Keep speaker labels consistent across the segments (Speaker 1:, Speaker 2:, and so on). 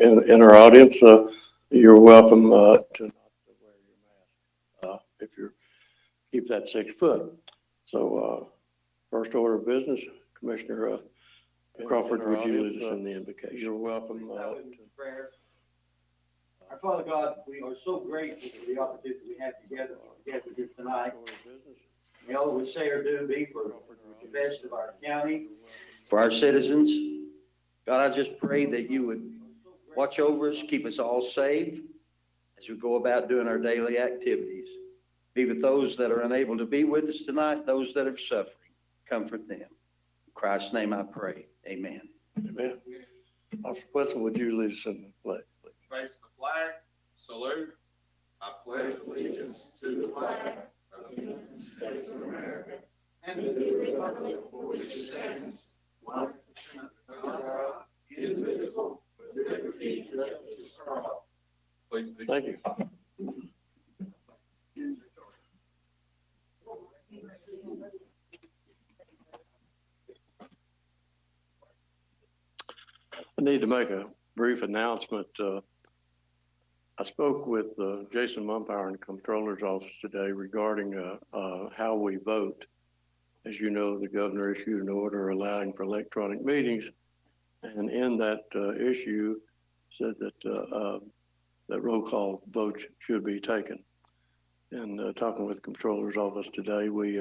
Speaker 1: in our audience, you're welcome to not to wear your mask if you're keep that 6 foot. So first order of business, Commissioner Crawford, would you lead us in the invocation? You're welcome.
Speaker 2: Prayer. Our Father God, we are so grateful for the opportunity we have together here tonight. May all we say or do be for the best of our county, for our citizens. God, I just pray that you would watch over us, keep us all safe as we go about doing our daily activities. Be with those that are unable to be with us tonight, those that are suffering. Comfort them. In Christ's name I pray. Amen.
Speaker 1: Amen. Officer Wetzel, would you lead us in the pledge, please?
Speaker 3: Face the flag, salute. I pledge allegiance to the flag of the United States of America and to the republic for which it stands, 1% of God, indivisible, with liberty and justice for all. Please be.
Speaker 1: Thank you. I need to make a brief announcement. I spoke with Jason Mumpire in the Comptroller's office today regarding how we vote. As you know, the governor issued an order allowing for electronic meetings, and in that issue said that that roll call votes should be taken. And talking with the Comptroller's office today, we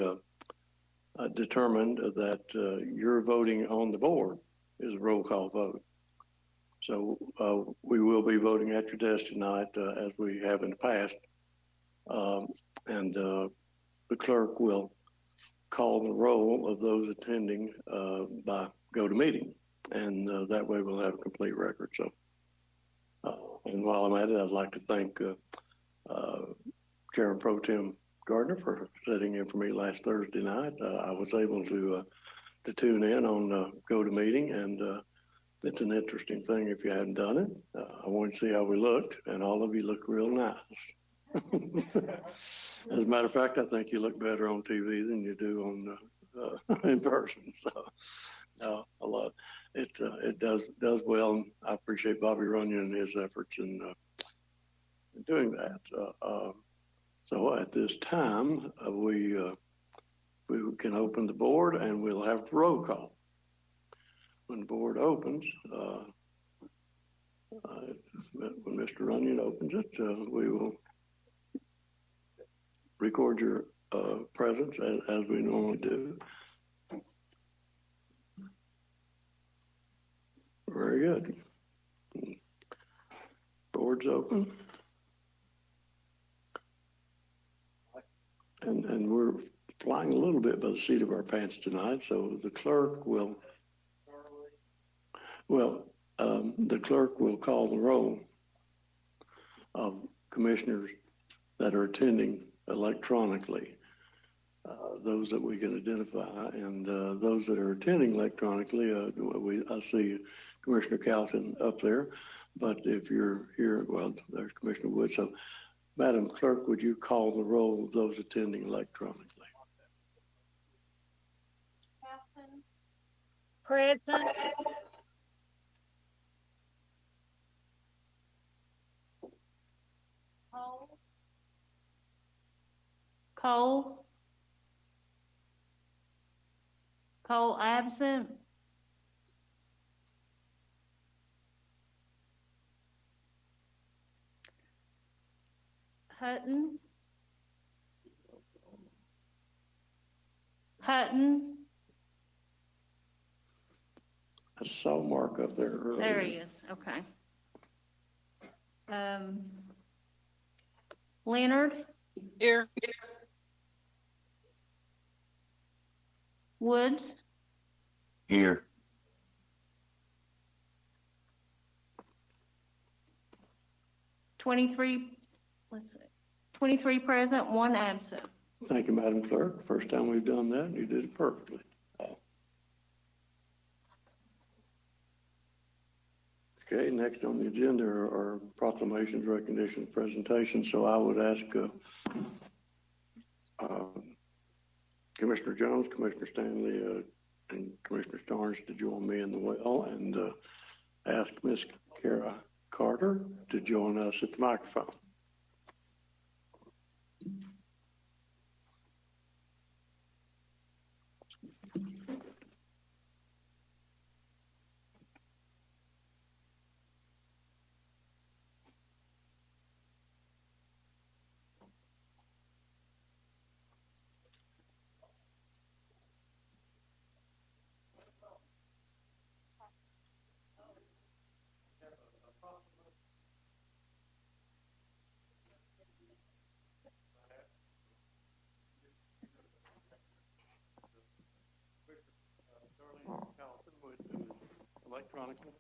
Speaker 1: determined that your voting on the board is a roll call vote. So we will be voting at your desk tonight as we have in the past. And the clerk will call the roll of those attending by GoToMeeting. And that way we'll have a complete record. So, and while I'm at it, I'd like to thank Chairman Pro Tem Gardner for sitting in for me last Thursday night. I was able to tune in on GoToMeeting, and it's an interesting thing if you hadn't done it. I wanted to see how we looked, and all of you look real nice. As a matter of fact, I think you look better on TV than you do on in person. So I love it. It does well, and I appreciate Bobby Runyon and his efforts in doing that. So at this time, we can open the board, and we'll have roll call. When the board opens, when Mr. Runyon opens it, we will record your presence as we normally do. Very good. Board's open. And we're flying a little bit by the seat of our pants tonight, so the clerk will call the roll of commissioners that are attending electronically, those that we can identify, and those that are attending electronically, I see Commissioner Calton up there, but if you're here, well, there's Commissioner Wood. So, Madam Clerk, would you call the roll of those attending electronically?
Speaker 4: Present. Cole. Cole absent. Hutton. Hutton.
Speaker 1: I saw Mark up there earlier.
Speaker 4: There he is. Okay. Leonard.
Speaker 5: Here.
Speaker 4: Woods.
Speaker 3: Here.
Speaker 4: 23. Let's see. 23 present, 1 absent.
Speaker 1: Thank you, Madam Clerk. First time we've done that, and you did it perfectly. Okay, next on the agenda are proclamations, recognitions, presentations. So I would ask Commissioner Jones, Commissioner Stanley, and Commissioner Starnes to join me in the well, and ask Miss Kara Carter to join us at the microphone. Electronically.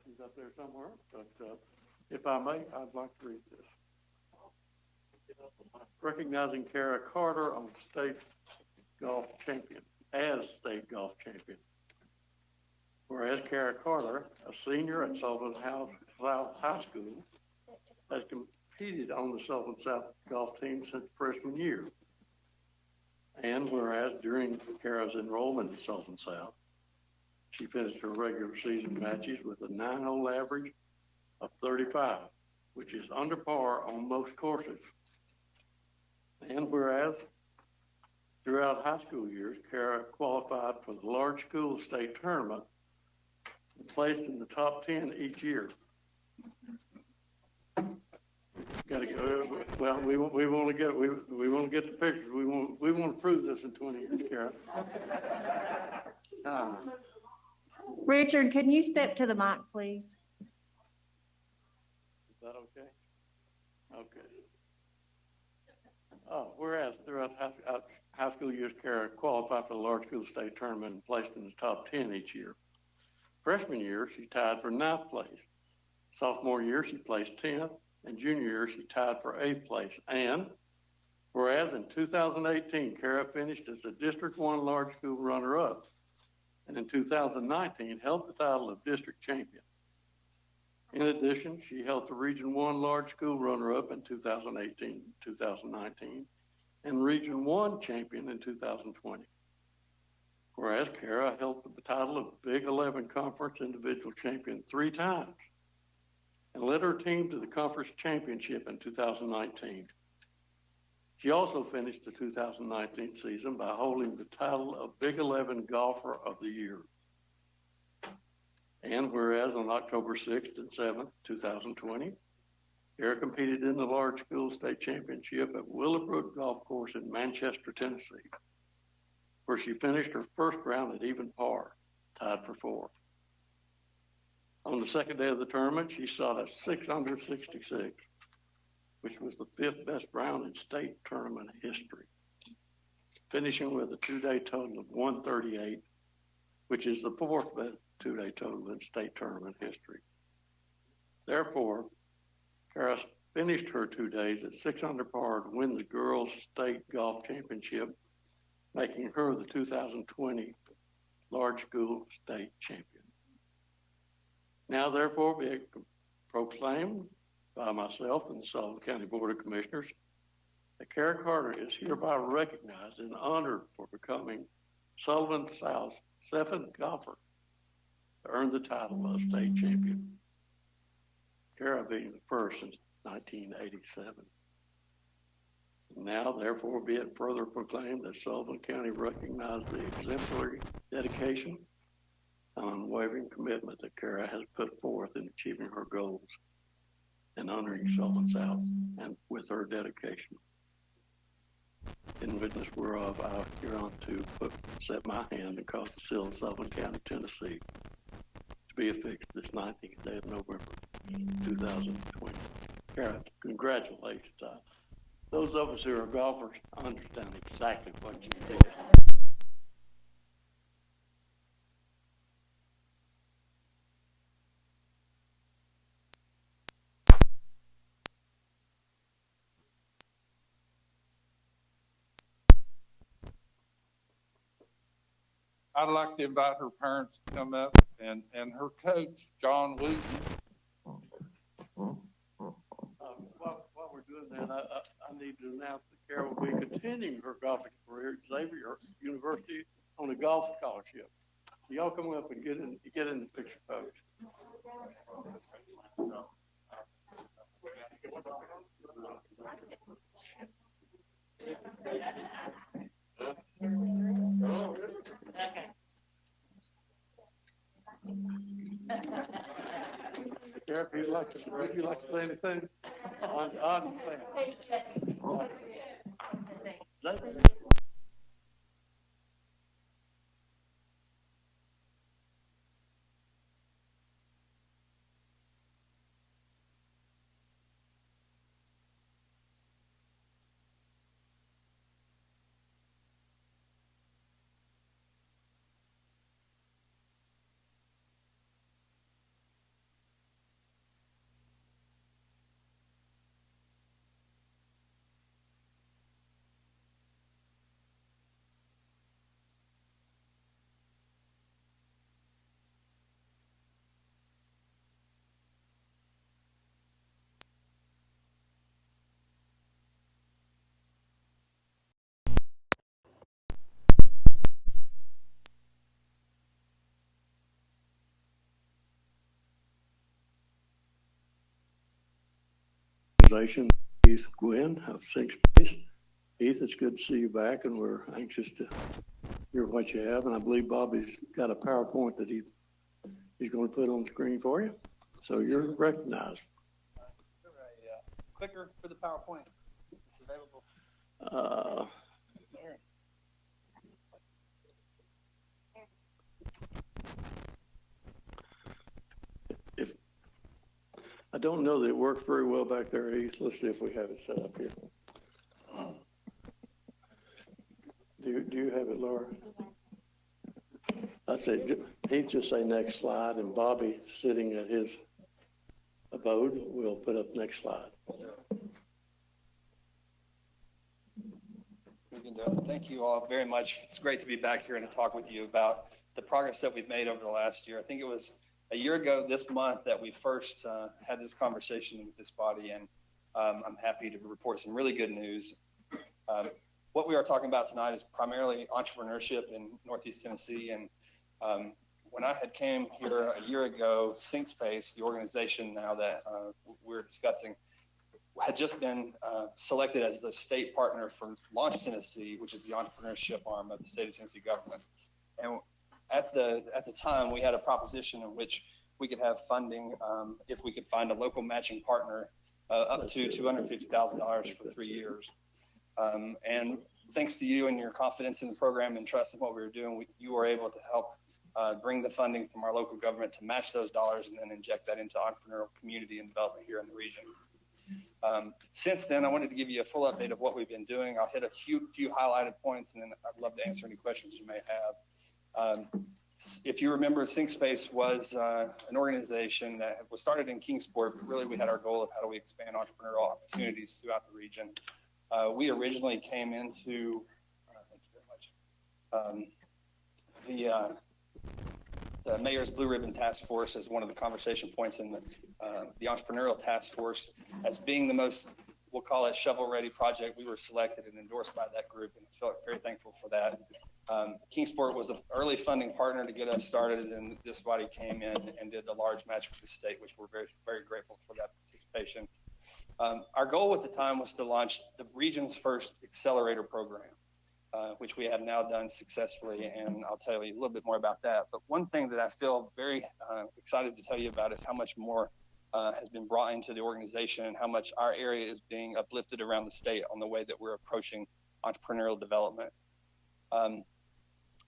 Speaker 1: He's up there somewhere, but if I may, I'd like to read this. Recognizing Kara Carter on state golf champion, as state golf champion. Whereas Kara Carter, a senior at Sullivan South High School, has competed on the Sullivan South golf team since freshman year. And whereas during Kara's enrollment at Sullivan South, she finished her regular season matches with a 9-hole average of 35, which is under par on most courses. And whereas throughout high school years, Kara qualified for the large school state tournament and placed in the top 10 each year. Got to go. Well, we want to get the pictures. We want to prove this in 20 years, Kara.
Speaker 4: Richard, can you step to the mic, please?
Speaker 1: Is that okay? Okay. Whereas throughout high school years, Kara qualified for the large school state tournament and placed in the top 10 each year. Freshman year, she tied for 9th place. Sophomore year, she placed 10th. And junior year, she tied for 8th place. And whereas in 2018, Kara finished as a District 1 large school runner-up. And in 2019, held the title of district champion. In addition, she held the Region 1 large school runner-up in 2018, 2019, and Region 1 champion in 2020. Whereas Kara held the title of Big 11 Conference individual champion 3 times and led her team to the conference championship in 2019. She also finished the 2019 season by holding the title of Big 11 Golfer of the Year. And whereas on October 6th and 7th, 2020, Kara competed in the large school state championship at Willowbrook Golf Course in Manchester, Tennessee, where she finished her first round at even par, tied for 4th. On the second day of the tournament, she shot a 6 under 66, which was the 5th best round in state tournament history, finishing with a 2-day total of 138, which is the 4th best 2-day total in state tournament history. Therefore, Kara finished her 2 days at 6 under par to win the Girls State Golf Championship, making her the 2020 Large School State Champion. Now, therefore, be it proclaimed by myself and the Sullivan County Board of Commissioners that Kara Carter is hereby recognized and honored for becoming Sullivan South's 7th golfer to earn the title of state champion. Kara being the first since 1987. Now, therefore, be it further proclaimed that Sullivan County recognized the exemplary dedication and unwavering commitment that Kara has put forth in achieving her goals and honoring Sullivan South, and with her dedication. In witness whereof, I hereunto set my hand and cause the seal of Sullivan County, Tennessee, to be affixed this 19th day of November, 2020. Kara, congratulations. Those of us who are golfers understand exactly what you did.
Speaker 5: I'd like to invite her parents to come up and her coach, John Wooten.
Speaker 1: While we're doing that, I need to announce that Kara will be continuing her golfing career at Xavier University on a golf scholarship. Y'all come up and get in the picture, folks. Sheriff, would you like to say anything? On organization, Heath Gwynn of Sixth Place. Heath, it's good to see you back, and we're anxious to hear what you have. And I believe Bobby's got a PowerPoint that he's going to put on the screen for you. So you're recognized.
Speaker 6: Clicker for the PowerPoint. It's available.
Speaker 1: If I don't know that it worked very well back there, Heath. Let's see if we have it set up here. Do you have it, Laura? I said, Heath, just say next slide, and Bobby, sitting at his abode, will put up next slide.
Speaker 6: We can do it. Thank you all very much. It's great to be back here and to talk with you about the progress that we've made over the last year. I think it was a year ago this month that we first had this conversation with this body, and I'm happy to report some really good news. What we are talking about tonight is primarily entrepreneurship in Northeast Tennessee. And when I had came here a year ago, SyncSpace, the organization now that we're discussing, had just been selected as the state partner for Launch Tennessee, which is the entrepreneurship arm of the state of Tennessee government. And at the time, we had a proposition in which we could have funding if we could find a local matching partner up to $250,000 for 3 years. And thanks to you and your confidence in the program and trust in what we were doing, you were able to help bring the funding from our local government to match those dollars and then inject that into entrepreneurial community and development here in the region. Since then, I wanted to give you a full update of what we've been doing. I'll hit a few highlighted points, and then I'd love to answer any questions you may have. If you remember, SyncSpace was an organization that was started in Kingsport, but really we had our goal of how do we expand entrepreneurial opportunities throughout the region. We originally came into, thank you very much, the Mayor's Blue Ribbon Task Force as one of the conversation points in the entrepreneurial task force as being the most, we'll call it shovel-ready project. We were selected and endorsed by that group, and I felt very thankful for that. Kingsport was an early funding partner to get us started, and then this body came in and did the large match with the state, which we're very, very grateful for that participation. Our goal at the time was to launch the region's first accelerator program, which we have now done successfully, and I'll tell you a little bit more about that. But one thing that I feel very excited to tell you about is how much more has been brought into the organization and how much our area is being uplifted around the state on the way that we're approaching entrepreneurial development.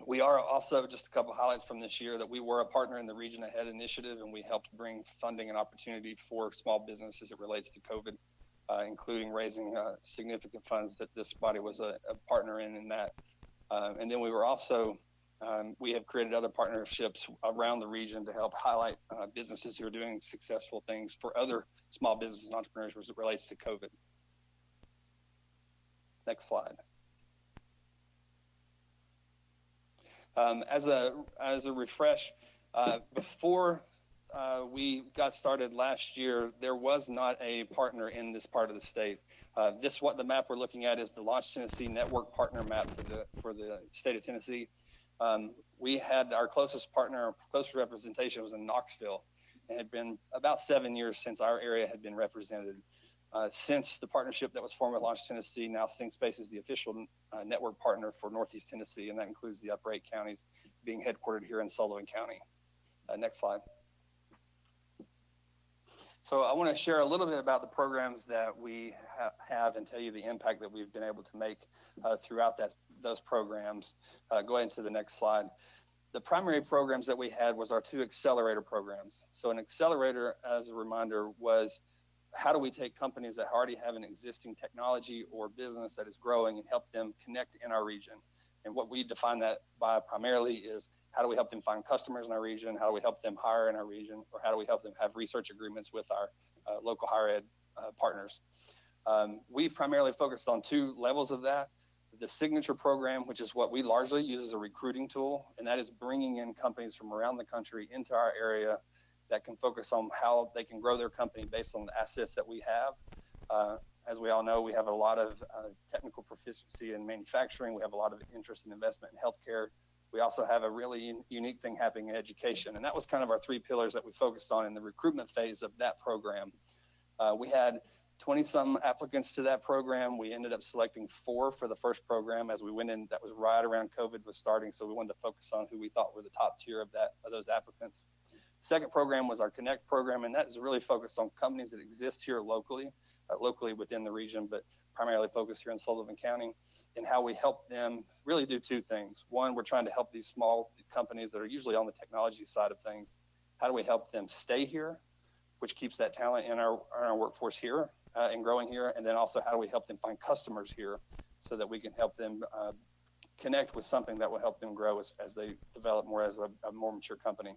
Speaker 6: We are also, just a couple of highlights from this year, that we were a partner in the Region Ahead initiative, and we helped bring funding and opportunity for small business as it relates to COVID, including raising significant funds that this body was a partner in that. And then we were also, we have created other partnerships around the region to help highlight businesses who are doing successful things for other small businesses and entrepreneurs as it relates to COVID. Next slide. As a refresh, before we got started last year, there was not a partner in this part of the state. The map we're looking at is the Launch Tennessee Network Partner Map for the state of Tennessee. We had our closest partner, our closest representation was in Knoxville. It had been about 7 years since our area had been represented. Since the partnership that was formed with Launch Tennessee, now SyncSpace is the official network partner for Northeast Tennessee, and that includes the upper 8 counties being headquartered here in Sullivan County. Next slide. So I want to share a little bit about the programs that we have and tell you the impact that we've been able to make throughout those programs. Go ahead to the next slide. The primary programs that we had was our 2 accelerator programs. So an accelerator, as a reminder, was how do we take companies that already have an existing technology or business that is growing and help them connect in our region? And what we define that by primarily is how do we help them find customers in our region? How do we help them hire in our region? Or how do we help them have research agreements with our local higher ed partners? We primarily focused on 2 levels of that. The signature program, which is what we largely use as a recruiting tool, and that is bringing in companies from around the country into our area that can focus on how they can grow their company based on the assets that we have. As we all know, we have a lot of technical proficiency in manufacturing. We have a lot of interest in investment in healthcare. We also have a really unique thing happening in education. And that was kind of our 3 pillars that we focused on in the recruitment phase of that program. We had 20-some applicants to that program. We ended up selecting 4 for the first program as we went in. That was right around COVID was starting. So we wanted to focus on who we thought were the top tier of those applicants. Second program was our Connect program, and that is really focused on companies that exist here locally within the region, but primarily focused here in Sullivan County, and how we help them really do 2 things. One, we're trying to help these small companies that are usually on the technology side of things. How do we help them stay here, which keeps that talent in our workforce here and growing here? And then also, how do we help them find customers here so that we can help them connect with something that will help them grow as they develop more as a more mature company.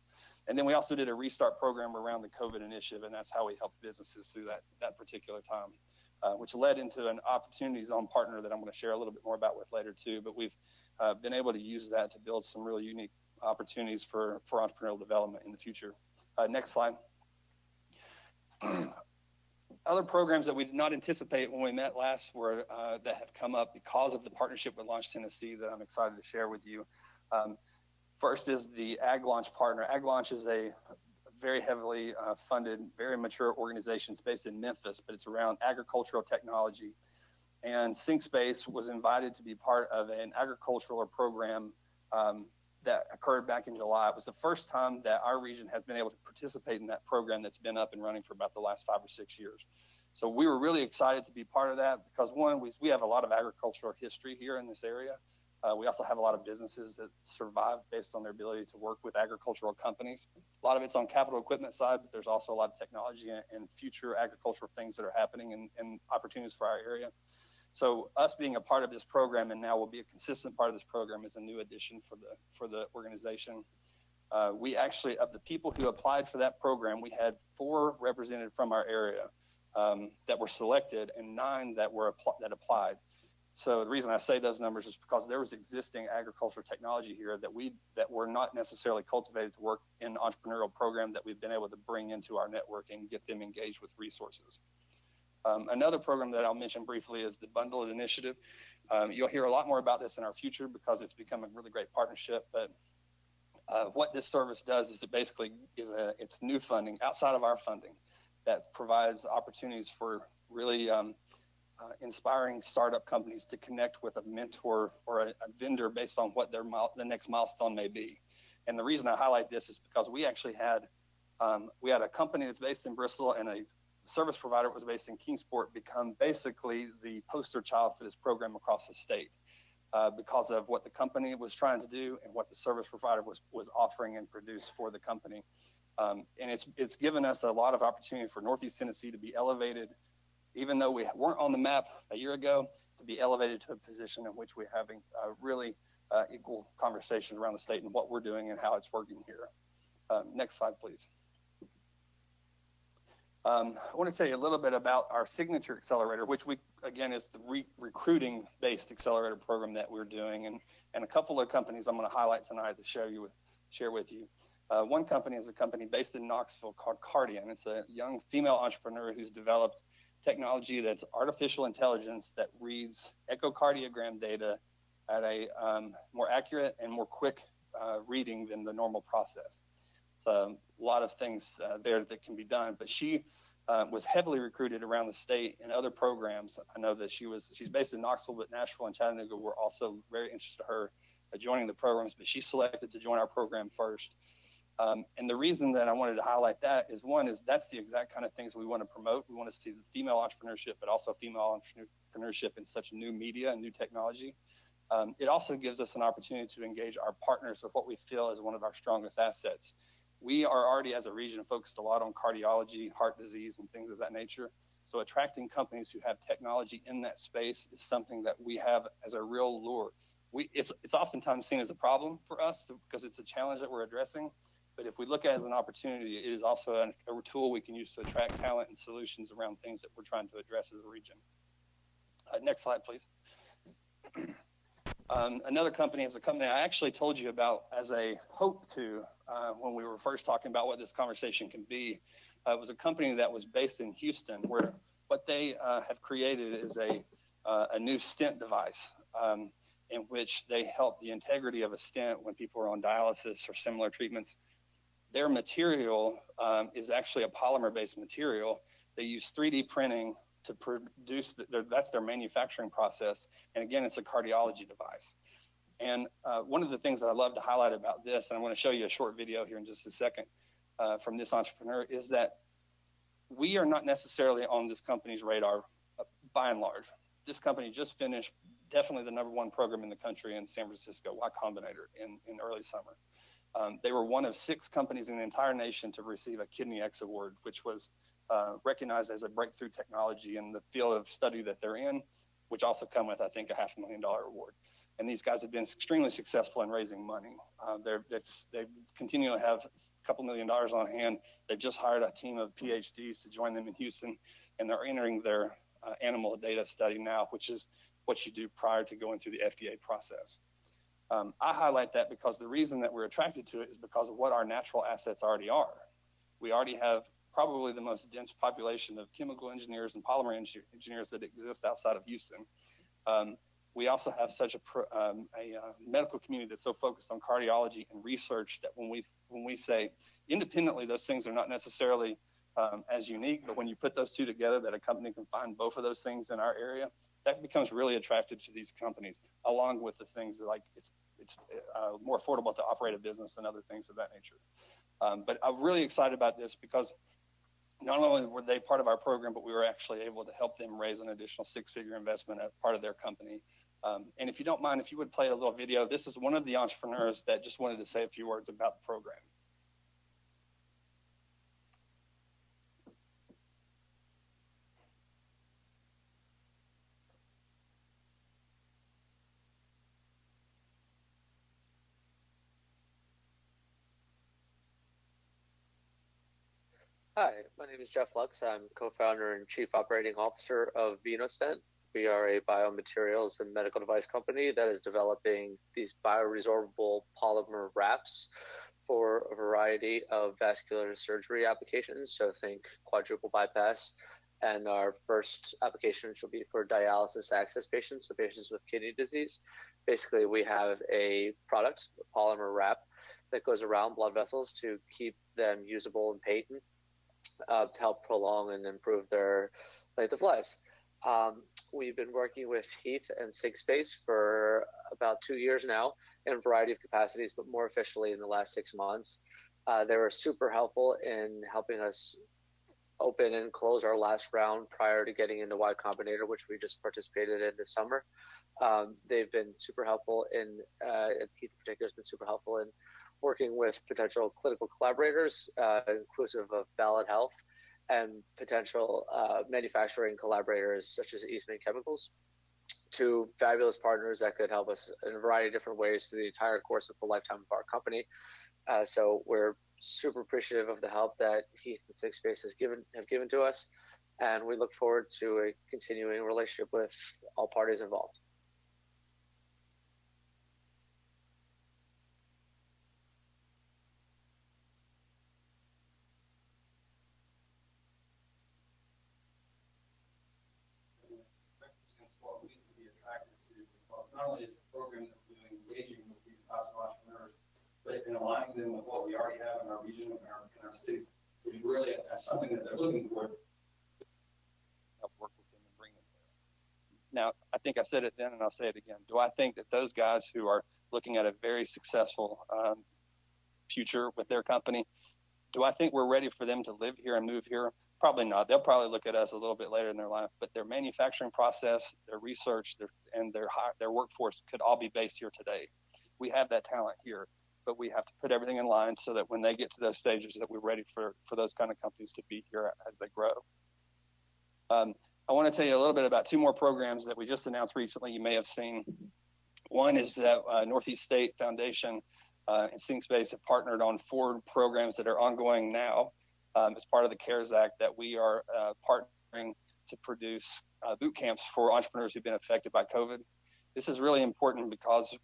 Speaker 6: And then we also did a restart program around the COVID initiative, and that's how we helped businesses through that particular time, which led into an opportunity zone partner that I'm going to share a little bit more about with later too. But we've been able to use that to build some really unique opportunities for entrepreneurial development in the future. Next slide. Other programs that we did not anticipate when we met last were that have come up because of the partnership with Launch Tennessee that I'm excited to share with you. First is the Ag Launch partner. Ag Launch is a very heavily funded, very mature organization. It's based in Memphis, but it's around agricultural technology. And SyncSpace was invited to be part of an agricultural program that occurred back in July. It was the first time that our region has been able to participate in that program that's been up and running for about the last 5 or 6 years. So we were really excited to be part of that because, one, we have a lot of agricultural history here in this area. We also have a lot of businesses that survive based on their ability to work with agricultural companies. A lot of it's on capital equipment side, but there's also a lot of technology and future agricultural things that are happening and opportunities for our area. So us being a part of this program, and now will be a consistent part of this program, is a new addition for the organization. We actually, of the people who applied for that program, we had 4 represented from our area that were selected and 9 that applied. So the reason I say those numbers is because there was existing agricultural technology here that were not necessarily cultivated to work in an entrepreneurial program that we've been able to bring into our network and get them engaged with resources. Another program that I'll mention briefly is the Bundled Initiative. You'll hear a lot more about this in our future because it's become a really great partnership. But what this service does is it basically it's new funding outside of our funding that provides opportunities for really inspiring startup companies to connect with a mentor or a vendor based on what the next milestone may be. And the reason I highlight this is because we actually had a company that's based in Bristol and a service provider that was based in Kingsport become basically the poster child for this program across the state because of what the company was trying to do and what the service provider was offering and produced for the company. And it's given us a lot of opportunity for Northeast Tennessee to be elevated, even though we weren't on the map a year ago, to be elevated to a position in which we're having really equal conversations around the state and what we're doing and how it's working here. Next slide, please. I want to tell you a little bit about our signature accelerator, which again is the recruiting-based accelerator program that we're doing, and a couple of companies I'm going to highlight tonight to share with you. One company is a company based in Knoxville called Cardian. It's a young female entrepreneur who's developed technology that's artificial intelligence that reads echocardiogram data at a more accurate and more quick reading than the normal process. So a lot of things there that can be done, but she was heavily recruited around the state in other programs. I know that she's based in Knoxville, but Nashville and Chattanooga were also very interested in her joining the programs, but she selected to join our program first. And the reason that I wanted to highlight that is, one, is that's the exact kind of things we want to promote. We want to see the female entrepreneurship, but also female entrepreneurship in such new media and new technology. It also gives us an opportunity to engage our partners with what we feel is one of our strongest assets. We are already, as a region, focused a lot on cardiology, heart disease, and things of that nature. So attracting companies who have technology in that space is something that we have as a real lure. It's oftentimes seen as a problem for us because it's a challenge that we're addressing. But if we look at it as an opportunity, it is also a tool we can use to attract talent and solutions around things that we're trying to address as a region. Next slide, please. Another company is a company I actually told you about as a hope to when we were first talking about what this conversation can be. It was a company that was based in Houston, where what they have created is a new stent device in which they help the integrity of a stent when people are on dialysis or similar treatments. Their material is actually a polymer-based material. They use 3D printing to produce, that's their manufacturing process. And again, it's a cardiology device. And one of the things that I love to highlight about this, and I'm going to show you a short video here in just a second from this entrepreneur, is that we are not necessarily on this company's radar by and large. This company just finished definitely the #1 program in the country in San Francisco, Y Combinator, in early summer. They were one of 6 companies in the entire nation to receive a Kidney X award, which was recognized as a breakthrough technology in the field of study that they're in, which also come with, I think, a $500,000 award. And these guys have been extremely successful in raising money. They continue to have a couple $1 million on hand. They've just hired a team of PhDs to join them in Houston, and they're entering their animal data study now, which is what you do prior to going through the FDA process. I highlight that because the reason that we're attracted to it is because of what our natural assets already are. We already have probably the most dense population of chemical engineers and polymer engineers that exist outside of Houston. We also have such a medical community that's so focused on cardiology and research that when we say independently, those things are not necessarily as unique, but when you put those two together, that a company can find both of those things in our area, that becomes really attractive to these companies, along with the things like it's more affordable to operate a business and other things of that nature. But I'm really excited about this because not only were they part of our program, but we were actually able to help them raise an additional 6-figure investment as part of their company. And if you don't mind, if you would play a little video, this is one of the entrepreneurs that just wanted to say a few words about the program.
Speaker 7: Hi, my name is Jeff Lux. I'm co-founder and chief operating officer of VenoStent. We are a biomaterials and medical device company that is developing these bioresorbable polymer wraps for a variety of vascular surgery applications. So think quadruple bypass. And our first application will be for dialysis access patients, so patients with kidney disease. Basically, we have a product, a polymer wrap, that goes around blood vessels to keep them usable and patent, to help prolong and improve their length of lives. We've been working with Heath and SigSpace for about 2 years now in a variety of capacities, but more officially in the last 6 months. They were super helpful in helping us open and close our last round prior to getting into Y Combinator, which we just participated in this summer. They've been super helpful in, Heath in particular has been super helpful in working with potential clinical collaborators, inclusive of Ballad Health, and potential manufacturing collaborators such as Eastman Chemicals, to fabulous partners that could help us in a variety of different ways through the entire course of the lifetime of our company. So we're super appreciative of the help that Heath and SigSpace have given to us, and we look forward to a continuing relationship with all parties involved.
Speaker 6: What we can be attracted to, because not only is the program and aligning them with what we already have in our region and our cities is really something that they're looking for. Help work with them and bring them there. Now, I think I said it then and I'll say it again. Do I think that those guys who are looking at a very successful future with their company, do I think we're ready for them to live here and move here? Probably not. They'll probably look at us a little bit later in their life, but their manufacturing process, their research, their workforce could all be based here today. We have that talent here, but we have to put everything in line so that when they get to those stages that we're ready for those kind of companies to be here as they grow. I want to tell you a little bit about two more programs that we just announced recently you may have seen. One is that Northeast State Foundation and SyncSpace have partnered on 4 programs that are ongoing now as part of the CARES Act that we are partnering to produce boot camps for entrepreneurs who've been affected by COVID. This is really important because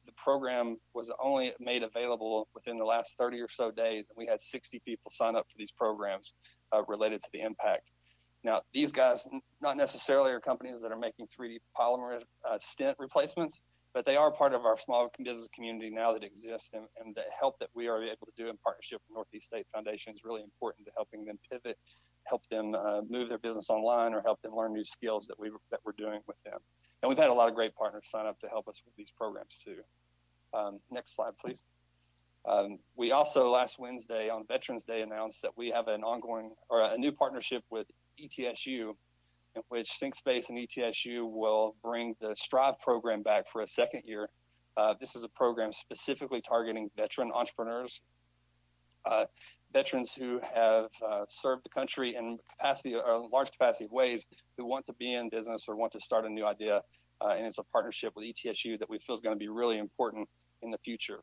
Speaker 6: the program was only made available within the last 30 or so days, and we had 60 people sign up for these programs related to the impact. Now, these guys not necessarily are companies that are making 3D polymer stent replacements, but they are part of our small business community now that exists, and the help that we are able to do in partnership with Northeast State Foundation is really important to helping them pivot, help them move their business online, or help them learn new skills that we're doing with them. And we've had a lot of great partners sign up to help us with these programs too. Next slide, please. We also last Wednesday on Veterans Day announced that we have an ongoing or a new partnership with ETSU, in which SyncSpace and ETSU will bring the Strive program back for a second year. This is a program specifically targeting veteran entrepreneurs, veterans who have served the country in large capacity of ways, who want to be in business or want to start a new idea. And it's a partnership with ETSU that we feel is going to be really important in the future.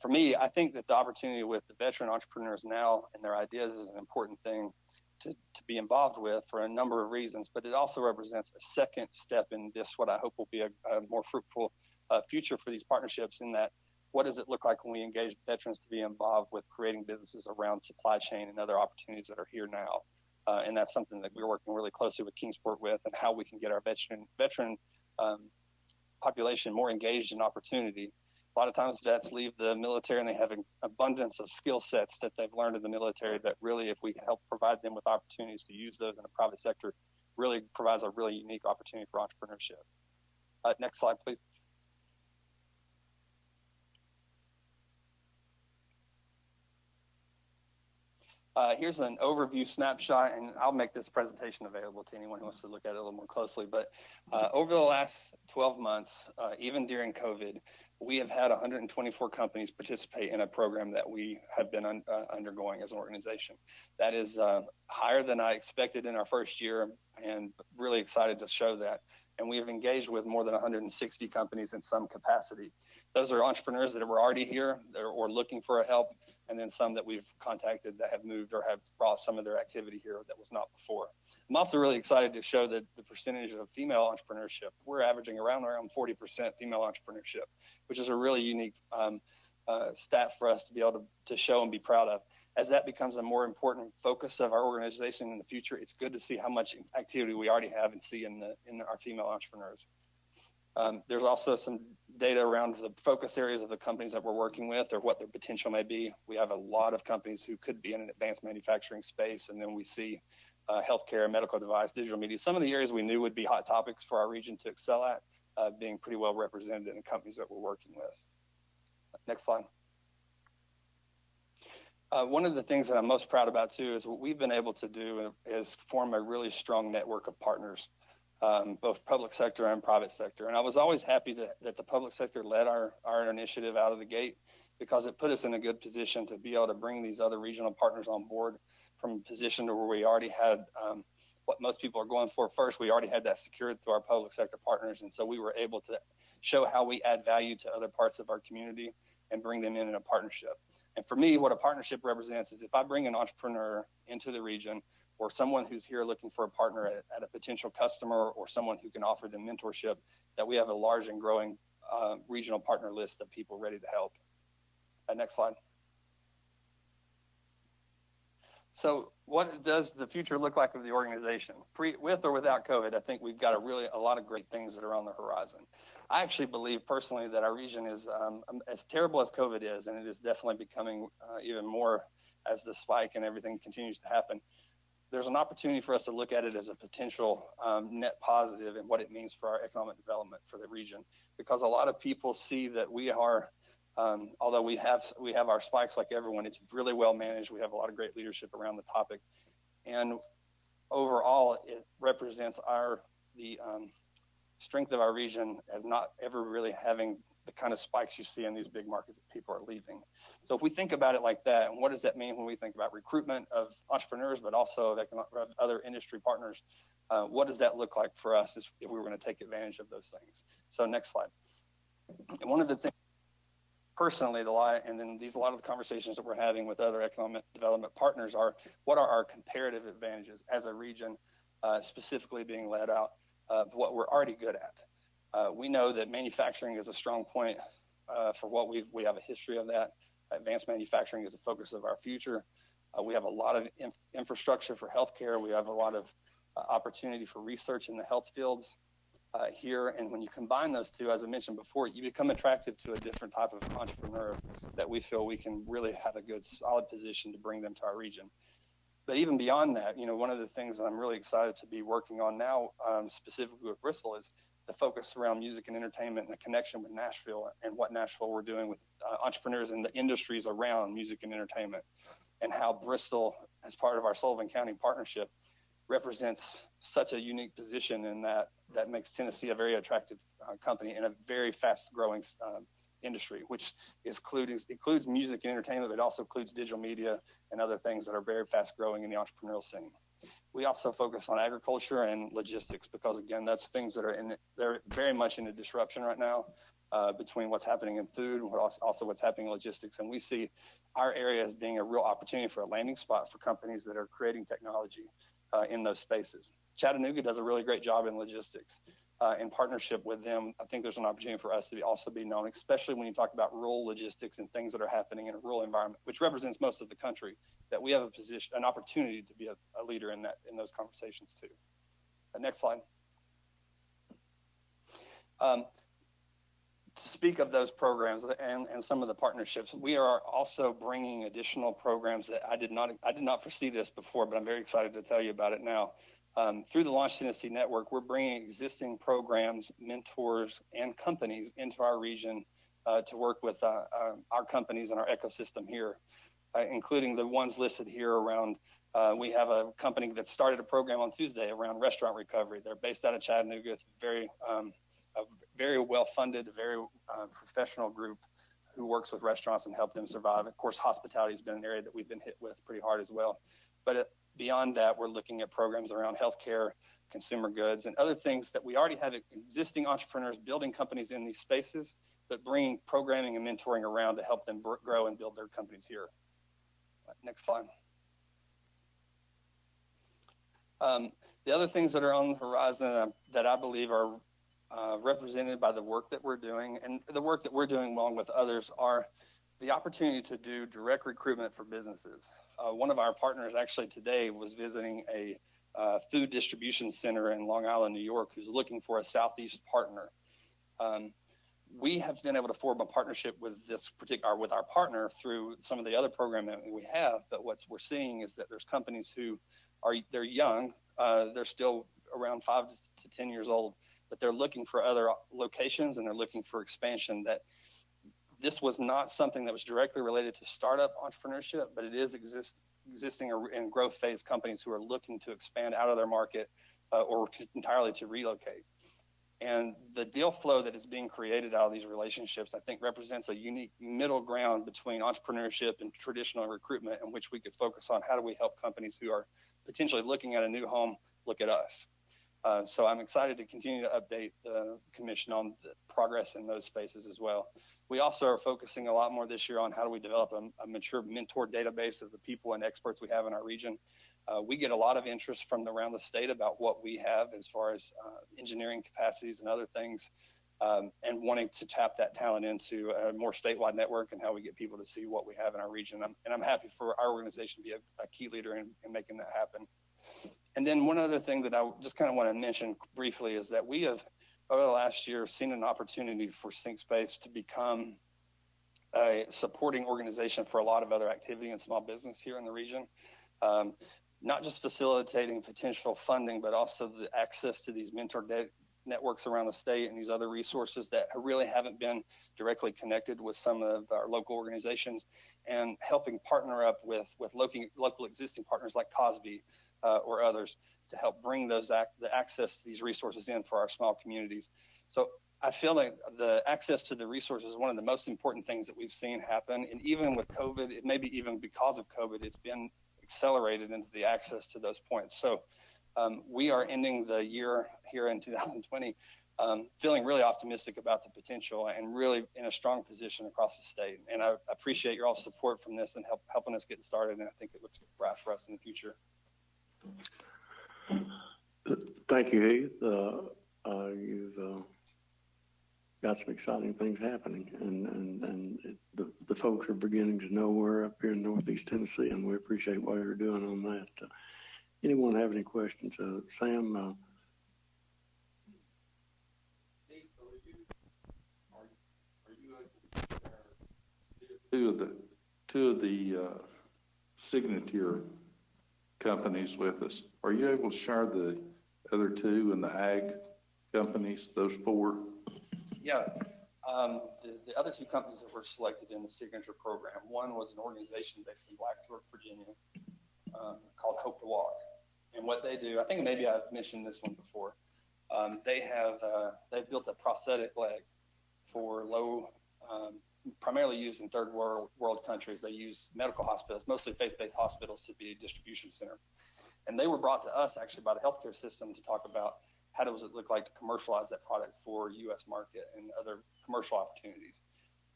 Speaker 6: For me, I think that the opportunity with the veteran entrepreneurs now and their ideas is an important thing to be involved with for a number of reasons, but it also represents a second step in this, what I hope will be a more fruitful future for these partnerships, in that what does it look like when we engage veterans to be involved with creating businesses around supply chain and other opportunities that are here now. And that's something that we're working really closely with Kingsport with, and how we can get our veteran population more engaged in opportunity. A lot of times vets leave the military and they have an abundance of skill sets that they've learned in the military that really, if we can help provide them with opportunities to use those in the private sector, really provides a really unique opportunity for entrepreneurship. Next slide, please. Here's an overview snapshot, and I'll make this presentation available to anyone who wants to look at it a little more closely. But over the last 12 months, even during COVID, we have had 124 companies participate in a program that we have been undergoing as an organization. That is higher than I expected in our first year, and really excited to show that. And we have engaged with more than 160 companies in some capacity. Those are entrepreneurs that were already here or looking for help, and then some that we've contacted that have moved or have brought some of their activity here that was not before. I'm also really excited to show that the percentage of female entrepreneurship, we're averaging around 40% female entrepreneurship, which is a really unique stat for us to be able to show and be proud of. As that becomes a more important focus of our organization in the future, it's good to see how much activity we already have and see in our female entrepreneurs. There's also some data around the focus areas of the companies that we're working with or what their potential may be. We have a lot of companies who could be in an advanced manufacturing space, and then we see healthcare, medical device, digital media. Some of the areas we knew would be hot topics for our region to excel at, being pretty well represented in the companies that we're working with. Next slide. One of the things that I'm most proud about too is what we've been able to do is form a really strong network of partners, both public sector and private sector. And I was always happy that the public sector led our initiative out of the gate, because it put us in a good position to be able to bring these other regional partners on board from a position to where we already had what most people are going for first. We already had that secured through our public sector partners. And so we were able to show how we add value to other parts of our community and bring them in a partnership. And for me, what a partnership represents is if I bring an entrepreneur into the region, or someone who's here looking for a partner at a potential customer, or someone who can offer them mentorship, that we have a large and growing regional partner list of people ready to help. Next slide. So what does the future look like of the organization? With or without COVID, I think we've got a lot of great things that are on the horizon. I actually believe personally that our region is, as terrible as COVID is, and it is definitely becoming even more as the spike and everything continues to happen, there's an opportunity for us to look at it as a potential net positive in what it means for our economic development for the region. Because a lot of people see that we are, although we have our spikes like everyone, it's really well managed. We have a lot of great leadership around the topic, and overall, it represents the strength of our region as not ever really having the kind of spikes you see in these big markets that people are leaving. So if we think about it like that, and what does that mean when we think about recruitment of entrepreneurs, but also of other industry partners, what does that look like for us if we were going to take advantage of those things? So next slide. And one of the things personally, a lot of the conversations that we're having with other economic development partners are, what are our comparative advantages as a region, specifically being led out of what we're already good at. We know that manufacturing is a strong point for what we have a history of that. Advanced manufacturing is the focus of our future. We have a lot of infrastructure for healthcare. We have a lot of opportunity for research in the health fields here. And when you combine those two, as I mentioned before, you become attractive to a different type of entrepreneur that we feel we can really have a good, solid position to bring them to our region. But even beyond that, one of the things that I'm really excited to be working on now, specifically with Bristol, is the focus around music and entertainment and the connection with Nashville and what Nashville we're doing with entrepreneurs in the industries around music and entertainment, and how Bristol, as part of our Sullivan County partnership, represents such a unique position in that makes Tennessee a very attractive company in a very fast-growing industry, which includes music and entertainment, but also includes digital media and other things that are very fast-growing in the entrepreneurial scene. We also focus on agriculture and logistics because, again, that's things that they're very much in a disruption right now between what's happening in food and also what's happening in logistics. And we see our area as being a real opportunity for a landing spot for companies that are creating technology in those spaces. Chattanooga does a really great job in logistics. In partnership with them, I think there's an opportunity for us to also be known, especially when you talk about rural logistics and things that are happening in a rural environment, which represents most of the country, that we have an opportunity to be a leader in those conversations too. Next slide. To speak of those programs and some of the partnerships, we are also bringing additional programs that I did not foresee this before, but I'm very excited to tell you about it now. Through the Launch Tennessee Network, we're bringing existing programs, mentors, and companies into our region to work with our companies and our ecosystem here, including the ones listed here around. We have a company that started a program on Tuesday around restaurant recovery. They're based out of Chattanooga. It's a very well-funded, very professional group who works with restaurants and help them survive. Of course, hospitality has been an area that we've been hit with pretty hard as well. But beyond that, we're looking at programs around healthcare, consumer goods, and other things that we already have existing entrepreneurs building companies in these spaces, but bringing programming and mentoring around to help them grow and build their companies here. Next slide. The other things that are on the horizon that I believe are represented by the work that we're doing, and the work that we're doing along with others, are the opportunity to do direct recruitment for businesses. One of our partners actually today was visiting a food distribution center in Long Island, New York, who's looking for a Southeast partner. We have been able to form a partnership with with our partner through some of the other programming that we have. But what we're seeing is that there's companies who they're young, they're still around 5 to 10 years old, but they're looking for other locations and they're looking for expansion. That this was not something that was directly related to startup entrepreneurship, but it is existing in growth phase companies who are looking to expand out of their market or entirely to relocate. And the deal flow that is being created out of these relationships, I think, represents a unique middle ground between entrepreneurship and traditional recruitment, in which we could focus on how do we help companies who are potentially looking at a new home look at us. So I'm excited to continue to update the commission on the progress in those spaces as well. We also are focusing a lot more this year on how do we develop a mature mentor database of the people and experts we have in our region. We get a lot of interest from around the state about what we have as far as engineering capacities and other things. and wanting to tap that talent into a more statewide network and how we get people to see what we have in our region. And I'm happy for our organization to be a key leader in making that happen. And then one other thing that I just kind of want to mention briefly is that we have, over the last year, seen an opportunity for SyncSpace to become a supporting organization for a lot of other activity and small business here in the region. Not just facilitating potential funding, but also the access to these mentor networks around the state and these other resources that really haven't been directly connected with some of our local organizations, and helping partner up with local existing partners like Cosby or others to help bring the access to these resources in for our small communities. So I feel like the access to the resources is one of the most important things that we've seen happen. And even with COVID, it maybe even because of COVID, it's been accelerated into the access to those points. So we are ending the year here in 2020 feeling really optimistic about the potential and really in a strong position across the state. And I appreciate your all support from this and helping us get started. And I think it looks bright for us in the future.
Speaker 1: Thank you, Heath. You've got some exciting things happening, and the folks are beginning to know we're up here in Northeast Tennessee, and we appreciate what you're doing on that. Anyone have any questions? Sam?
Speaker 8: Two of the signature companies with us. Are you able to share the other two and the ag companies, those four?
Speaker 6: Yeah. The other two companies that were selected in the signature program, one was an organization based in Blacksburg, Virginia, called Hope to Walk. And what they do, I think maybe I've mentioned this one before. They've built a prosthetic leg for primarily used in third world countries. They use medical hospitals, mostly faith-based hospitals, to be a distribution center. And they were brought to us actually by the healthcare system to talk about how does it look like to commercialize that product for U.S. market and other commercial opportunities.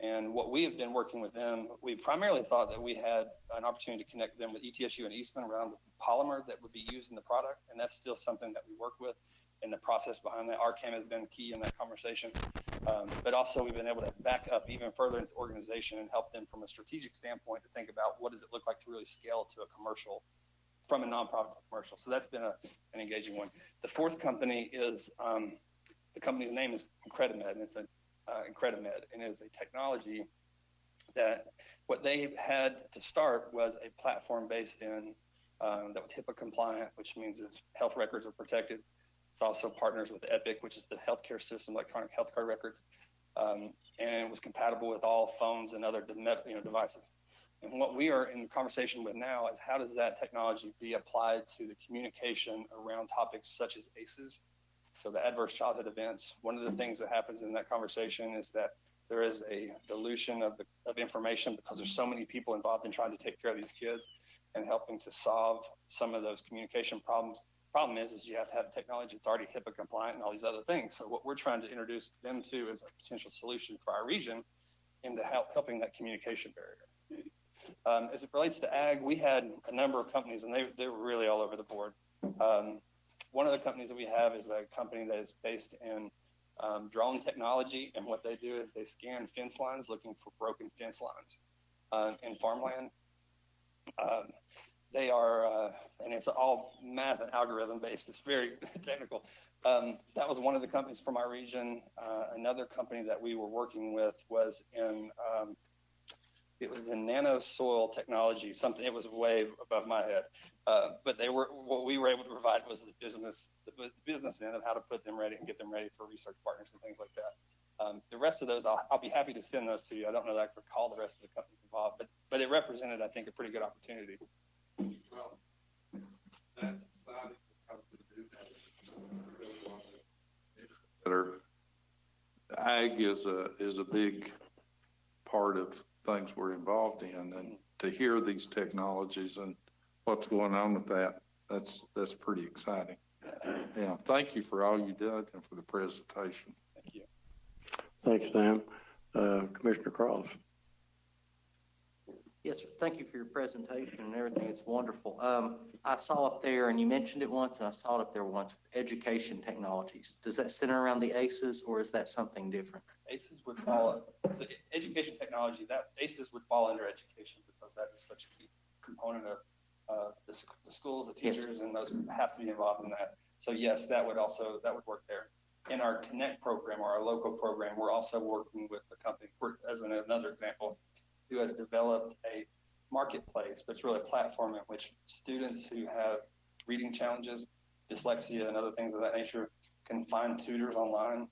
Speaker 6: And what we have been working with them, we primarily thought that we had an opportunity to connect them with ETSU and Eastman around the polymer that would be used in the product. And that's still something that we work with. And the process behind that, RCAM has been key in that conversation. But also we've been able to back up even further into the organization and help them from a strategic standpoint to think about what does it look like to really scale to a commercial, from a nonprofit to commercial. So that's been an engaging one. The fourth company is, the company's name is Incredimed, and it's Incredimed, and it is a technology that what they had to start was a platform based in, that was HIPAA compliant, which means its health records are protected. It's also partners with Epic, which is the healthcare system, electronic healthcare records, and it was compatible with all phones and other devices. And what we are in conversation with now is how does that technology be applied to the communication around topics such as ACEs, so the adverse childhood events. One of the things that happens in that conversation is that there is a dilution of information because there's so many people involved in trying to take care of these kids and helping to solve some of those communication problems. Problem is you have to have technology that's already HIPAA compliant and all these other things. So what we're trying to introduce them to is a potential solution for our region into helping that communication barrier. As it relates to ag, we had a number of companies, and they were really all over the board. One of the companies that we have is a company that is based in drone technology, and what they do is they scan fence lines looking for broken fence lines in farmland. They are, and it's all math and algorithm based. It's very technical. That was one of the companies from our region. Another company that we were working with was in nano soil technology. Something, it was way above my head. But what we were able to provide was the business end of how to put them ready and get them ready for research partners and things like that. The rest of those, I'll be happy to send those to you. I don't know that I can recall the rest of the companies involved, but it represented, I think, a pretty good opportunity.
Speaker 5: Well, that's exciting because we do that.
Speaker 8: Ag is a big part of things we're involved in, and to hear these technologies and what's going on with that's pretty exciting. Yeah, thank you for all you did and for the presentation.
Speaker 6: Thank you.
Speaker 1: Thanks, Sam. Commissioner Cross.
Speaker 9: Yes, sir. Thank you for your presentation and everything. It's wonderful. I saw up there, and you mentioned it once, and I saw it up there once, education technologies. Does that center around the ACEs, or is that something different?
Speaker 6: ACEs would fall, so education technology, that ACEs would fall under education because that is such a key component of the schools, the teachers, and those have to be involved in that. So yes, that would work there. In our Connect program, or our local program, we're also working with a company, as another example, who has developed a marketplace, but it's really a platform in which students who have reading challenges, dyslexia, and other things of that nature can find tutors online.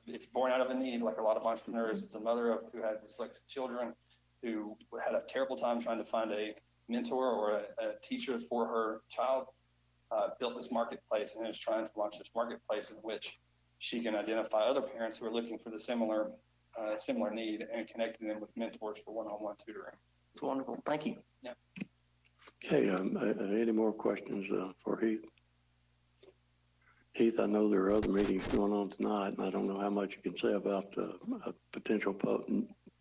Speaker 6: It's born out of a need, like a lot of entrepreneurs. It's a mother who had dyslexic children who had a terrible time trying to find a mentor or a teacher for her child, built this marketplace and is trying to launch this marketplace in which she can identify other parents who are looking for the similar need and connecting them with mentors for one-on-one tutoring.
Speaker 9: It's wonderful. Thank you.
Speaker 6: Yeah.
Speaker 1: Okay, any more questions for Heath? Heath, I know there are other meetings going on tonight, and I don't know how much you can say about potential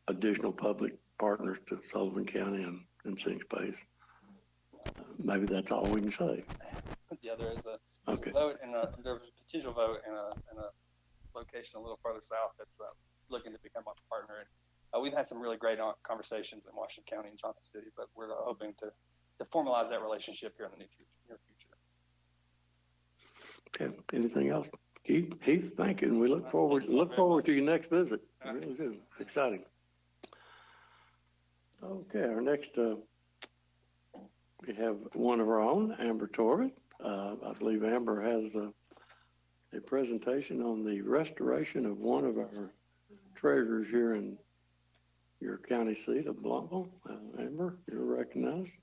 Speaker 1: additional public partners to Sullivan County and Sing Space. Maybe that's all we can say.
Speaker 6: Yeah, there's a vote, and there's a potential vote in a location a little further south that's looking to become a partner. And we've had some really great conversations in Washington County and Johnson City, but we're hoping to formalize that relationship here in the near future.
Speaker 1: Okay. Anything else? Heath, thank you, and we look forward to your next visit. I really do. Exciting. Okay, our next we have one of our own, Amber Torvik. I believe Amber has a presentation on the restoration of one of our treasures here in your county seat of Blumpville. Amber, you're recognized.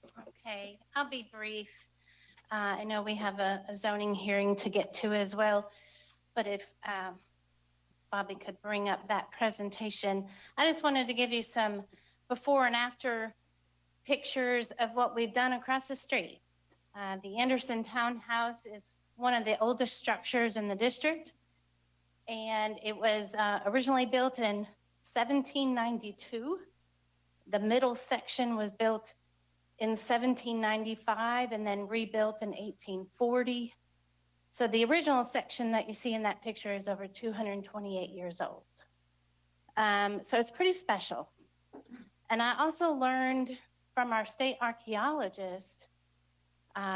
Speaker 4: Okay, I'll be brief. I know we have a zoning hearing to get to as well, but if Bobby could bring up that presentation. I just wanted to give you some before and after pictures of what we've done across the street. The Anderson Townhouse is one of the oldest structures in the district, and it was originally built in 1792. The middle section was built in 1795 and then rebuilt in 1840. So the original section that you see in that picture is over 228 years old. So it's pretty special. And I also learned from our state archaeologist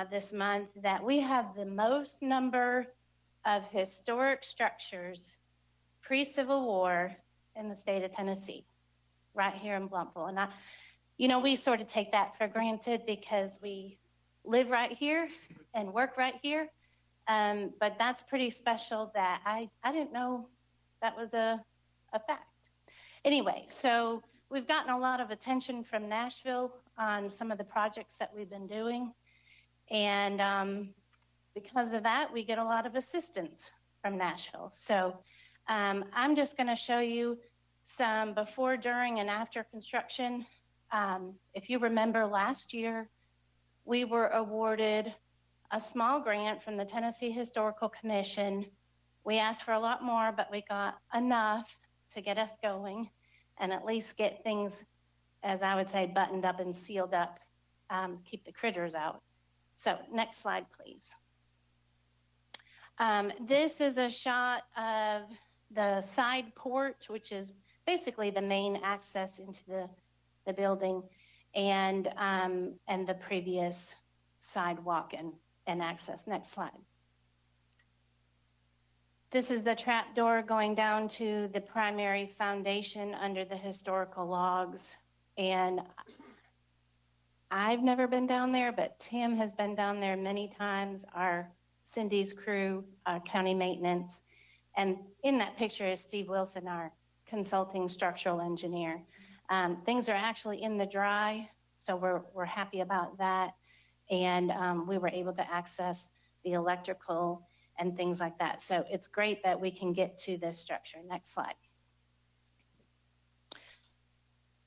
Speaker 4: this month that we have the most number of historic structures pre-Civil War in the state of Tennessee, right here in Blumpville. And we sort of take that for granted because we live right here and work right here. But that's pretty special that I didn't know that was a fact. Anyway, so we've gotten a lot of attention from Nashville on some of the projects that we've been doing. And because of that, we get a lot of assistance from Nashville. So I'm just going to show you some before, during, and after construction. If you remember last year, we were awarded a small grant from the Tennessee Historical Commission. We asked for a lot more, but we got enough to get us going and at least get things, as I would say, buttoned up and sealed up, keep the critters out. So next slide, please. This is a shot of the side porch, which is basically the main access into the building, and the previous sidewalk and access. Next slide. This is the trap door going down to the primary foundation under the historical logs. And I've never been down there, but Tim has been down there many times, our Cindy's crew, our county maintenance. And in that picture is Steve Wilson, our consulting structural engineer. Things are actually in the dry, so we're happy about that. And we were able to access the electrical and things like that. So it's great that we can get to this structure. Next slide.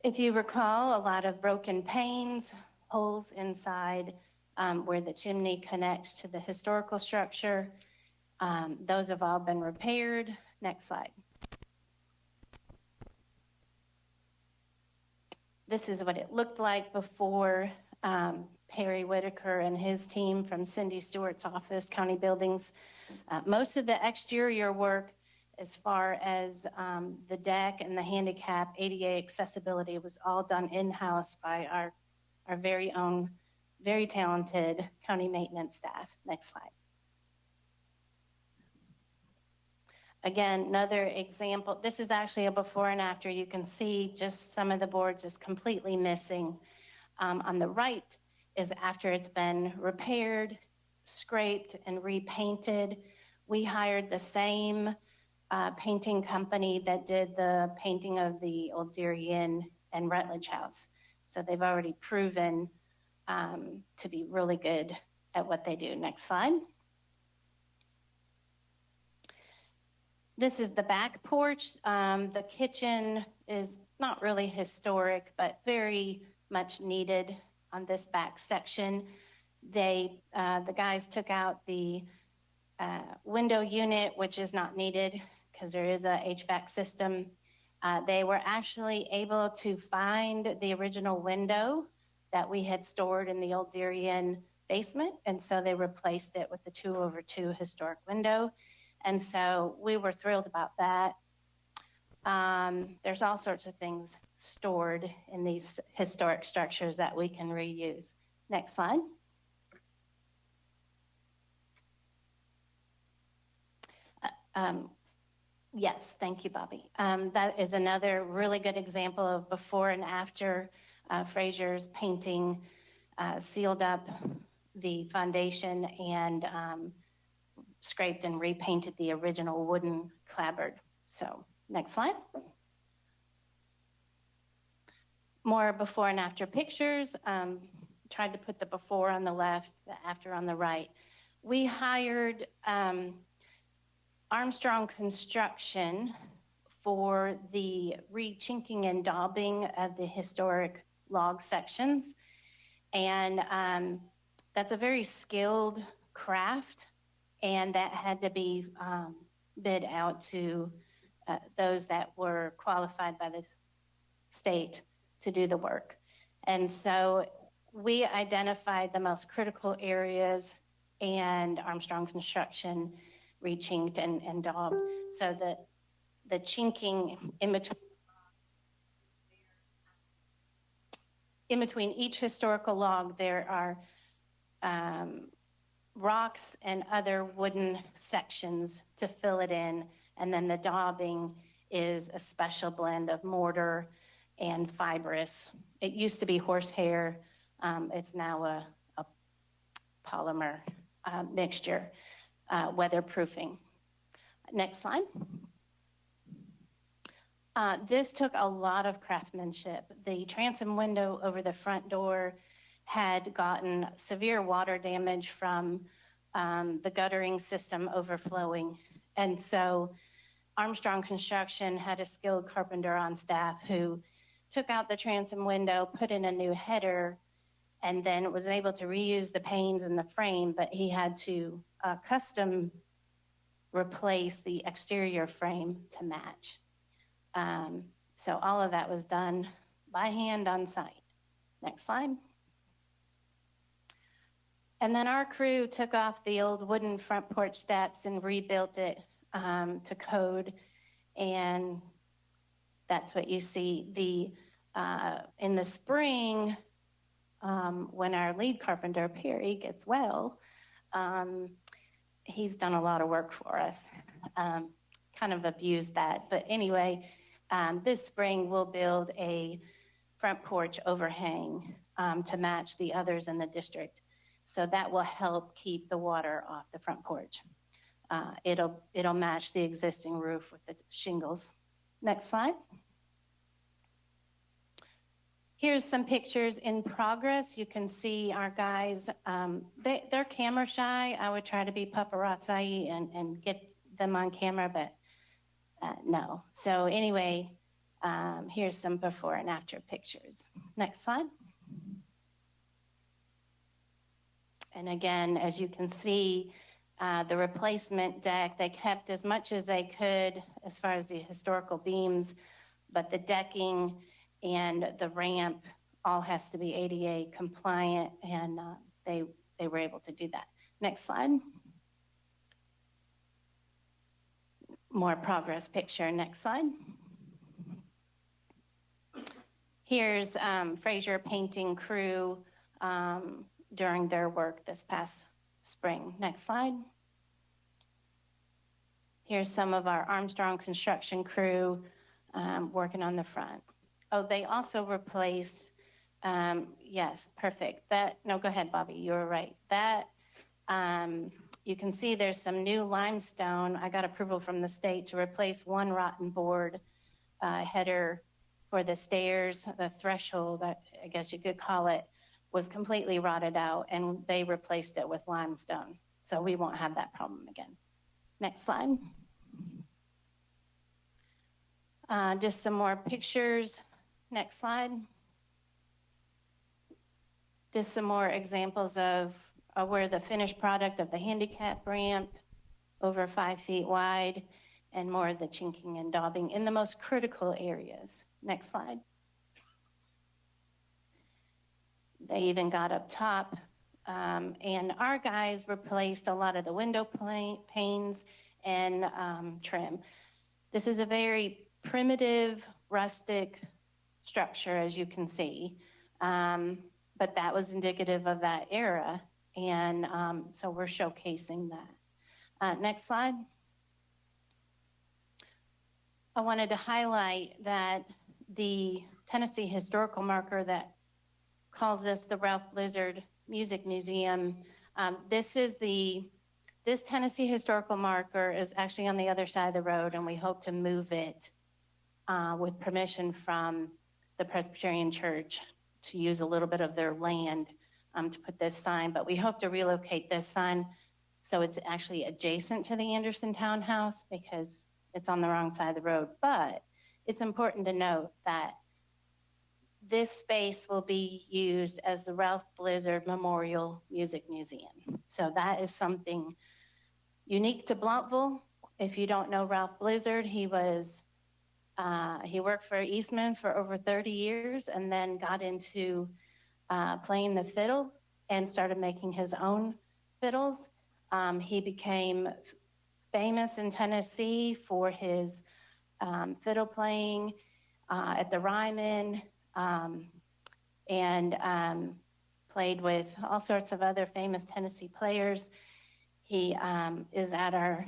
Speaker 4: If you recall, a lot of broken panes, holes inside where the chimney connects to the historical structure. Those have all been repaired. Next slide. This is what it looked like before Perry Whitaker and his team from Cindy Stewart's office, county buildings. Most of the exterior work, as far as the deck and the handicap ADA accessibility, was all done in-house by our very own, very talented county maintenance staff. Next slide. Again, another example. This is actually a before and after. You can see just some of the boards is completely missing. On the right is after it's been repaired, scraped, and repainted. We hired the same painting company that did the painting of the Old Deary Inn and Rutledge House. So they've already proven to be really good at what they do. Next slide. This is the back porch. The kitchen is not really historic, but very much needed on this back section. The guys took out the window unit, which is not needed because there is a HVAC system. They were actually able to find the original window that we had stored in the Old Deary Inn basement, and so they replaced it with the 2/2 historic window. And so we were thrilled about that. There's all sorts of things stored in these historic structures that we can reuse. Next slide. Yes, thank you, Bobby. That is another really good example of before and after. Fraser's painting sealed up the foundation and scraped and repainted the original wooden clapboard. So next slide. More before and after pictures. Tried to put the before on the left, the after on the right. We hired Armstrong Construction for the re-chinking and daubing of the historic log sections. And that's a very skilled craft, and that had to be bid out to those that were qualified by the state to do the work. And so we identified the most critical areas, and Armstrong Construction re-chinked and daubed so that the chinking in between each historical log, there are rocks and other wooden sections to fill it in. And then the daubing is a special blend of mortar and fibrous. It used to be horsehair. It's now a polymer mixture, weatherproofing. Next slide. This took a lot of craftsmanship. The transom window over the front door had gotten severe water damage from the guttering system overflowing. And so Armstrong Construction had a skilled carpenter on staff who took out the transom window, put in a new header, and then was able to reuse the panes in the frame, but he had to custom replace the exterior frame to match. So all of that was done by hand on site. Next slide. And then our crew took off the old wooden front porch steps and rebuilt it to code. And that's what you see. In the spring, when our lead carpenter, Perry, gets well, he's done a lot of work for us. Kind of abused that. But anyway, this spring we'll build a front porch overhang to match the others in the district. So that will help keep the water off the front porch. It'll match the existing roof with the shingles. Next slide. Here's some pictures in progress. You can see our guys, they're camera shy. I would try to be paparazzi and get them on camera, but no. So anyway, here's some before and after pictures. Next slide. And again, as you can see, the replacement deck, they kept as much as they could as far as the historical beams, but the decking and the ramp all has to be ADA compliant, and they were able to do that. Next slide. More progress picture. Next slide. Here's Fraser painting crew during their work this past spring. Next slide. Here's some of our Armstrong construction crew working on the front. Oh, they also replaced, yes, perfect. No, go ahead, Bobby, you were right. You can see there's some new limestone. I got approval from the state to replace one rotten board header for the stairs. The threshold, I guess you could call it, was completely rotted out, and they replaced it with limestone. So we won't have that problem again. Next slide. Just some more pictures. Next slide. Just some more examples of where the finished product of the handicap ramp, over 5 feet wide, and more of the chinking and daubing in the most critical areas. Next slide. They even got up top, and our guys replaced a lot of the window panes and trim. This is a very primitive, rustic structure, as you can see, but that was indicative of that era, and so we're showcasing that. Next slide. I wanted to highlight that the Tennessee historical marker that calls this the Ralph Blizzard Music Museum. This Tennessee historical marker is actually on the other side of the road, and we hope to move it with permission from the Presbyterian Church to use a little bit of their land to put this sign. But we hope to relocate this sign so it's actually adjacent to the Anderson Townhouse because it's on the wrong side of the road. But it's important to note that this space will be used as the Ralph Blizzard Memorial Music Museum. So that is something unique to Blountville. If you don't know Ralph Blizzard, he worked for Eastman for over 30 years and then got into playing the fiddle and started making his own fiddles. He became famous in Tennessee for his fiddle playing at the Ryman, and played with all sorts of other famous Tennessee players. He is at our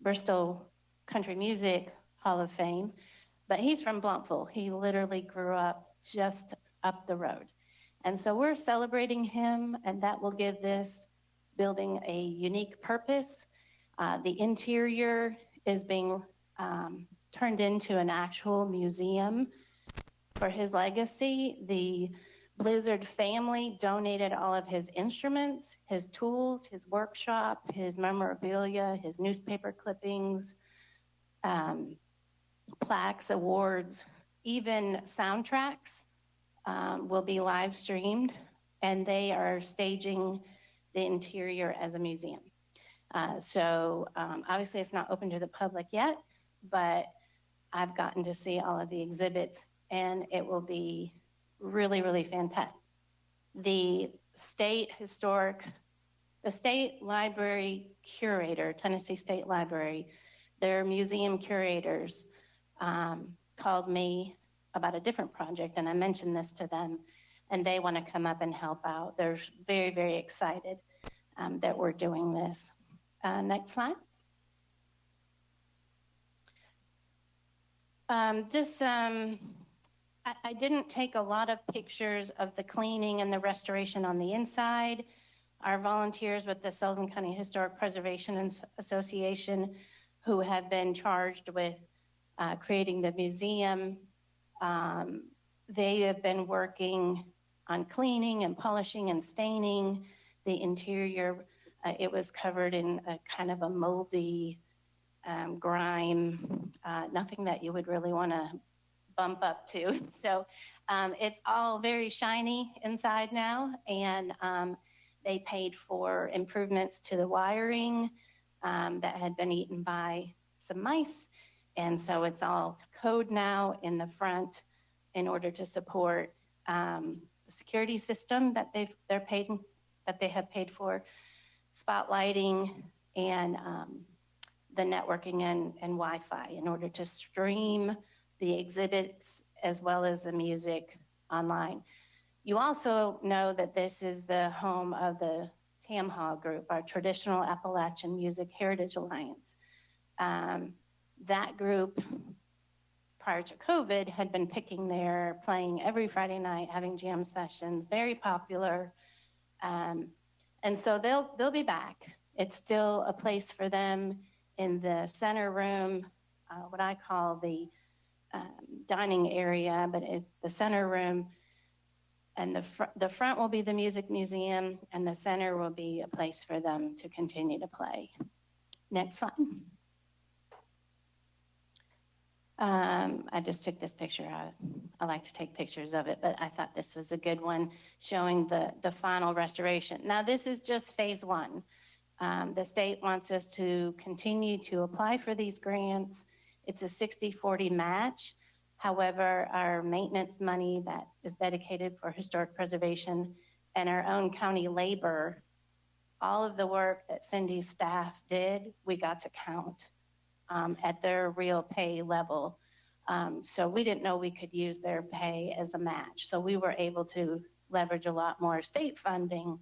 Speaker 4: Bristol Country Music Hall of Fame, but he's from Blountville. He literally grew up just up the road. And so we're celebrating him, and that will give this building a unique purpose. The interior is being turned into an actual museum for his legacy. The Blizzard family donated all of his instruments, his tools, his workshop, his memorabilia, his newspaper clippings, plaques, awards, even soundtracks will be live streamed, and they are staging the interior as a museum. So obviously it's not open to the public yet, but I've gotten to see all of the exhibits, and it will be really, really fantastic. The state library curator, Tennessee State Library, their museum curators called me about a different project, and I mentioned this to them, and they want to come up and help out. They're very, very excited that we're doing this. Next slide. I didn't take a lot of pictures of the cleaning and the restoration on the inside. Our volunteers with the Sullivan County Historic Preservation Association, who have been charged with creating the museum, they have been working on cleaning and polishing and staining the interior. It was covered in a kind of a moldy grime, nothing that you would really want to bump up to. So it's all very shiny inside now, and they paid for improvements to the wiring that had been eaten by some mice, and so it's all code now in the front in order to support the security system that they have paid for, spotlighting, and the networking and Wi-Fi in order to stream the exhibits as well as the music online. You also know that this is the home of the TAMHA group, our Traditional Appalachian Music Heritage Alliance. That group, prior to COVID, had been picking there, playing every Friday night, having jam sessions, very popular. And so they'll be back. It's still a place for them in the center room, what I call the dining area, but the center room. And the front will be the music museum, and the center will be a place for them to continue to play. Next slide. I just took this picture. I like to take pictures of it, but I thought this was a good one showing the final restoration. Now, this is just phase one. The state wants us to continue to apply for these grants. It's a 60-40 match. However, our maintenance money that is dedicated for historic preservation and our own county labor, all of the work that Cindy's staff did, we got to count at their real pay level. So we didn't know we could use their pay as a match. So we were able to leverage a lot more state funding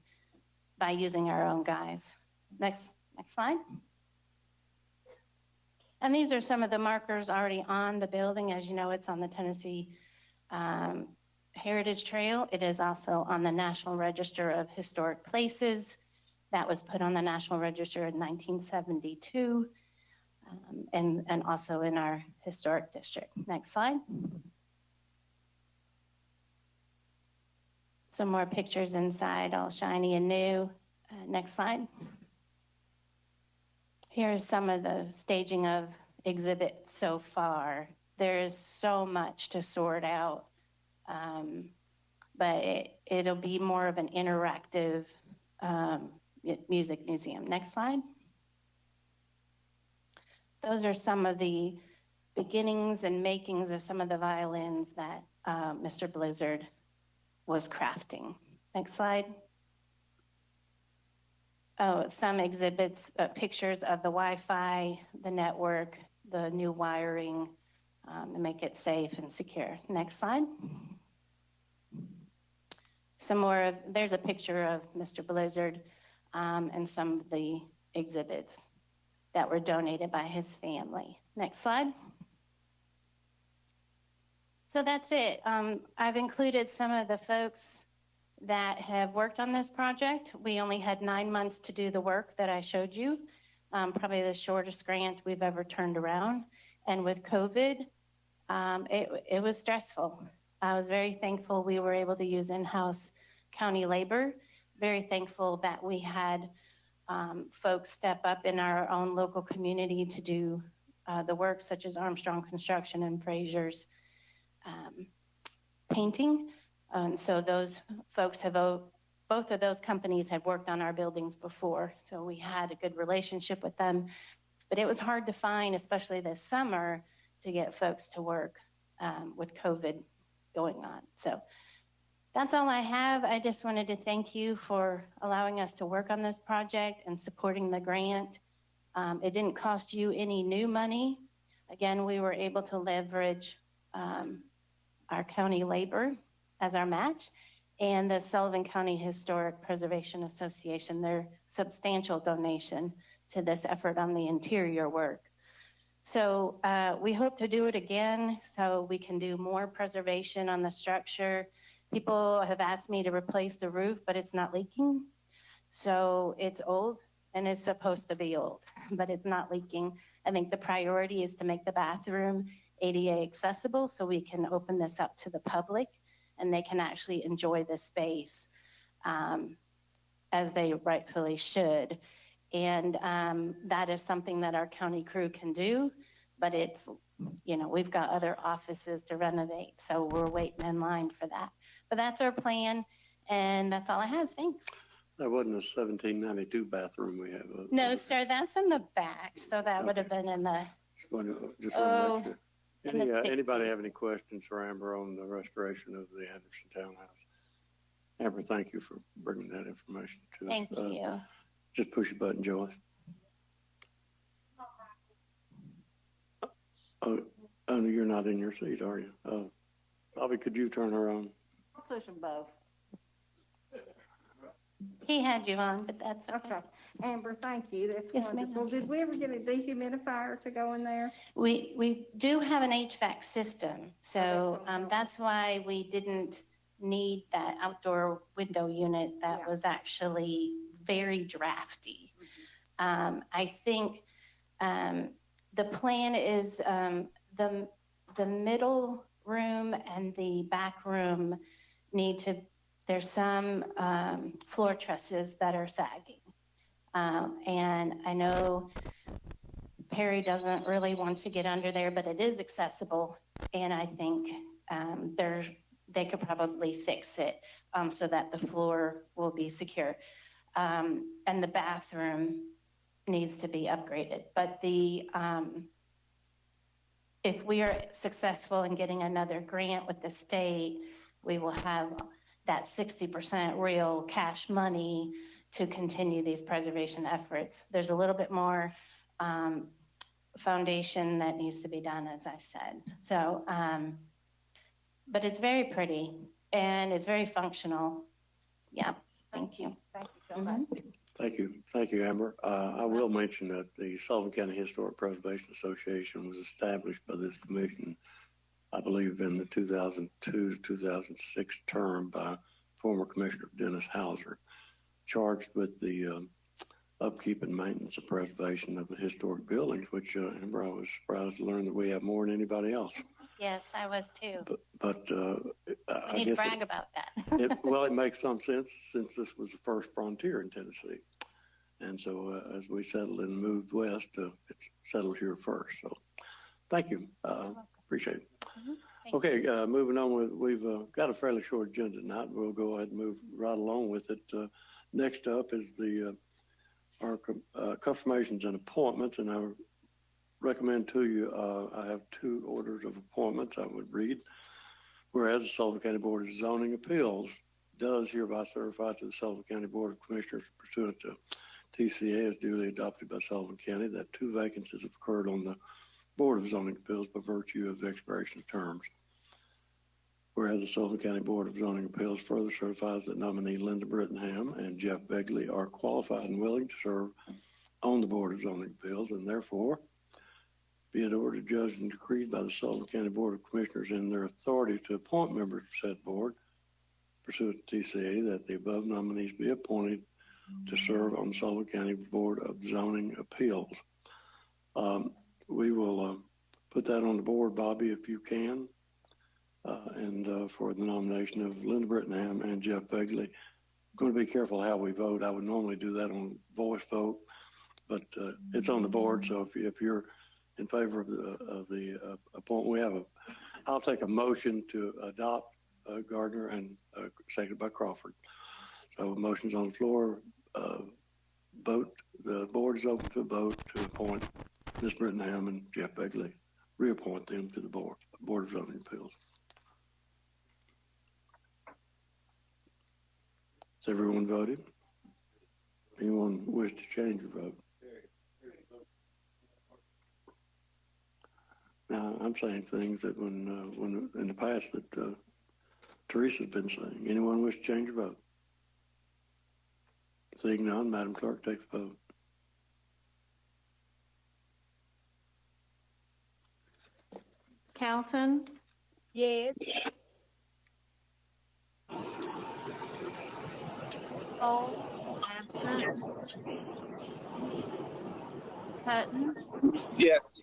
Speaker 4: by using our own guys. Next slide. And these are some of the markers already on the building. As you know, it's on the Tennessee Heritage Trail. It is also on the National Register of Historic Places. That was put on the National Register in 1972, and also in our historic district. Next slide. Some more pictures inside, all shiny and new. Next slide. Here's some of the staging of exhibits so far. There's so much to sort out, but it'll be more of an interactive music museum. Next slide. Those are some of the beginnings and makings of some of the violins that Mr. Blizzard was crafting. Next slide. Oh, some exhibits, pictures of the Wi-Fi, the network, the new wiring to make it safe and secure. Next slide. Some more of, there's a picture of Mr. Blizzard and some of the exhibits that were donated by his family. Next slide. So that's it. I've included some of the folks that have worked on this project. We only had 9 months to do the work that I showed you, probably the shortest grant we've ever turned around. And with COVID, it was stressful. I was very thankful we were able to use in-house county labor. Very thankful that we had folks step up in our own local community to do the work, such as Armstrong Construction and Frazier's painting. And so those folks have, both of those companies had worked on our buildings before, so we had a good relationship with them. But it was hard to find, especially this summer, to get folks to work with COVID going on. So that's all I have. I just wanted to thank you for allowing us to work on this project and supporting the grant. It didn't cost you any new money. Again, we were able to leverage our county labor as our match, and the Sullivan County Historic Preservation Association, their substantial donation to this effort on the interior work. So we hope to do it again so we can do more preservation on the structure. People have asked me to replace the roof, but it's not leaking. So it's old and it's supposed to be old, but it's not leaking. I think the priority is to make the bathroom ADA accessible so we can open this up to the public and they can actually enjoy the space as they rightfully should. And that is something that our county crew can do, but it's, you know, we've got other offices to renovate, so we're waiting in line for that. But that's our plan, and that's all I have. Thanks.
Speaker 1: That wasn't a 1792 bathroom we have.
Speaker 4: No, sir, that's in the back, so that would have been in the, in the 60s.
Speaker 1: Anybody have any questions for Amber on the restoration of the Anderson Townhouse? Amber, thank you for bringing that information to us.
Speaker 4: Thank you.
Speaker 1: Just push a button, Joyce. Oh, no, you're not in your seat, are you? Bobby, could you turn her on?
Speaker 10: I'll push them both.
Speaker 4: He had you on, but that's okay.
Speaker 10: Okay. Amber, thank you. That's
Speaker 4: Yes,
Speaker 10: wonderful.
Speaker 4: ma'am.
Speaker 10: Did we ever get a dehumidifier to go in there?
Speaker 4: We do have an HVAC system, so that's why we didn't need that outdoor window unit that
Speaker 10: Yeah.
Speaker 4: was actually very drafty. I think the plan is the middle room and the back room there's some floor trusses that are sagging. And I know Perry doesn't really want to get under there, but it is accessible. And I think they could probably fix it so that the floor will be secure. And the bathroom needs to be upgraded. But if we are successful in getting another grant with the state, we will have that 60% real cash money to continue these preservation efforts. There's a little bit more foundation that needs to be done, as I said. So, but it's very pretty and it's very functional. Yeah, thank you.
Speaker 10: Thank you so much.
Speaker 1: Thank you, Amber. I will mention that the Sullivan County Historic Preservation Association was established by this commission, I believe, in the 2002 to 2006 term by former Commissioner Dennis Hauser, charged with the upkeep and maintenance and preservation of the historic buildings, which, Amber, I was surprised to learn that we have more than anybody else.
Speaker 4: Yes, I was too.
Speaker 1: But
Speaker 4: I need to brag about that.
Speaker 1: Well, it makes some sense since this was the first frontier in Tennessee. And so as we settled and moved west, it's settled here first. So thank you. Appreciate it.
Speaker 4: Mm-hmm.
Speaker 1: Okay, moving on, we've got a fairly short agenda tonight. We'll go ahead and move right along with it. Next up is our confirmations and appointments, and I recommend to you, I have two orders of appointments I would read. Whereas the Sullivan County Board of Zoning Appeals does hereby certify to the Sullivan County Board of Commissioners pursuant to TCA as duly adopted by Sullivan County that two vacancies have occurred on the Board of Zoning Appeals by virtue of the expiration of terms. Whereas the Sullivan County Board of Zoning Appeals further certifies that nominee Linda Brittenham and Jeff Begley are qualified and willing to serve on the Board of Zoning Appeals, and therefore be it ordered, judged, and decreed by the Sullivan County Board of Commissioners in their authority to appoint members of said board pursuant to TCA that the above nominees be appointed to serve on the Sullivan County Board of Zoning Appeals. We will put that on the board, Bobby, if you can, and for the nomination of Linda Brittenham and Jeff Begley. I'm going to be careful how we vote. I would normally do that on voice vote, but it's on the board. So if you're in favor of the appointment, I'll take a motion to adopt Gardner and seconded by Crawford. So motion's on the floor. Vote. The board is open to a vote to appoint Ms. Brittenham and Jeff Begley, reappoint them to the Board of Zoning Appeals. Has everyone voted? Anyone wish to change your vote? Now, I'm saying things that when in the past that Teresa's been saying. Anyone wish to change your vote? Seeing none, Madam Clerk, take the vote.
Speaker 10: Calton?
Speaker 11: Yes.
Speaker 10: Cole? Absent. Hutton?
Speaker 3: Yes.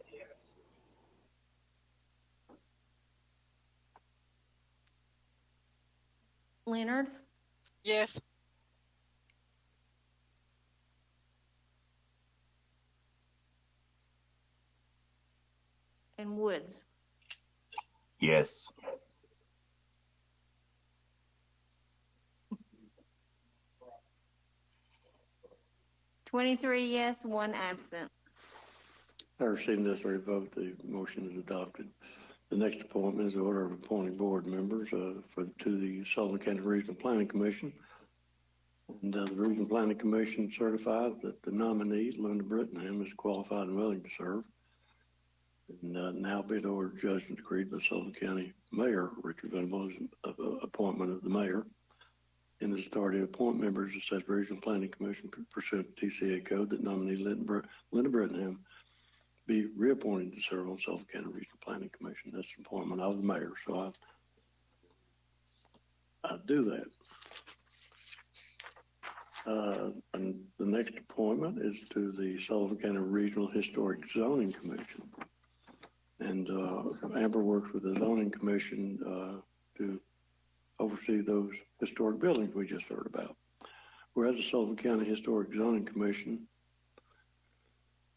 Speaker 10: Leonard?
Speaker 11: Yes.
Speaker 10: And Woods?
Speaker 12: Yes.
Speaker 10: $23 yes, 1 absent.
Speaker 1: I received this vote. The motion is adopted. The next appointment is the order of appointing board members to the Sullivan County Regional Planning Commission. And the Regional Planning Commission certifies that the nominee, Linda Brittenham, is qualified and willing to serve. And now be it ordered, judged and decreed by Sullivan County Mayor Richard Venables' appointment of the mayor and his authority to appoint members of said Regional Planning Commission pursuant to TCA code that nominee Linda Brittenham be reappointed to serve on Sullivan County Regional Planning Commission. That's the appointment of the mayor. So I do that. And the next appointment is to the Sullivan County Regional Historic Zoning Commission. And Amber works with the Zoning Commission to oversee those historic buildings we just heard about. Whereas the Sullivan County Historic Zoning Commission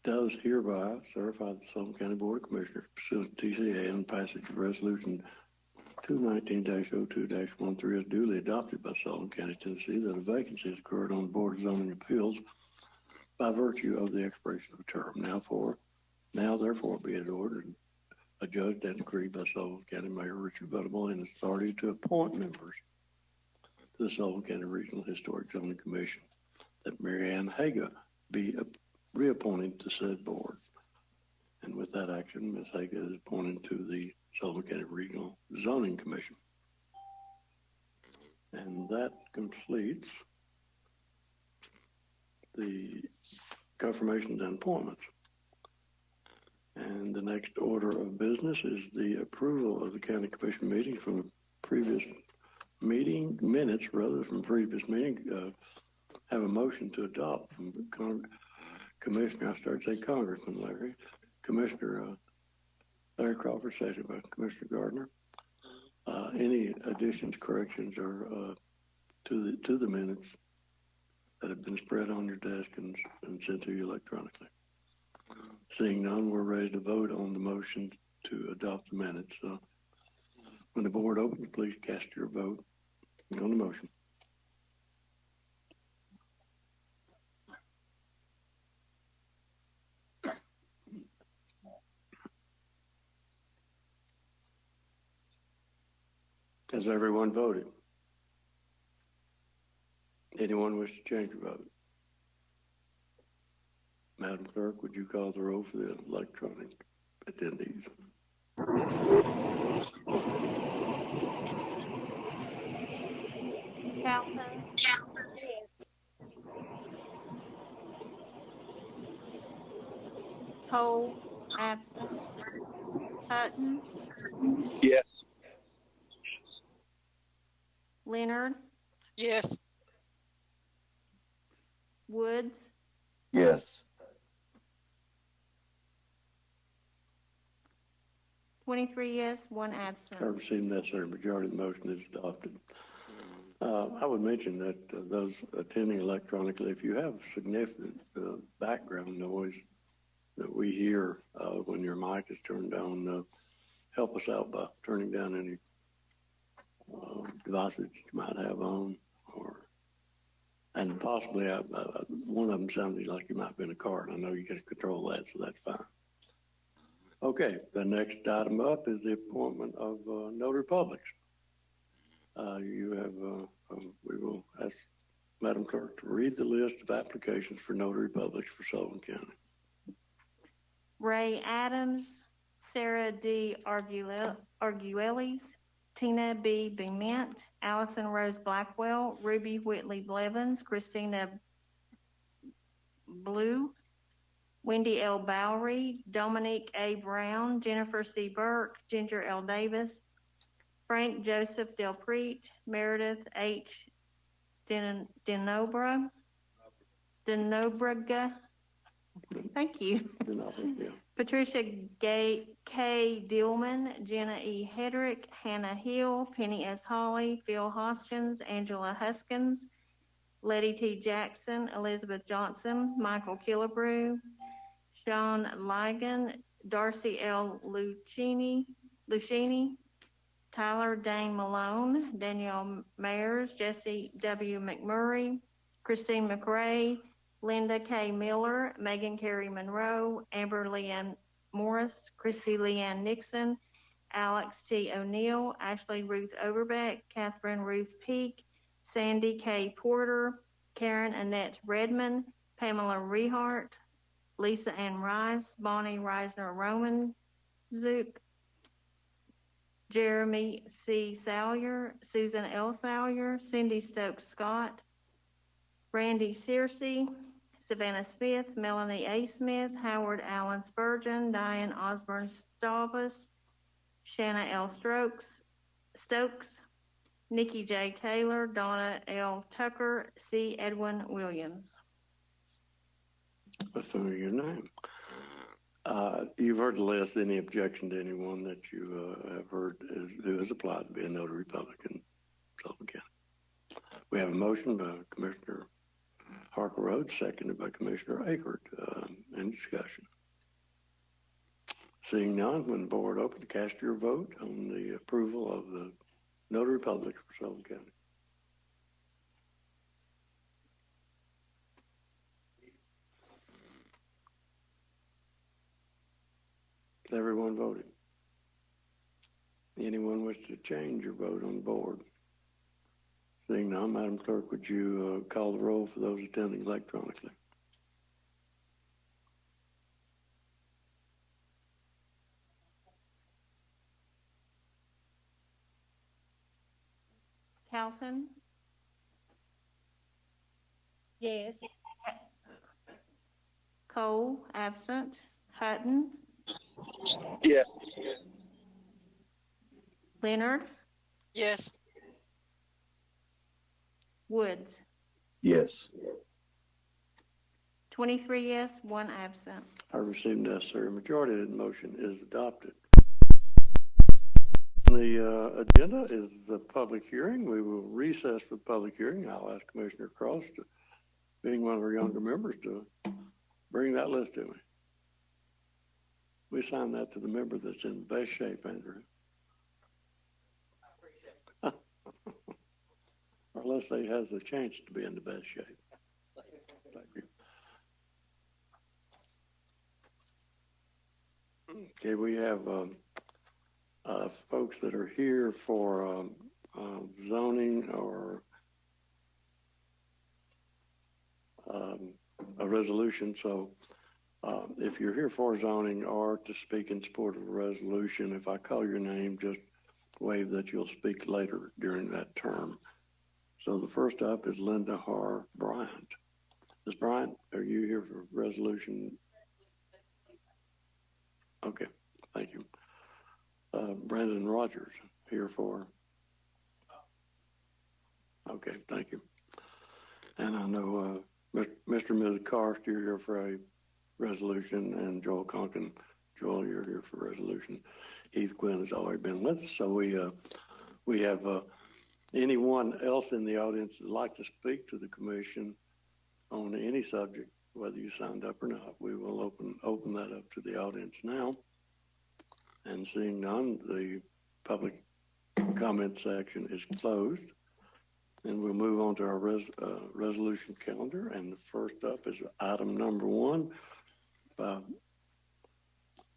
Speaker 1: does hereby certify the Sullivan County Board of Commissioners pursuant to TCA and passage of Resolution 219-02-13 is duly adopted by Sullivan County, Tennessee, that a vacancy has occurred on the Board of Zoning Appeals by virtue of the expiration of a term. Now therefore be it ordered, adjudged and decreed by Sullivan County Mayor Richard Venables and his authority to appoint members to the Sullivan County Regional Historic Zoning Commission that Mary Ann Haga be reappointed to said board. And with that action, Ms. Haga is appointed to the Sullivan County Regional Zoning Commission. And that completes the confirmations and appointments. And the next order of business is the approval of the county commission meetings from the previous meeting, minutes rather from previous meeting. Have a motion to adopt from Commissioner, I started to say Congressman Larry, Commissioner Larry Crawford, seconded by Commissioner Gardner. Any additions, corrections, or to the minutes that have been spread on your desk and sent to you electronically? Seeing none, we're ready to vote on the motion to adopt the minutes. When the board opens, please cast your vote on the motion. Has everyone voted? Anyone wish to change your vote? Madam Clerk, would you call the roll for the electronic attendees?
Speaker 10: Calhoun?
Speaker 11: Yes.
Speaker 10: Cole, absent. Hutton?
Speaker 3: Yes.
Speaker 10: Leonard?
Speaker 11: Yes.
Speaker 10: Woods?
Speaker 12: Yes.
Speaker 10: 23 yes, 1
Speaker 1: I
Speaker 10: absent.
Speaker 1: received necessary majority of the motion is adopted. I would mention that those attending electronically, if you have significant background noise that we hear when your mic is turned on, help us out by turning down any devices that you might have on, and possibly one of them sounded like you might be in a car, and I know you can control that, so that's fine. Okay, the next item up is the appointment of notary publics. We will ask Madam Clerk to read the list of applications for notary publics for Sullivan County.
Speaker 10: Ray Adams, Sarah D. Arguelles, Tina B. Bement, Allison Rose Blackwell, Ruby Whitley Blevins, Christina Blue, Wendy L. Bowery, Dominique A. Brown, Jennifer C. Burke, Ginger L. Davis, Frank Joseph Del Preet, Meredith H. Denobraga. Thank you. Patricia K. Dillman, Jenna E. Hedrick, Hannah Hill, Penny S. Hawley, Phil Hoskins, Angela Huskins, Letty T. Jackson, Elizabeth Johnson, Michael Killebrew, Sean Ligon, Darcy L. Lucchini, Tyler Dane Malone, Danielle Mayers, Jesse W. McMurray, Christine McRae, Linda K. Miller, Megan Carey Monroe, Amber Leanne Morris, Chrissy Leanne Nixon, Alex T. O'Neill, Ashley Ruth Overbeck, Catherine Ruth Peak, Sandy K. Porter, Karen Annette Redmond, Pamela Rehart, Lisa Ann Rice, Bonnie Reisner Roman Zook, Jeremy C. Salyer, Susan L. Salyer, Cindy Stokes Scott, Randy Searcy, Savannah Smith, Melanie A. Smith, Howard Allen Spurgeon, Diane Osborne Stavus, Shanna L. Stokes, Nikki J. Taylor, Donna L. Tucker, C. Edwin Williams.
Speaker 1: A familiar name. You've heard the list. Any objection to anyone that you have heard who has applied to be a notary public in Sullivan County? We have a motion by Commissioner Harker Rhodes, seconded by Commissioner Akert. Any discussion? Seeing none, when the board opens, cast your vote on the approval of the notary public for Sullivan County. Everyone voted. Anyone wish to change your vote on the board? Seeing none, Madam Clerk, would you call the roll for those attending electronically?
Speaker 10: Calton,
Speaker 11: Yes.
Speaker 10: Cole, absent. Hutton,
Speaker 3: Yes.
Speaker 10: Leonard,
Speaker 11: Yes.
Speaker 10: Woods.
Speaker 12: Yes.
Speaker 10: 23 yes, 1 absent.
Speaker 1: I received necessary majority. The motion is adopted. The agenda is the public hearing. We will recess for the public hearing. I'll ask Commissioner Cross, being one of our younger members, to bring that list to me. We assign that to the member that's in the best shape, Andrew. Or let's say he has the chance to be in the best shape. Thank you. Okay, we have folks that are here for zoning or a resolution. So if you're here for zoning or to speak in support of a resolution, if I call your name, just wave that you'll speak later during that term. So the first up is Linda Har Bryant. Ms. Bryant, are you here for resolution? Okay, thank you. Brandon Rogers, here for? Okay, thank you. And I know Mr. and Ms. Karst, you're here for a resolution, and Joel Conkin. Joel, you're here for resolution. Heath Quinn has already been with us. So we have anyone else in the audience that'd like to speak to the commission on any subject, whether you signed up or not. We will open that up to the audience now. And seeing none, the public comment section is closed. And we'll move on to our resolution calendar. And the first up is item number 1 by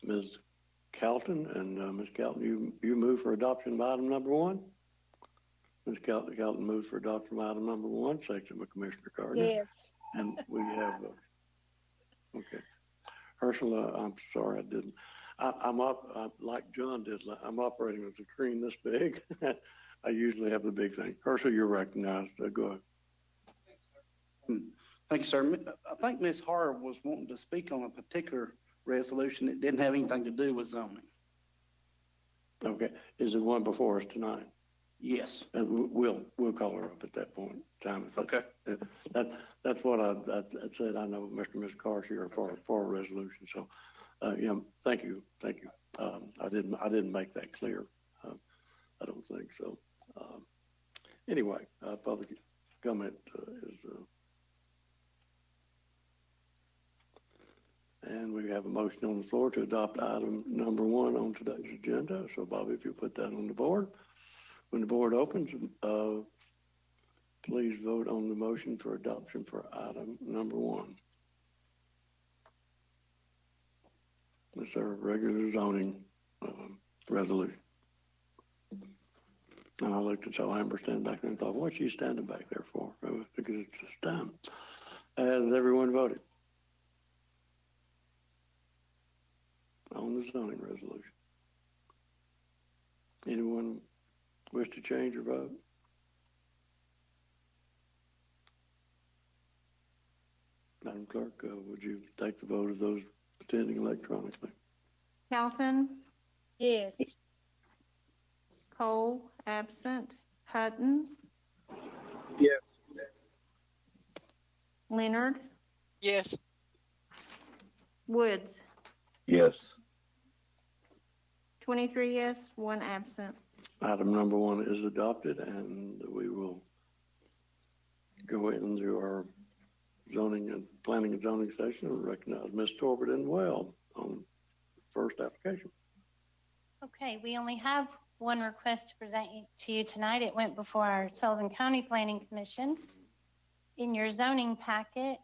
Speaker 1: Ms. Calton. And Ms. Calton, you move for adoption of item number 1? Ms. Calton moves for adoption of item number 1, seconded by Commissioner Gardner.
Speaker 11: Yes.
Speaker 1: And we have, okay. Ursula, I'm sorry, I didn't. I'm up, like John did, I'm operating with a screen this big. I usually have the big thing. Ursula, you're recognized. Go ahead.
Speaker 13: Thank you, sir. I think Ms. Har was wanting to speak on a particular resolution that didn't have anything to do with zoning.
Speaker 1: Okay. Is it one before us tonight?
Speaker 13: Yes.
Speaker 1: And we'll call her up at that point in time.
Speaker 13: Okay.
Speaker 1: That's what I said. I know Mr. and Ms. Carr here for a resolution. So, yeah, thank you. I didn't make that clear. I don't think so. Anyway, public comment is, and we have a motion on the floor to adopt item number 1 on today's agenda. So, Bobby, if you put that on the board. When the board opens, please vote on the motion for adoption for item number 1. It's our regular zoning resolution. And I looked and saw Amber standing back there and thought, what's she standing back there for? Because it's just time. Has everyone voted on the zoning resolution? Anyone wish to change your vote? Madam Clerk, would you take the vote of those attending electronically?
Speaker 10: Calton,
Speaker 11: Yes.
Speaker 10: Cole, absent. Hutton,
Speaker 3: Yes.
Speaker 10: Leonard,
Speaker 11: Yes.
Speaker 10: Woods.
Speaker 12: Yes.
Speaker 10: 23 yes, 1 absent.
Speaker 1: Item number 1 is adopted, and we will go into our zoning and planning and zoning session and recognize Ms. Torbert and well on the first application.
Speaker 4: Okay, we only have one request to present to you tonight. It went before our Sullivan County Planning Commission. In your zoning packet,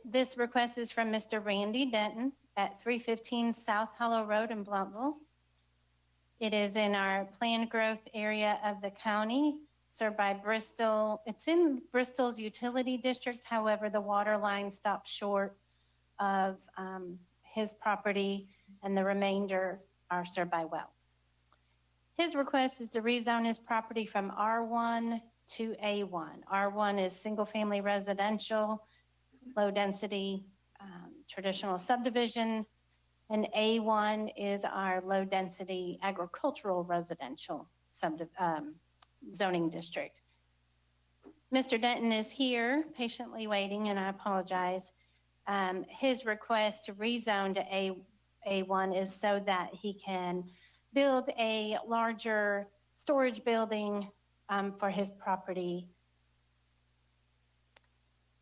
Speaker 4: this request is from Mr. Randy Denton at 315 South Hollow Road in Blumpville. It is in our planned growth area of the county, served by Bristol. It's in Bristol's utility district. However, the water line stops short of his property, and the remainder are served by well. His request is to rezone his property from R1 to A1. R1 is single family residential, low density, traditional subdivision, and A1 is our low density agricultural residential zoning district. Mr. Denton is here patiently waiting, and I apologize. His request to rezone to A1 is so that he can build a larger storage building for his property.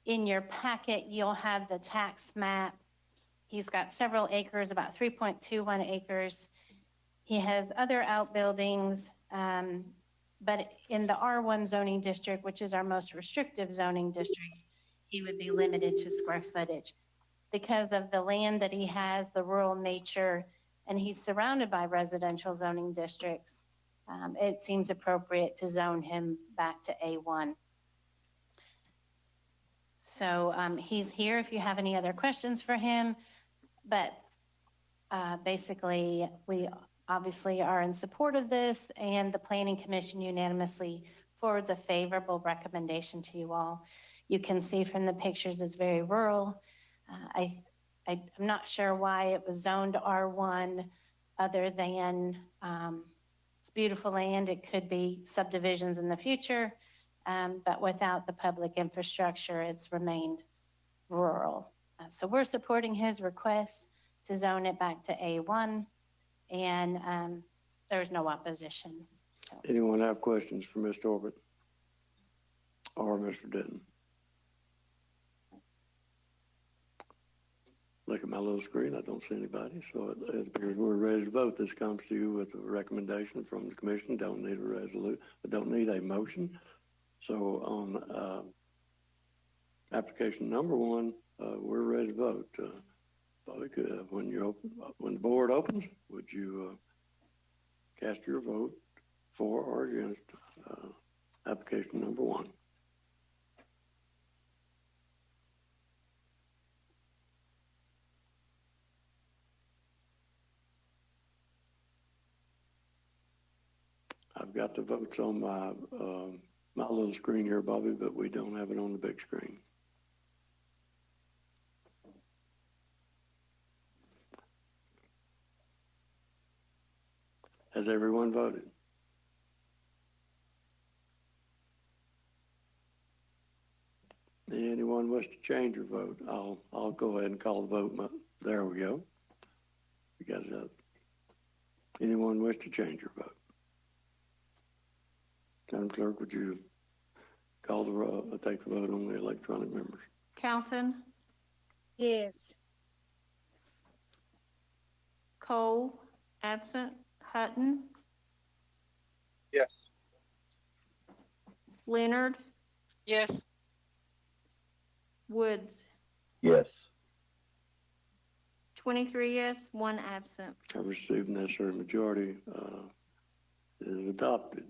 Speaker 4: In your packet, you'll have the tax map. He's got several acres, about 3.21 acres. He has other outbuildings, but in the R1 zoning district, which is our most restrictive zoning district, he would be limited to square footage. Because of the land that he has, the rural nature, and he's surrounded by residential zoning districts, it seems appropriate to zone him back to A1. So he's here if you have any other questions for him, but basically we obviously are in support of this, and the Planning Commission unanimously forwards a favorable recommendation to you all. You can see from the pictures it's very rural. I'm not sure why it was zoned R1 other than it's beautiful land. It could be subdivisions in the future, but without the public infrastructure, it's remained rural. So we're supporting his request to zone it back to A1, and there's no opposition. So.
Speaker 1: Anyone have questions for Ms. Torbert or Mr. Denton? Look at my little screen. I don't see anybody. So it appears we're ready to vote. This comes to you with a recommendation from the commission. Don't need a resolution. Don't need a motion. So on application number 1, we're ready to vote. Bobby, when the board opens, would you cast your vote for or against application number 1? I've got the votes on my my little screen here, Bobby, but we don't have it on the big screen. Has everyone voted? Anyone wish to change your vote? I'll go ahead and call the vote. There we go. You got it up. Anyone wish to change your vote? Madam Clerk, would you call take the vote on the electronic members?
Speaker 10: Calton,
Speaker 11: Yes.
Speaker 10: Cole, absent. Hutton,
Speaker 3: Yes.
Speaker 10: Leonard,
Speaker 11: Yes.
Speaker 10: Woods.
Speaker 12: Yes.
Speaker 10: 23 yes, 1 absent.
Speaker 1: I received necessary majority. is adopted.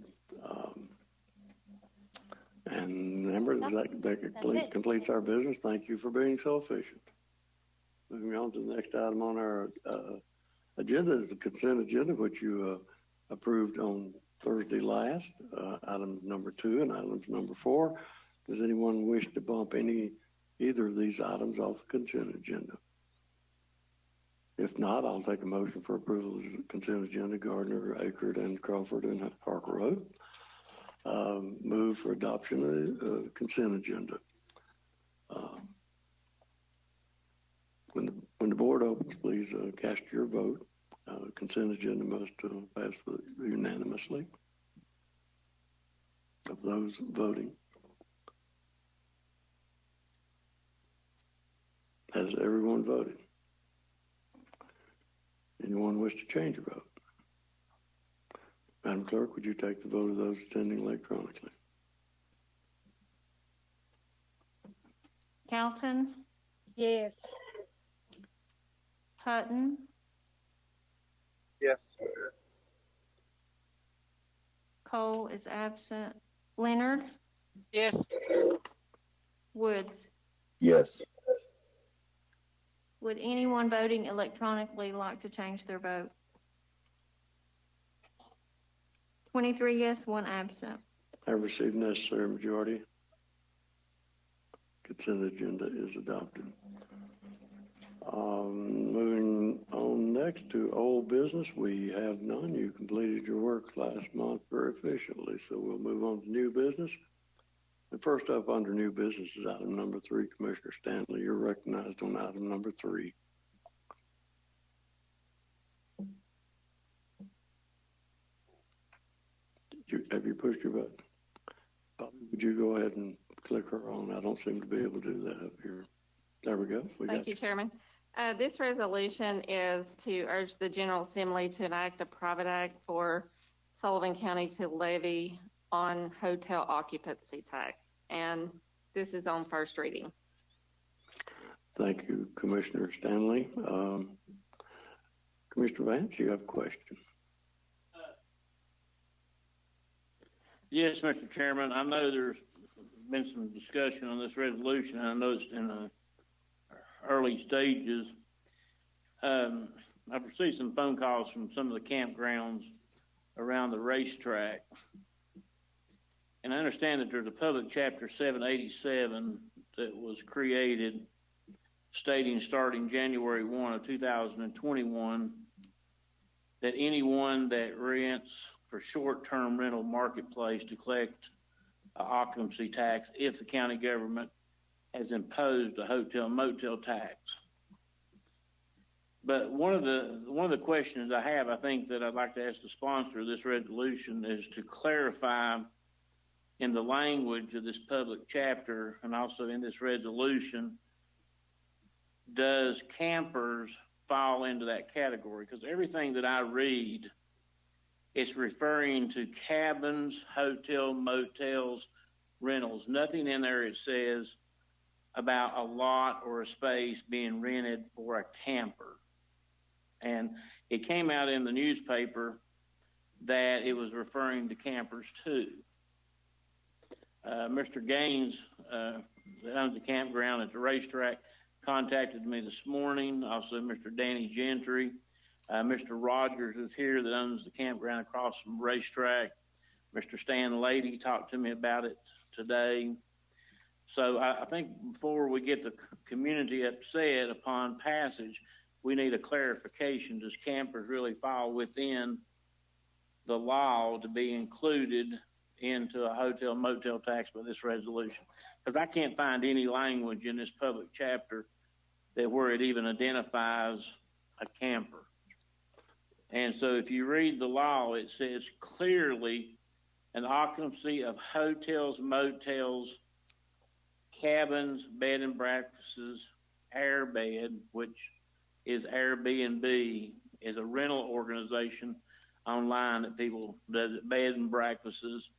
Speaker 1: And members, that completes our business. Thank you for being so efficient. Moving on to the next item on our agenda is the consent agenda, which you approved on Thursday last, items number 2 and items number 4. Does anyone wish to bump either of these items off the consent agenda? If not, I'll take a motion for approval of the consent agenda, Gardner, Akert, and Crawford, and Parker Road. Move for adoption of the consent agenda. When the board opens, please cast your vote. Consent agenda must pass unanimously of those voting. Has everyone voted? Anyone wish to change your vote? Madam Clerk, would you take the vote of those attending electronically?
Speaker 10: Calton,
Speaker 11: Yes.
Speaker 10: Hutton,
Speaker 5: Yes.
Speaker 10: Cole is absent. Leonard,
Speaker 11: Yes.
Speaker 10: Woods.
Speaker 12: Yes.
Speaker 10: Would anyone voting electronically like to change their vote? 23 yes, 1 absent.
Speaker 1: I received necessary majority. Consent agenda is adopted. Moving on next to old business, we have none. You completed your work last month very efficiently, so we'll move on to new business. And first up under new business is item number 3. Commissioner Stanley, you're recognized on item number 3. Have you pushed your button? Bobby, would you go ahead and click her on? I don't seem to be able to do that up here. There we go.
Speaker 14: Thank you, Chairman. This resolution is to urge the General Assembly to enact a private act for Sullivan County to levy on hotel occupancy tax. And this is on first reading.
Speaker 1: Thank you, Commissioner Stanley. Commissioner Vance, you have a question.
Speaker 15: Yes, Mr. Chairman. I know there's been some discussion on this resolution. I know it's in the early stages. I've received some phone calls from some of the campgrounds around the racetrack. And I understand that there's a public chapter 787 that was created stating starting January 1 of 2021 that anyone that rents for short-term rental marketplace to collect an occupancy tax if the county government has imposed a hotel motel tax. But one of the questions I have, I think that I'd like to ask the sponsor of this resolution is to clarify in the language of this public chapter and also in this resolution, does campers fall into that category? Because everything that I read, it's referring to cabins, hotel, motels, rentals. Nothing in there it says about a lot or a space being rented for a camper. And it came out in the newspaper that it was referring to campers too. Mr. Gaines, that owns the campground at the racetrack, contacted me this morning. Also, Mr. Danny Gentry. Mr. Rogers is here that owns the campground across from the racetrack. Mr. Stan Lady talked to me about it today. So I think before we get the community upset upon passage, we need a clarification. Does campers really fall within the law to be included into a hotel motel tax by this resolution? Because I can't find any language in this public chapter that where it even identifies a camper. And so if you read the law, it says clearly an occupancy of hotels, motels, cabins, bed and breakfasts, Airbed, which is Airbnb, is a rental organization online that people does it, bed and breakfasts.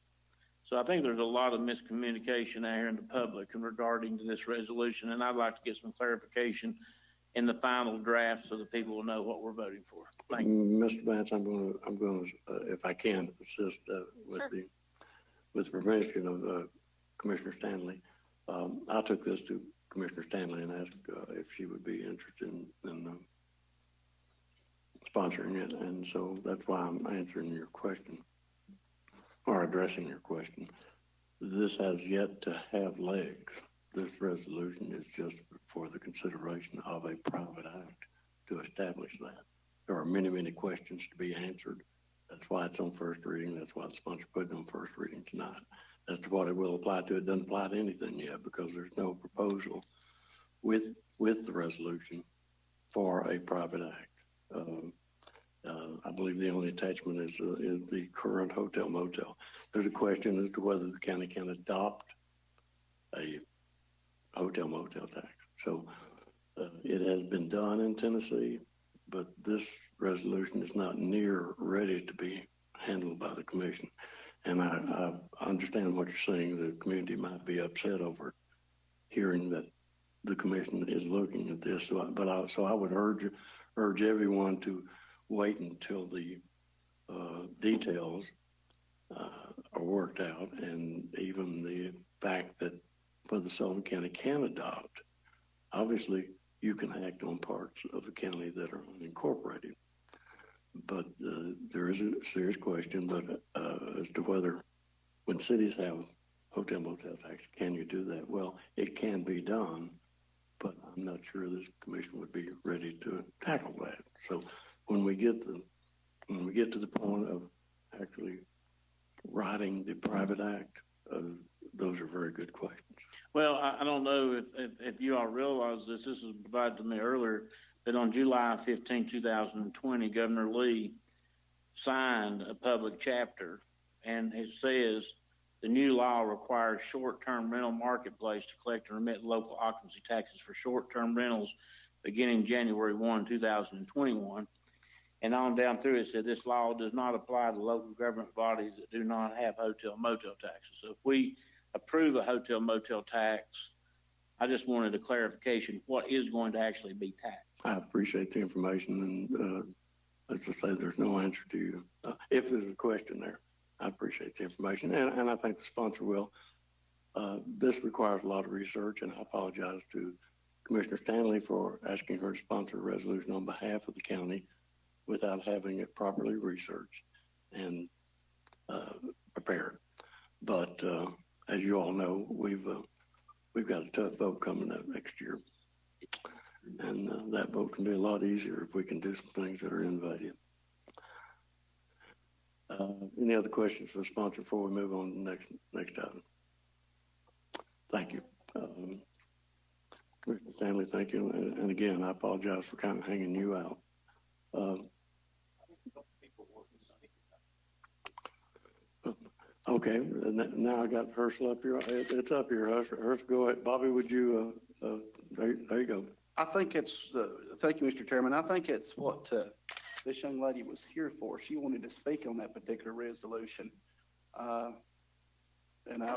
Speaker 15: So I think there's a lot of miscommunication out here in the public regarding to this resolution, and I'd like to get some clarification in the final draft so that people will know what we're voting for. Thank you.
Speaker 1: Mr. Vance, I'm going to, if I can, assist with
Speaker 14: Sure.
Speaker 1: with permission of Commissioner Stanley. I took this to Commissioner Stanley and asked if she would be interested in sponsoring it, and so that's why I'm answering your question or addressing your question. This has yet to have legs. This resolution is just for the consideration of a private act to establish that. There are many, many questions to be answered. That's why it's on first reading. That's why the sponsor put it on first reading tonight. As to what it will apply to, it doesn't apply to anything yet because there's no proposal with the resolution for a private act. I believe the only attachment is the current hotel motel. There's a question as to whether the county can adopt a hotel motel tax. So it has been done in Tennessee, but this resolution is not near ready to be handled by the commission. And I understand what you're saying. The community might be upset over hearing that the commission is looking at this. So I would urge everyone to wait until the details are worked out, and even the fact that whether Sullivan County can adopt. Obviously, you can act on parts of the county that are unincorporated, but there is a serious question. But as to whether, when cities have hotel motel tax, can you do that? Well, it can be done, but I'm not sure this commission would be ready to tackle that. So when we get to the point of actually writing the private act, those are very good questions.
Speaker 15: Well, I don't know if you all realize this. This was provided to me earlier that on July 15, 2020, Governor Lee signed a public chapter, and it says the new law requires short-term rental marketplace to collect and remit local occupancy taxes for short-term rentals beginning January 1, 2021. And on down through it said this law does not apply to local government bodies that do not have hotel motel taxes. So if we approve a hotel motel tax, I just wanted a clarification. What is going to actually be taxed?
Speaker 1: I appreciate the information, and as I say, there's no answer to you. If there's a question there, I appreciate the information, and I think the sponsor will. This requires a lot of research, and I apologize to Commissioner Stanley for asking her to sponsor a resolution on behalf of the county without having it properly researched and prepared. But as you all know, we've got a tough vote coming up next year, and that vote can be a lot easier if we can do some things that are innovative. Any other questions for the sponsor before we move on to the next item? Thank you. Commissioner Stanley, thank you. And again, I apologize for kind of hanging you out. Okay, now I got Herschel up here. It's up here, Herschel. Go ahead. Bobby, would you, there you go.
Speaker 13: I think it's, thank you, Mr. Chairman. I think it's what this young lady was here for. She wanted to speak on that particular resolution. And I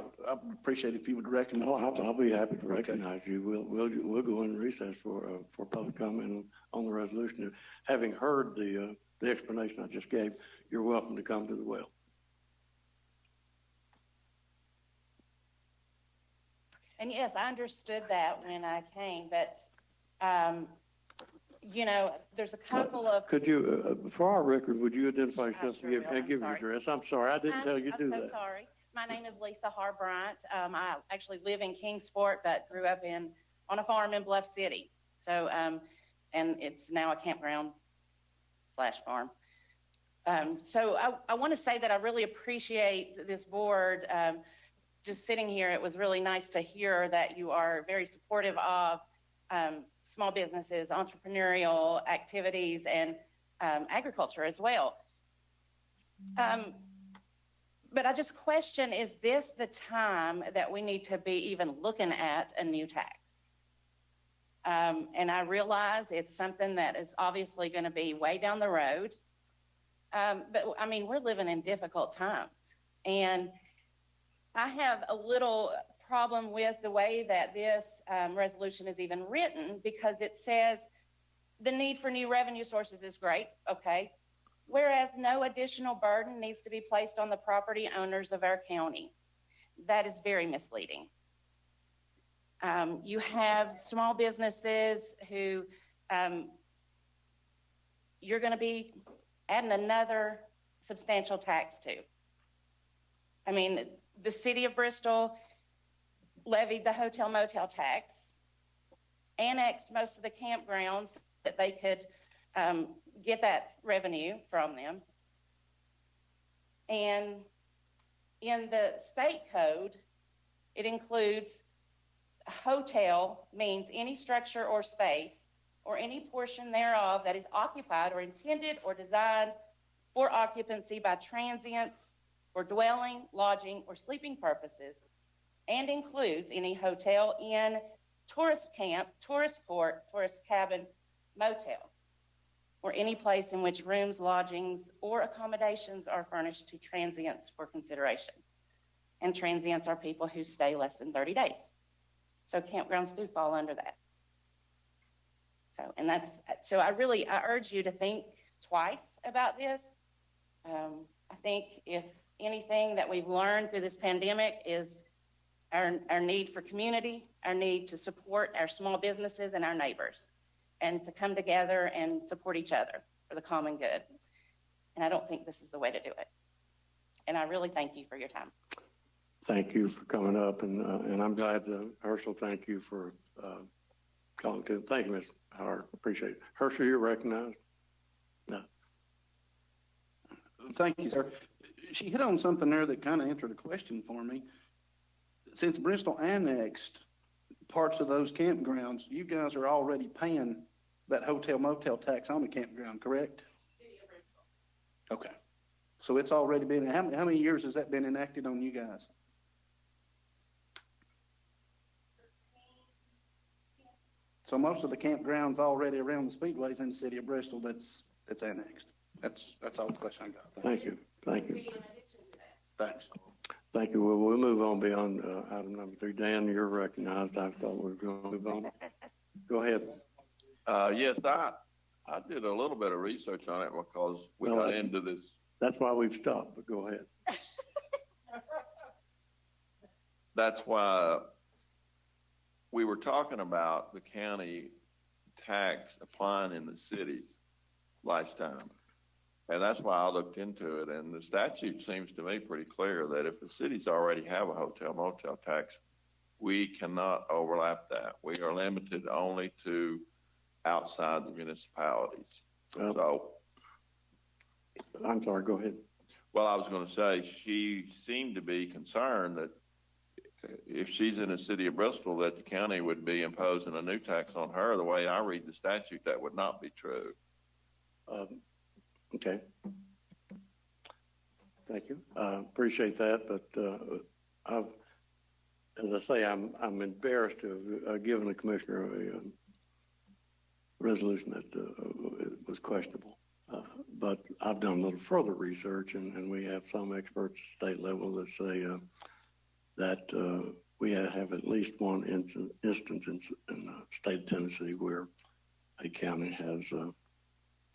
Speaker 13: appreciate if you would recognize.
Speaker 1: Oh, I'll be happy to recognize you. We'll go in recess for public comment on the resolution. Having heard the explanation I just gave, you're welcome to come to the well.
Speaker 16: And yes, I understood that when I came, but, there's a couple of.
Speaker 1: Could you, for our record, would you identify yourself and give your address? I'm sorry, I didn't tell you to do that.
Speaker 16: I'm so sorry. My name is Lisa Harbryant. I actually live in Kingsport, but grew up on a farm in Bluff City. So, and it's now a campground / farm. So I want to say that I really appreciate this board. Just sitting here, it was really nice to hear that you are very supportive of small businesses, entrepreneurial activities, and agriculture as well. But I just question, is this the time that we need to be even looking at a new tax? And I realize it's something that is obviously going to be way down the road. But I mean, we're living in difficult times. And I have a little problem with the way that this resolution is even written, because it says the need for new revenue sources is great, okay? Whereas no additional burden needs to be placed on the property owners of our county. That is very misleading. You have small businesses who you're going to be adding another substantial tax to. I mean, the city of Bristol levied the hotel motel tax, annexed most of the campgrounds that they could get that revenue from them. And in the state code, it includes a hotel means any structure or space or any portion thereof that is occupied or intended or designed for occupancy by transients for dwelling, lodging, or sleeping purposes, and includes any hotel, inn, tourist camp, tourist court, tourist cabin, motel, or any place in which rooms, lodgings, or accommodations are furnished to transients for consideration. And transients are people who stay less than 30 days. So campgrounds do fall under that. So I urge you to think twice about this. I think if anything that we've learned through this pandemic is our need for community, our need to support our small businesses and our neighbors, and to come together and support each other for the common good. And I don't think this is the way to do it. And I really thank you for your time.
Speaker 1: Thank you for coming up, and I'm glad Herschel, thank you for calling to. Thank you, Ms. Howard. Appreciate it. Herschel, you're recognized. No.
Speaker 13: Thank you, sir. She hit on something there that kind of answered a question for me. Since Bristol annexed parts of those campgrounds, you guys are already paying that hotel motel tax on the campground, correct?
Speaker 16: City of Bristol.
Speaker 13: Okay. So it's already been, how many years has that been enacted on you guys?
Speaker 16: 13.
Speaker 13: So most of the campgrounds already around the speedways in the city of Bristol that's annexed. That's all the question I got.
Speaker 1: Thank you. Thank you.
Speaker 13: Thanks.
Speaker 1: Thank you. We'll move on beyond item number 3. Dan, you're recognized. I thought we were going to move on. Go ahead.
Speaker 17: Yes, I did a little bit of research on it because we got into this.
Speaker 1: That's why we've stopped, but go ahead.
Speaker 17: That's why we were talking about the county tax applying in the cities last time. And that's why I looked into it. And the statute seems to me pretty clear that if the cities already have a hotel motel tax, we cannot overlap that. We are limited only to outside the municipalities. So
Speaker 1: I'm sorry, go ahead.
Speaker 17: Well, I was going to say she seemed to be concerned that if she's in the city of Bristol, that the county would be imposing a new tax on her. The way I read the statute, that would not be true.
Speaker 1: Okay. Thank you. Appreciate that, but as I say, I'm embarrassed to have given the commissioner a resolution that was questionable. But I've done a little further research, and we have some experts at state level that say that we have at least one instance in the state of Tennessee where a county has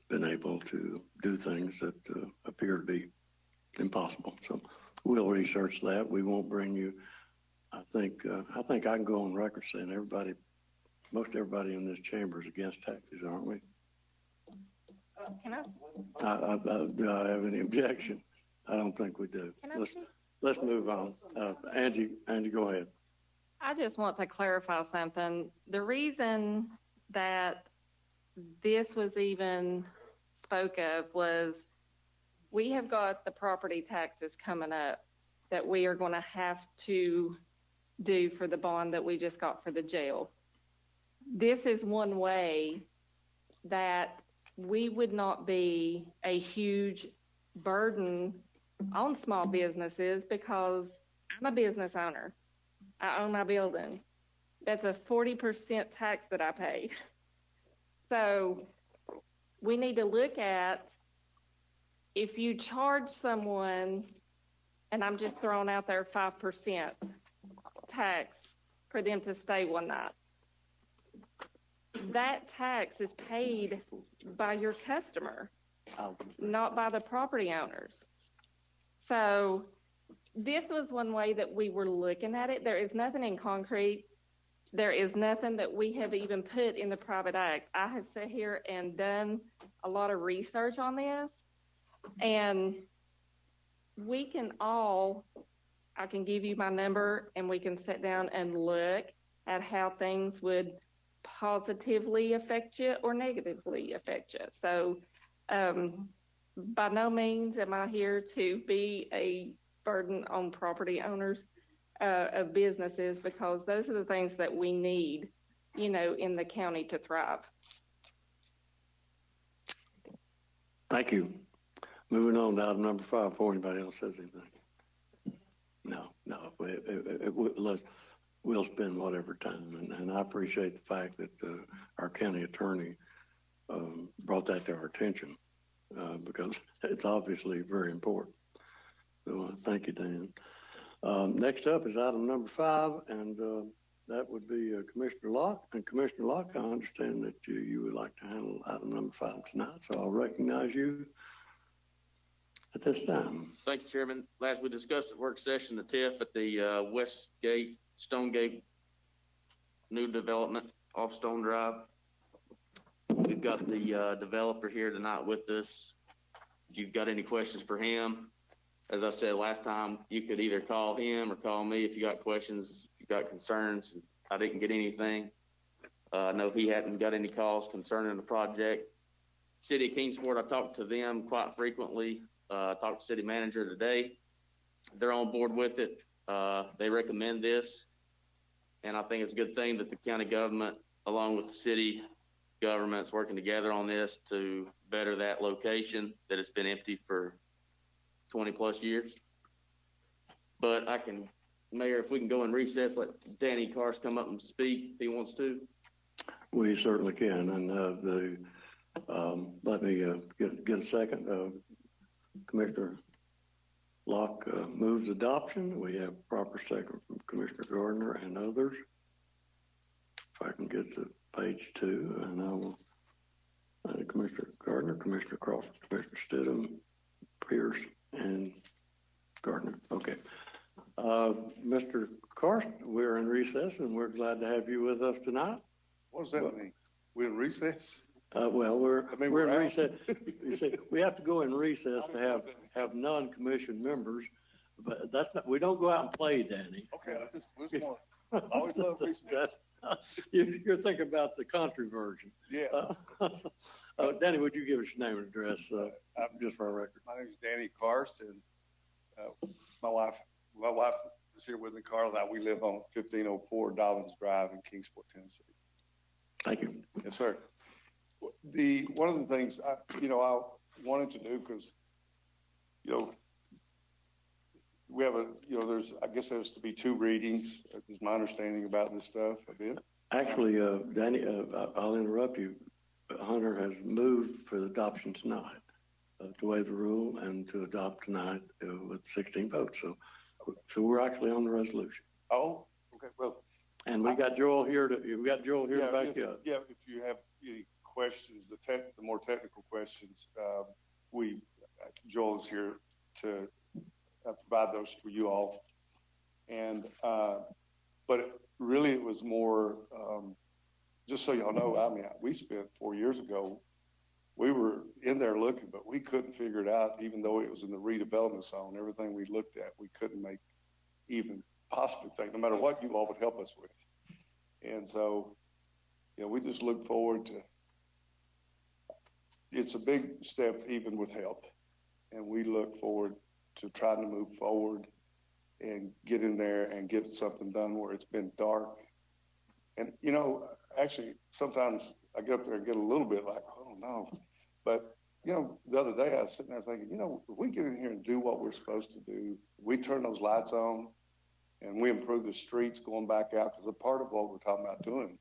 Speaker 1: been able to do things that appear to be impossible. So we'll research that. We won't bring you. I think I can go on record saying most everybody in this chamber is against taxes, aren't we?
Speaker 14: Can I?
Speaker 1: Do I have any objection? I don't think we do. Let's move on. Angie, go ahead.
Speaker 14: I just want to clarify something. The reason that this was even spoke of was we have got the property taxes coming up that we are going to have to do for the bond that we just got for the jail. This is one way that we would not be a huge burden on small businesses because I'm a business owner. I own my building. That's a 40% tax that I pay. So we need to look at if you charge someone, and I'm just throwing out there 5% tax for them to stay one night. that tax is paid by your customer, not by the property owners. So this was one way that we were looking at it. There is nothing in concrete. There is nothing that we have even put in the private act. I have sat here and done a lot of research on this, and we can all, I can give you my number and we can sit down and look at how things would positively affect you or negatively affect you. So by no means am I here to be a burden on property owners of businesses, because those are the things that we need, you know, in the county to thrive.
Speaker 1: Thank you. Moving on to item number 5, before anybody else says anything. No, we'll spend whatever time, and I appreciate the fact that our county attorney brought that to our attention because it's obviously very important. So thank you, Dan. Next up is item number 5, and that would be Commissioner Locke. And Commissioner Locke, I understand that you would like to handle item number 5 tonight, so I'll recognize you at this time.
Speaker 15: Thank you, Chairman. Last we discussed at work session, the TIF at the West Gate, Stone Gate, new development off Stone Drive. We've got the developer here tonight with us. If you've got any questions for him, as I said last time, you could either call him or call me if you got questions, if you got concerns. I didn't get anything. I know he hadn't got any calls concerning the project. City of Kingsport, I talked to them quite frequently. I talked to city manager today. They're on board with it. They recommend this. And I think it's a good thing that the county government, along with the city government's working together on this to better that location that has been empty for 20 plus years. But Mayor, if we can go in recess, let Danny Karst come up and speak if he wants to.
Speaker 1: We certainly can. And let me get a second. Commissioner Locke moves adoption. We have proper second from Commissioner Gardner and others. If I can get to page 2, and I will Commissioner Gardner, Commissioner Cross, Commissioner Stidham, Pierce, and Gardner. Okay. Mr. Karst, we're in recess, and we're glad to have you with us tonight.
Speaker 18: What does that mean? We're in recess?
Speaker 1: Well, we're in recess. You see, we have to go in recess to have non-commissioned members, but that's not. We don't go out and play, Danny.
Speaker 18: Okay, I just always love recess.
Speaker 1: You're thinking about the country version.
Speaker 18: Yeah.
Speaker 1: Danny, would you give us your name and address just for our record?
Speaker 18: My name is Danny Karst, and my wife is here with me, Carla. We live on 1504 Dobbins Drive in Kingsport, Tennessee.
Speaker 1: Thank you.
Speaker 18: Yes, sir. One of the things I wanted to do, because we have there's to be 2 readings, is my understanding about this stuff a bit.
Speaker 1: Actually, Danny, I'll interrupt you. Hunter has moved for adoption tonight to waive the rule and to adopt tonight with 16 votes. So we're actually on the resolution.
Speaker 18: Oh, okay. Well,
Speaker 1: and we got Joel here to back you up.
Speaker 18: Yeah, if you have any questions, the more technical questions, Joel is here to provide those for you all. And but really, it was more just so y'all know. I mean, we spent 4 years ago. We were in there looking, but we couldn't figure it out. Even though it was in the redevelopment zone, everything we looked at, we couldn't make even possibly think, no matter what you all would help us with. And so, we just look forward to. It's a big step, even with help, and we look forward to trying to move forward and get in there and get something done where it's been dark. And, actually, sometimes I get up there and get a little bit like, oh, no. But, the other day I was sitting there thinking, if we get in here and do what we're supposed to do, we turn those lights on and we improve the streets going back out, because a part of what we're talking about doing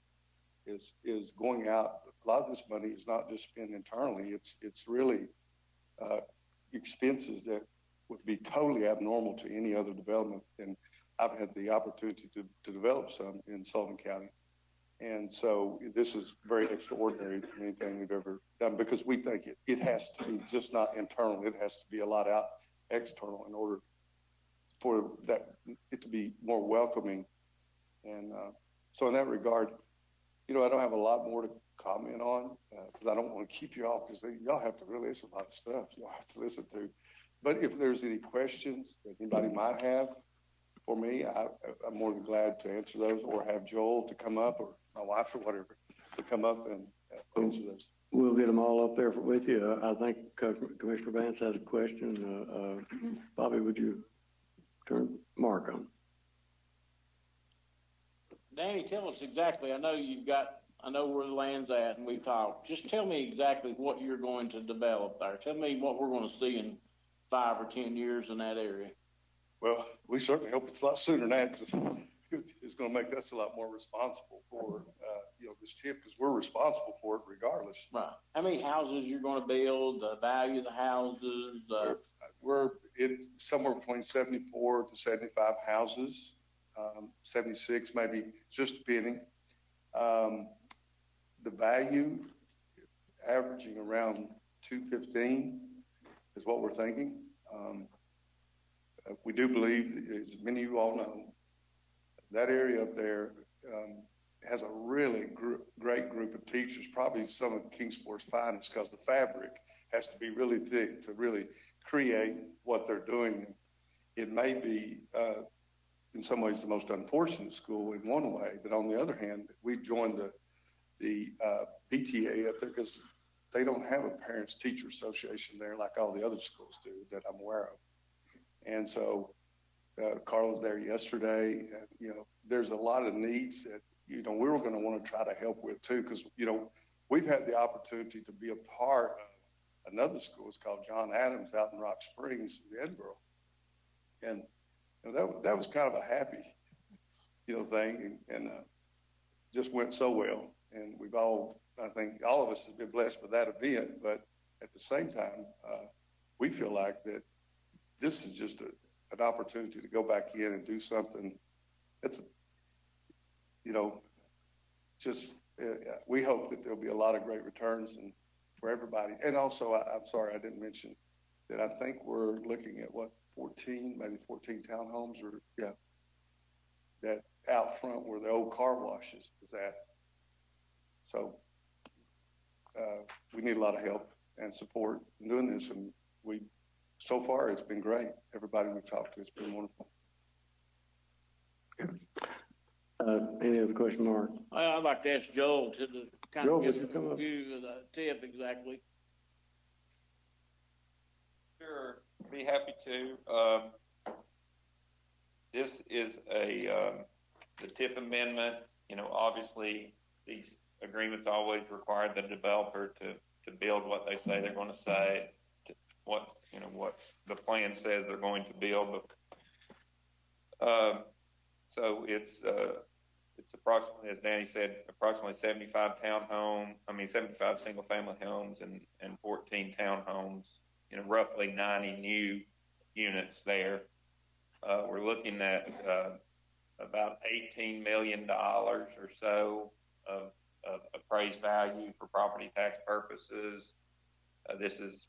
Speaker 18: is going out. A lot of this money is not just spent internally. It's really expenses that would be totally abnormal to any other development. And I've had the opportunity to develop some in Sullivan County. And so this is very extraordinary from anything we've ever done, because we think it has to be just not internal. It has to be a lot out external in order for it to be more welcoming. And so in that regard, I don't have a lot more to comment on, because I don't want to keep you off, because y'all have to really, it's a lot of stuff y'all have to listen to. But if there's any questions that anybody might have for me, I'm more than glad to answer those, or have Joel to come up, or my wife or whatever, to come up and answer those.
Speaker 1: We'll get them all up there with you. I think Commissioner Vance has a question. Bobby, would you turn Mark on?
Speaker 15: Danny, tell us exactly. I know where the land's at, and we've talked. Just tell me exactly what you're going to develop there. Tell me what we're going to see in 5 or 10 years in that area.
Speaker 18: Well, we certainly hope it's a lot sooner than that, because it's going to make us a lot more responsible for, this TIF, because we're responsible for it regardless.
Speaker 15: Right. How many houses you're going to build, the value of the houses?
Speaker 18: We're in somewhere between 74 to 75 houses, 76 maybe, just depending. The value averaging around 215 is what we're thinking. We do believe, as many of you all know, that area up there has a really great group of teachers, probably some of Kingsport's finest, because the fabric has to be really thick to really create what they're doing. It may be, in some ways, the most unfortunate school in one way, but on the other hand, we joined the PTA up there because they don't have a parents-teacher association there like all the other schools do that I'm aware of. And so Carl was there yesterday, and, there's a lot of needs that, we were going to want to try to help with too, because, we've had the opportunity to be a part of another school. It's called John Adams out in Rock Springs in Edinburgh. And that was kind of a happy, thing, and just went so well. And we've all, I think all of us have been blessed with that event, but at the same time, we feel like that this is just an opportunity to go back in and do something that's, we hope that there'll be a lot of great returns and for everybody. And also, I'm sorry, I didn't mention that I think we're looking at 14 townhomes, or that out front where the old car wash is at. So we need a lot of help and support in doing this, and so far it's been great. Everybody we've talked to, it's been wonderful.
Speaker 1: Any other question, Mark?
Speaker 15: I'd like to ask Joel to kind
Speaker 1: Joel,
Speaker 15: of
Speaker 1: would
Speaker 15: give
Speaker 1: you come
Speaker 15: a
Speaker 1: up?
Speaker 15: view of the TIF exactly.
Speaker 19: Sure, be happy to. This is the TIF amendment. Obviously these agreements always require the developer to build what they say they're going to say, what the plan says they're going to build. So it's approximately, as Danny said, approximately 75 single family homes and 14 townhomes, roughly 90 new units there. We're looking at about $18 million or so of appraised value for property tax purposes. This is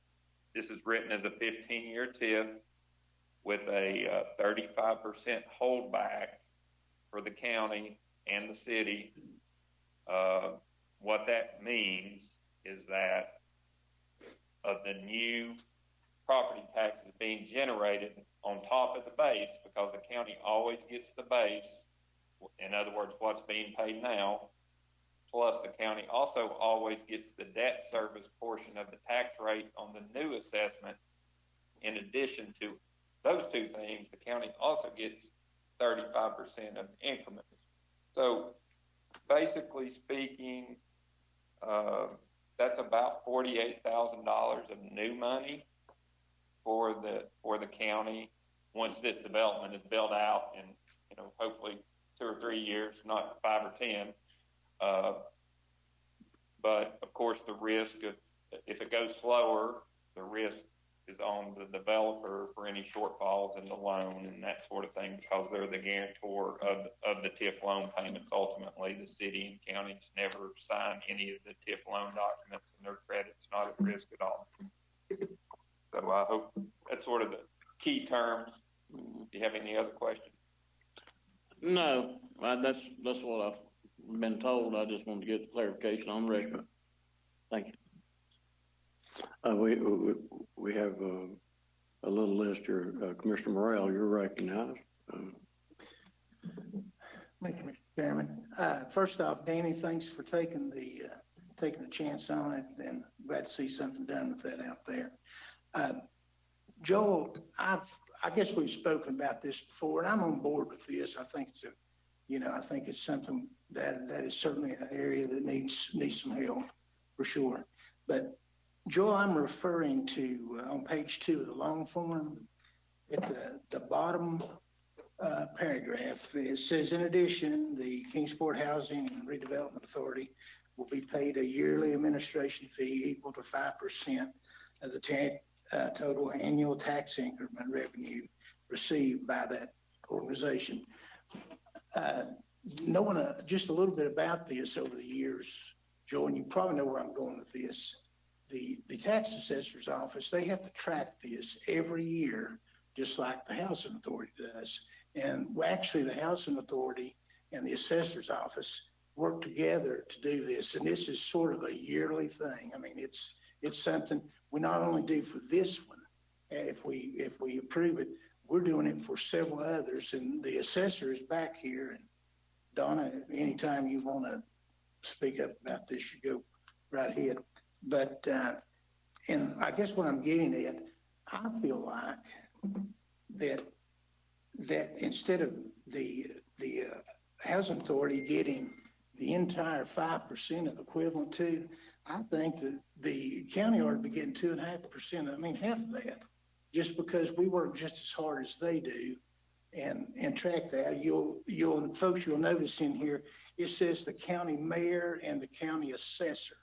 Speaker 19: written as a 15-year TIF with a 35% holdback for the county and the city. What that means is that of the new property taxes being generated on top of the base, because the county always gets the base, in other words, what's being paid now, plus the county also always gets the debt service portion of the tax rate on the new assessment. In addition to those two things, the county also gets 35% of the increments. So basically speaking, that's about $48,000 of new money for the county once this development is built out in, hopefully 2 or 3 years, not 5 or 10. But of course, the risk of, if it goes slower, the risk is on the developer for any shortfalls in the loan and that sort of thing, because they're the guarantor of the TIF loan payments. Ultimately, the city and counties never sign any of the TIF loan documents, and their credit's not at risk at all. So I hope that's sort of the key terms. Do you have any other questions?
Speaker 15: No, that's what I've been told. I just wanted to get clarification on the record. Thank
Speaker 1: you. We have a little list here. Commissioner Morrell, you're recognized.
Speaker 20: Thank you, Mr. Chairman. First off, Danny, thanks for taking the chance on it, and glad to see something done with that out there. Joel, I guess we've spoken about this before, and I'm on board with this. I think it's something that is certainly an area that needs some help for sure. But Joel, I'm referring to on page 2 of the long form at the bottom paragraph. It says, in addition, the Kingsport Housing and Redevelopment Authority will be paid a yearly administration fee equal to 5% of the total annual tax increment revenue received by that organization. Knowing just a little bit about this over the years, Joe, and you probably know where I'm going with this, the tax assessor's office, they have to track this every year, just like the housing authority does. And actually the housing authority and the assessor's office work together to do this. And this is sort of a yearly thing. I mean, it's something we not only do for this one, if we approve it, we're doing it for several others. And the assessor is back here. And Donna, anytime you want to speak up about this, you go right ahead. But, and I guess what I'm getting at, I feel like that instead of the housing authority getting the entire 5% of the equivalent to, I think that the county ought to be getting 2.5%. I mean, half of that, just because we work just as hard as they do and track that. Folks, you'll notice in here, it says the county mayor and the county assessor.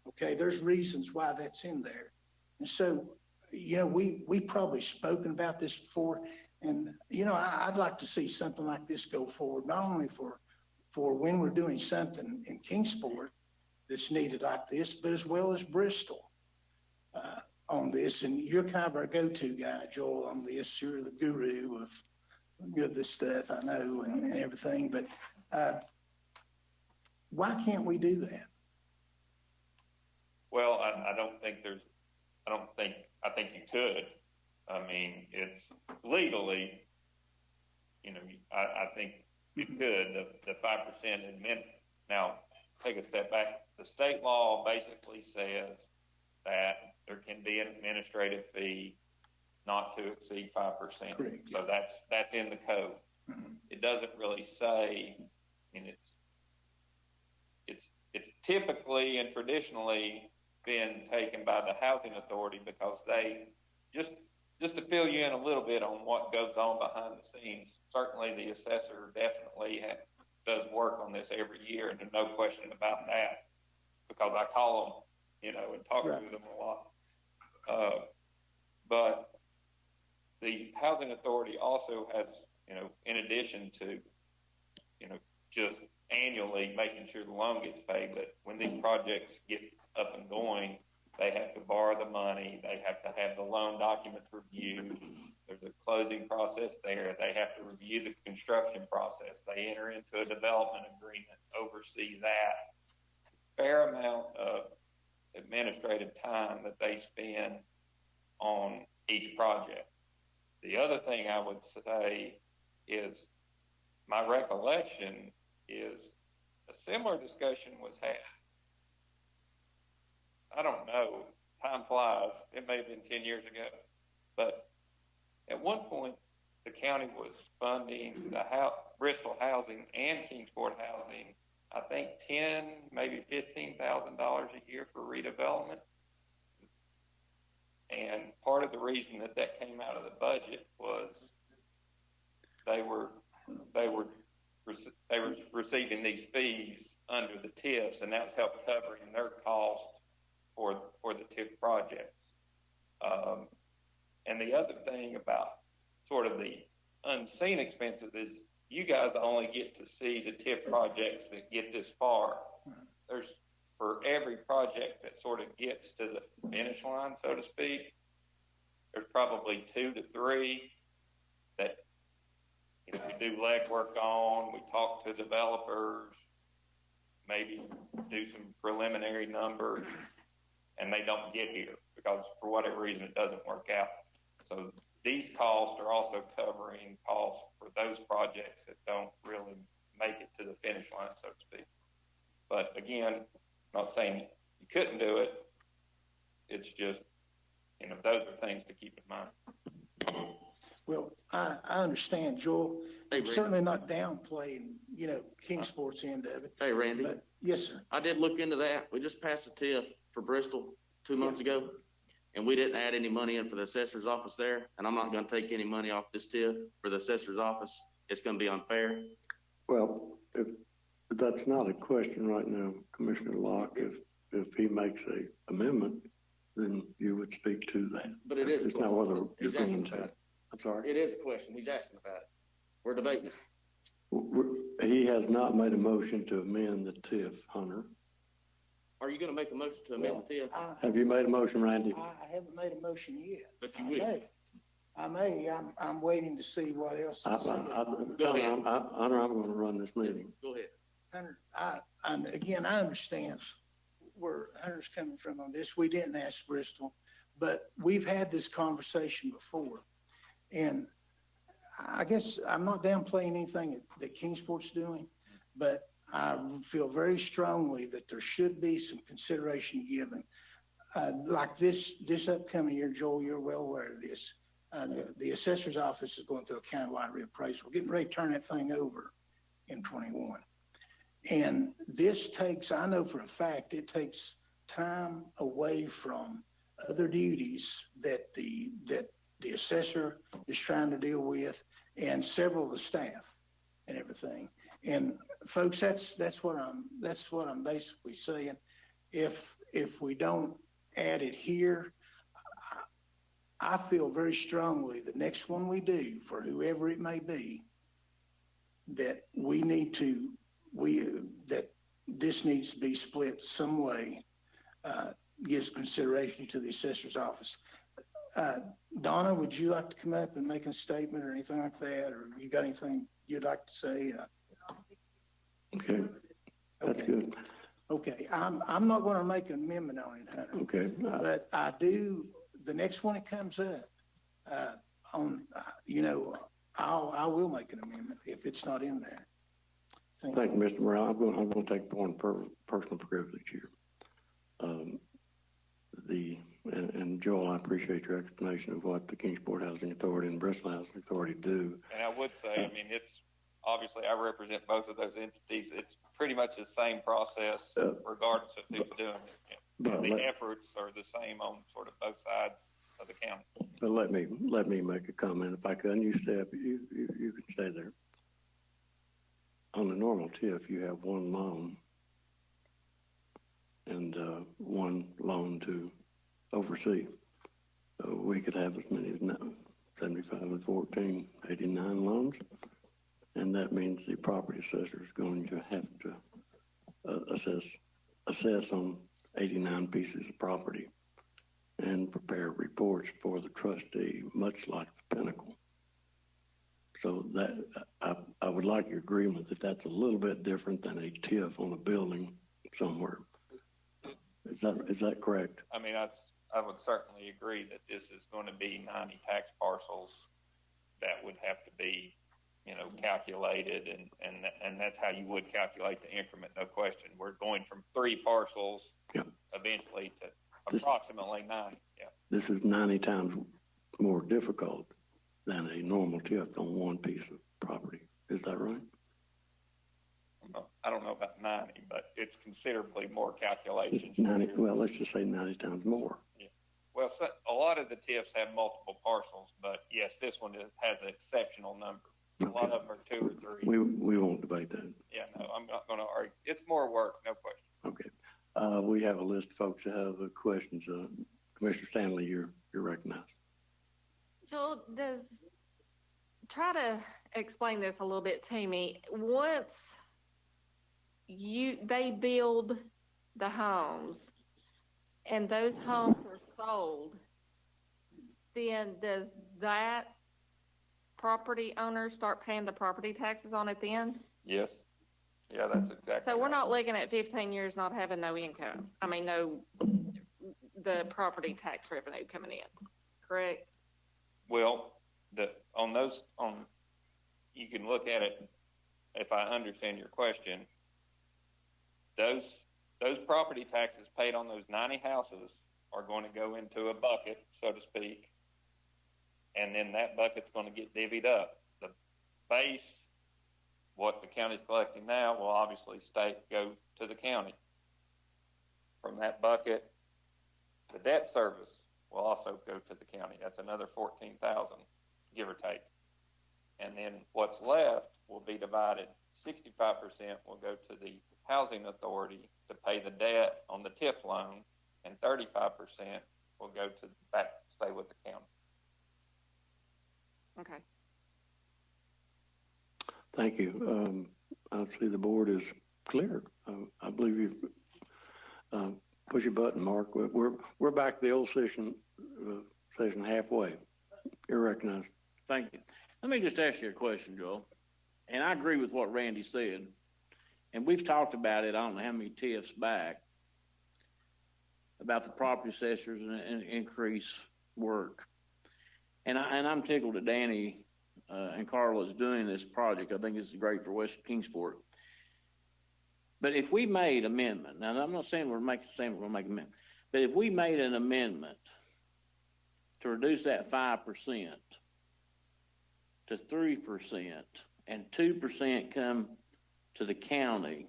Speaker 20: Okay, there's reasons why that's in there. And so, we probably spoken about this before, and, I'd like to see something like this go forward, not only for when we're doing something in Kingsport that's needed like this, but as well as Bristol on this. And you're kind of our go-to guy, Joel, on this. You're the guru of this stuff, I know, and everything. But why can't we do that?
Speaker 19: Well, I think you could. I mean, it's legally, I think you could. The 5% admin. Now, take a step back. The state law basically says that there can be an administrative fee not to exceed 5%.
Speaker 20: Correct.
Speaker 19: So that's in the code. Mm-hmm. It doesn't really say. I mean, it's typically and traditionally been taken by the housing authority, because they just to fill you in a little bit on what goes on behind the scenes. Certainly, the assessor definitely does work on this every year, and there's no question about that, because I call them, and talk to them a lot. But the housing authority also has, in addition to, just annually making sure the loan gets paid, but when these projects get up and going, they have to borrow the money. They have to have the loan documents reviewed. There's a closing process there. They have to review the construction process. They enter into a development agreement, oversee that. Fair amount of administrative time that they spend on each project. The other thing I would say is, my recollection is a similar discussion was had. I don't know. Time flies. It may have been 10 years ago. But at one point, the county was funding the Bristol Housing and Kingsport Housing, I think $10,000, maybe $15,000 a year for redevelopment. And part of the reason that came out of the budget was they were receiving these fees under the TIFs, and that was helping covering their costs for the TIF projects. And the other thing about sort of the unseen expenses is you guys only get to see the TIF projects that get this far. There's, for every project that sort of gets to the finish line, so to speak, there's probably 2 to 3 that, you know, we do legwork on, we talk to developers, maybe do some preliminary numbers, and they don't get here because for whatever reason it doesn't work out. So these costs are also covering costs for those projects that don't really make it to the finish line, so to speak. But again, I'm not saying you couldn't do it. It's just, you know, those are things to keep in mind.
Speaker 20: Well, I understand, Joel.
Speaker 21: Hey,
Speaker 20: I'm certainly not downplaying, you know, Kingsport's end of it.
Speaker 21: Hey, Randy.
Speaker 20: But, yes, sir.
Speaker 21: I did look into that. We just passed a TIF for Bristol 2 months ago, and we didn't add any money in for the assessor's office there, and I'm not going to take any money off this TIF for the assessor's office. It's going to be unfair.
Speaker 1: Well, if that's not a question right now, Commissioner Locke, if he makes a amendment, then you would speak to that.
Speaker 21: But it is.
Speaker 1: It's not whether
Speaker 21: He's
Speaker 1: you're
Speaker 21: asking
Speaker 1: going
Speaker 21: about
Speaker 1: to.
Speaker 21: it.
Speaker 1: I'm sorry?
Speaker 21: It is a question. He's asking about it. We're debating it.
Speaker 1: He has not made a motion to amend the TIF, Hunter.
Speaker 21: Are you going to make a motion to amend the TIF?
Speaker 1: Have you made a motion, Randy?
Speaker 20: I haven't made a motion yet.
Speaker 21: But you will.
Speaker 20: I may. I'm waiting to see what else.
Speaker 21: Go ahead.
Speaker 1: Hunter, I'm going to run this meeting.
Speaker 21: Go ahead.
Speaker 20: Hunter, again, I understand where Hunter's coming from on this. We didn't ask Bristol, but we've had this conversation before. And I guess I'm not downplaying anything that Kingsport's doing, but I feel very strongly that there should be some consideration given. Like this upcoming year, Joel, you're well aware of this. The assessor's office is going through a countywide reappraisal. We're getting ready to turn that thing over in 21. And this takes, I know for a fact, it takes time away from other duties that the assessor is trying to deal with, and several of the staff and everything. And folks, that's what I'm basically saying. If we don't add it here, I feel very strongly the next one we do, for whoever it may be, that we need to, that this needs to be split some way, gives consideration to the assessor's office. Donna, would you like to come up and make a statement or anything like that? Or you got anything you'd like to say?
Speaker 1: Okay, that's good.
Speaker 20: Okay, I'm not going to make an amendment on it, Hunter.
Speaker 1: Okay.
Speaker 20: But I do, the next one that comes up, I will make an amendment if it's not in there.
Speaker 1: Thank you, Mr. Morrell. I'm going to take one personal privilege here. And Joel, I appreciate your explanation of what the Kingsport Housing Authority and Bristol Housing Authority do.
Speaker 19: And I would say, I mean, it's obviously I represent both of those entities. It's pretty much the same process, regardless of who's doing it. The efforts are the same on sort of both sides of the county.
Speaker 1: But let me make a comment if I could. And you can stay there. On the normal TIF, you have one loan and one loan to oversee. We could have as many as 75 and 14, 89 loans. And that means the property assessor is going to have to assess on 89 pieces of property and prepare reports for the trustee, much like the Pinnacle. So that I would like your agreement that that's a little bit different than a TIF on a building somewhere. Is that correct?
Speaker 19: I mean, I would certainly agree that this is going to be 90 tax parcels that would have to be, calculated, and that's how you would calculate the increment, no question. We're going from 3 parcels eventually to approximately 9. Yeah.
Speaker 1: This is 90 times more difficult than a normal TIF on one piece of property. Is that right?
Speaker 19: I don't know about 90, but it's considerably more calculations.
Speaker 1: 90. Well, let's just say 90 times more.
Speaker 19: Yeah. Well, so a lot of the TIFs have multiple parcels, but yes, this one has an exceptional number. Okay. A lot of them are 2 or 3.
Speaker 1: We won't debate that.
Speaker 19: Yeah, no, I'm not going to argue. It's more work, no question.
Speaker 1: Okay. We have a list of folks that have questions. Commissioner Stanley, you're recognized.
Speaker 14: Joel, try to explain this a little bit to me. Once they build the homes and those homes are sold, then does that property owner start paying the property taxes on it then?
Speaker 19: Yes. Yeah, that's exactly.
Speaker 14: So we're not looking at 15 years not having no income. I mean, the property tax revenue coming in, correct?
Speaker 19: Well, you can look at it, if I understand your question, those property taxes paid on those 90 houses are going to go into a bucket, so to speak, and then that bucket's going to get divvied up. The base, what the county's collecting now, will obviously go to the county. From that bucket, the debt service will also go to the county. That's another $14,000, give or take. And then what's left will be divided. 65% will go to the housing authority to pay the debt on the TIF loan, and 35% will go stay with the county.
Speaker 14: Okay.
Speaker 1: Thank you. Obviously, the board is clear. I believe you've push your button, Mark. We're back to the old session halfway. You're recognized.
Speaker 15: Thank you. Let me just ask you a question, Joel. And I agree with what Randy said. And we've talked about it, I don't know how many TIFs back, about the property assessors and increase work. And I'm tickled that Danny and Carla is doing this project. I think this is great for West Kingsport. But if we made amendment, now I'm not saying we're going to make an amendment, but if we made an amendment to reduce that 5% to 3% and 2% come to the county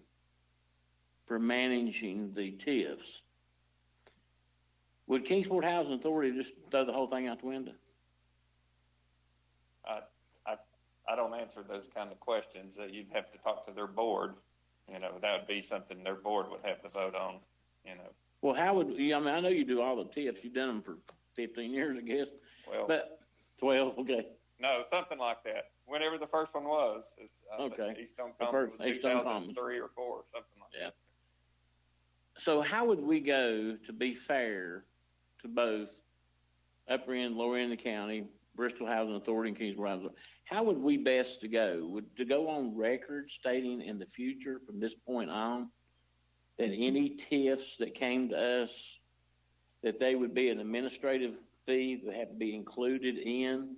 Speaker 15: for managing the TIFs, would Kingsport Housing Authority just throw the whole thing out the window?
Speaker 19: I don't answer those kind of questions. You'd have to talk to their board. That would be something their board would have to vote on.
Speaker 15: Well, how would you? I mean, I know you do all the TIFs. You've done them for 15 years, I guess.
Speaker 19: Well,
Speaker 15: but 12, okay.
Speaker 19: No, something like that. Whenever the first one was,
Speaker 15: okay.
Speaker 19: Eastone Commons was 2003 or 4, something like that.
Speaker 15: So how would we go to be fair to both upper end, lower end of the county, Bristol Housing Authority, and Kingsport Housing Authority? How would we best to go? Would to go on record stating in the future from this point on that any TIFs that came to us, that they would be an administrative fee that had to be included in?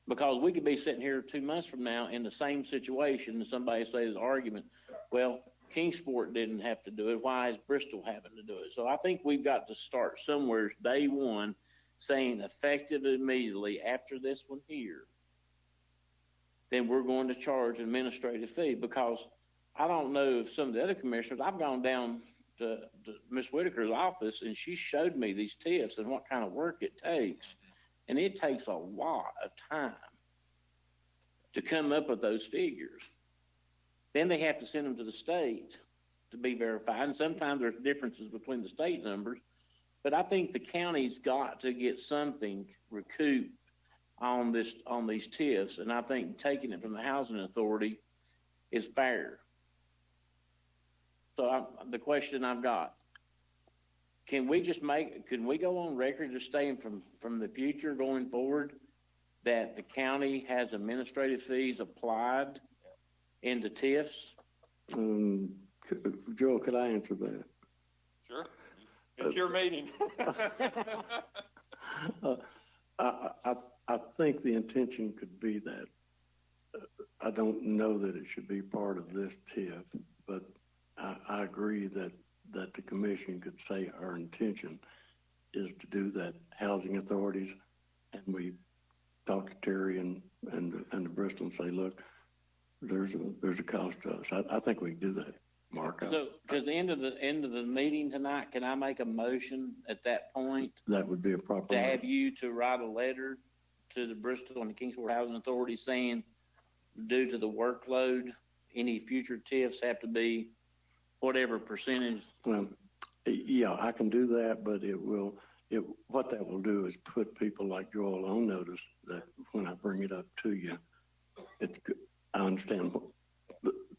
Speaker 15: Because we could be sitting here 2 months from now in the same situation and somebody says argument, well, Kingsport didn't have to do it. Why is Bristol having to do it? So I think we've got to start somewhere day one saying effective immediately after this one here, then we're going to charge an administrative fee. Because I don't know if some of the other commissioners, I've gone down to Ms. Whitaker's office and she showed me these TIFs and what kind of work it takes. And it takes a lot of time to come up with those figures. Then they have to send them to the state to be verified. And sometimes there's differences between the state numbers. But I think the county's got to get something recouped on these TIFs. And I think taking it from the housing authority is fair. So the question I've got, can we go on record just saying from the future going forward that the county has administrative fees applied into TIFs?
Speaker 1: Joel, could I answer that?
Speaker 19: Sure. It's your meeting.
Speaker 1: I think the intention could be that. I don't know that it should be part of this TIF, but I agree that the commission could say our intention is to do that. Housing authorities, and we talk to Terry and the Bristol and say, look, there's a cost to us. I think we can do that, Mark.
Speaker 15: So, because the end of the meeting tonight, can I make a motion at that point?
Speaker 1: That would be a proper
Speaker 15: to have you to write a letter to the Bristol and the Kingsport Housing Authority saying, due to the workload, any future TIFs have to be whatever percentage.
Speaker 1: Well, yeah, I can do that, but it will what that will do is put people like Joel on notice that when I bring it up to you, it's good. I understand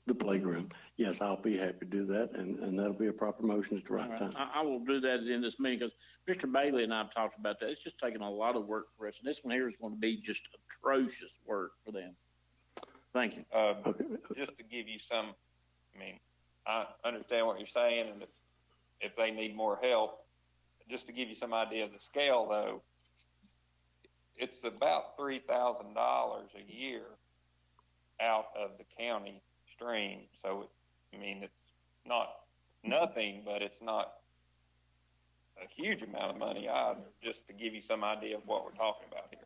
Speaker 1: the playground. Yes, I'll be happy to do that, and that'll be a proper motion at the right time.
Speaker 15: I will do that in this meeting because Mr. Bailey and I have talked about that. It's just taking a lot of work for us, and this one here is going to be just atrocious work for them. Thank you.
Speaker 19: Just to give you some, I mean, I understand what you're saying, and if they need more help, just to give you some idea of the scale, though, it's about $3,000 a year out of the county stream. So, I mean, it's not nothing, but it's not a huge amount of money either, just to give you some idea of what we're talking about here.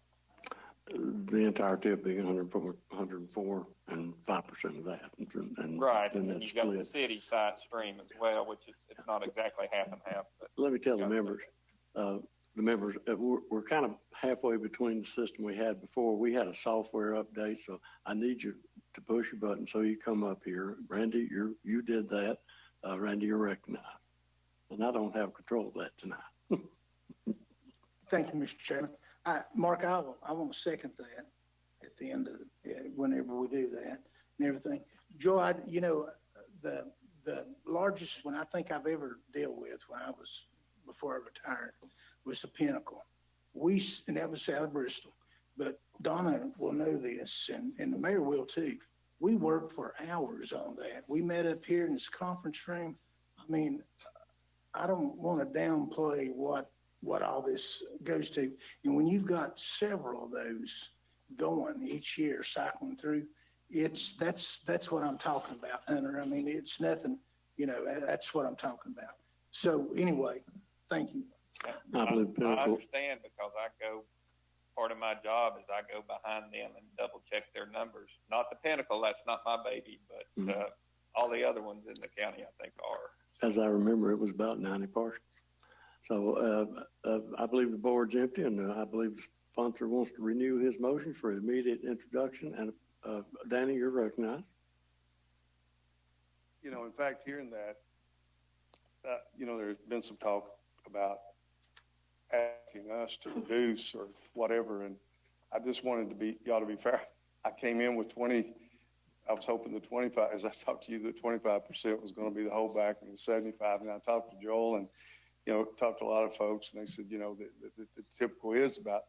Speaker 1: The entire tip being 104 and 5% of that. And
Speaker 19: right,
Speaker 1: then
Speaker 19: and you've got the city side stream as well, which is it's not exactly half and half. But
Speaker 1: let me tell the members, we're kind of halfway between the system we had before. We had a software update, so I need you to push your button so you come up here. Randy, you did that. Randy, you're recognized. And I don't have control of that tonight.
Speaker 20: Thank you, Mr. Chairman. Mark, I want to second that at the end of whenever we do that and everything. Joe, the largest one I think I've ever dealt with before I retired was the Pinnacle. And that was out of Bristol. But Donna will know this, and the mayor will too. We worked for hours on that. We met up here in this conference room. I mean, I don't want to downplay what all this goes to. And when you've got several of those going each year, cycling through, that's what I'm talking about, Hunter. I mean, it's nothing, that's what I'm talking about. So anyway, thank you.
Speaker 19: I understand because part of my job is I go behind them and double check their numbers. Not the Pinnacle, that's not my baby, but all the other ones in the county I think are.
Speaker 1: As I remember, it was about 90 parcels. So I believe the board's empty, and I believe the sponsor wants to renew his motion for immediate introduction. And Danny, you're recognized.
Speaker 18: In fact, hearing that, there's been some talk about asking us to reduce or whatever, and I just wanted y'all to be fair. I came in with 20. I was hoping the 25, as I talked to you, the 25% was going to be the holdback, and the 75. And I talked to Joel and talked to a lot of folks, and they said, the typical is about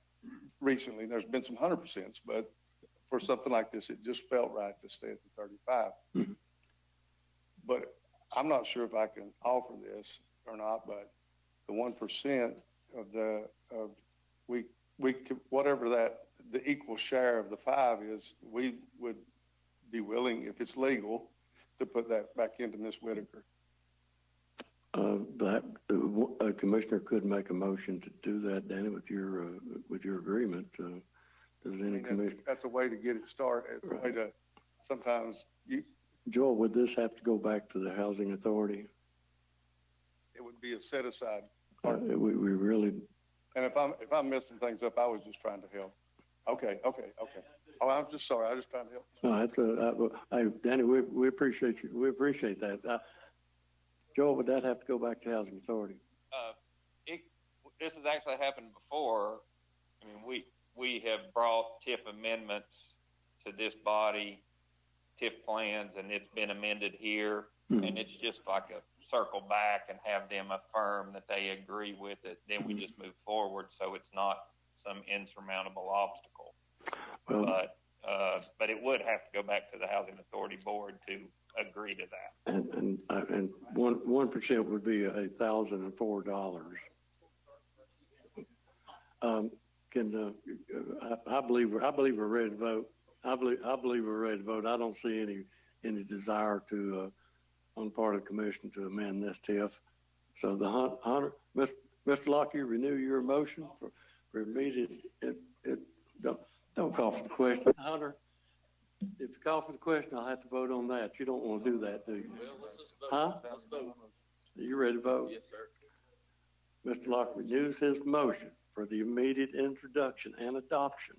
Speaker 18: recently, there's been some 100%, but for something like this, it just felt right to stay at the 35. Mm-hmm. But I'm not sure if I can offer this or not, but the 1% of we could, whatever the equal share of the 5 is, we would be willing, if it's legal, to put that back into Ms. Whitaker.
Speaker 1: That a commissioner could make a motion to do that, Danny, with your agreement. Does any commissioner?
Speaker 18: That's a way to get it started. It's right. A way to sometimes
Speaker 1: Joel, would this have to go back to the housing authority?
Speaker 18: It would be a set aside.
Speaker 1: We really.
Speaker 18: And if I'm messing things up, I was just trying to help. Okay. Oh, I'm just sorry. I was just trying to help.
Speaker 1: No, Danny, we appreciate you. We appreciate that. Joel, would that have to go back to housing authority?
Speaker 19: This has actually happened before. I mean, we have brought TIF amendments to this body, TIF plans, and it's been amended here. Mm-hmm. And it's just like a circle back and have them affirm that they agree with it. Then we just move forward, so it's not some insurmountable obstacle. Well, but it would have to go back to the Housing Authority Board to agree to that.
Speaker 1: And 1% would be $1,004. I believe we're ready to vote. I believe we're ready to vote. I don't see any desire to on part of the commission to amend this TIF. So the Hunter, Mr. Lockyer, renew your motion for immediate. Don't call for the question, Hunter. If you call for the question, I'll have to vote on that. You don't want to do that, do you?
Speaker 21: Well, let's just vote.
Speaker 1: Huh?
Speaker 21: Let's vote.
Speaker 1: Are you ready to vote?
Speaker 21: Yes, sir.
Speaker 1: Mr. Lockyer renews his motion for the immediate introduction and adoption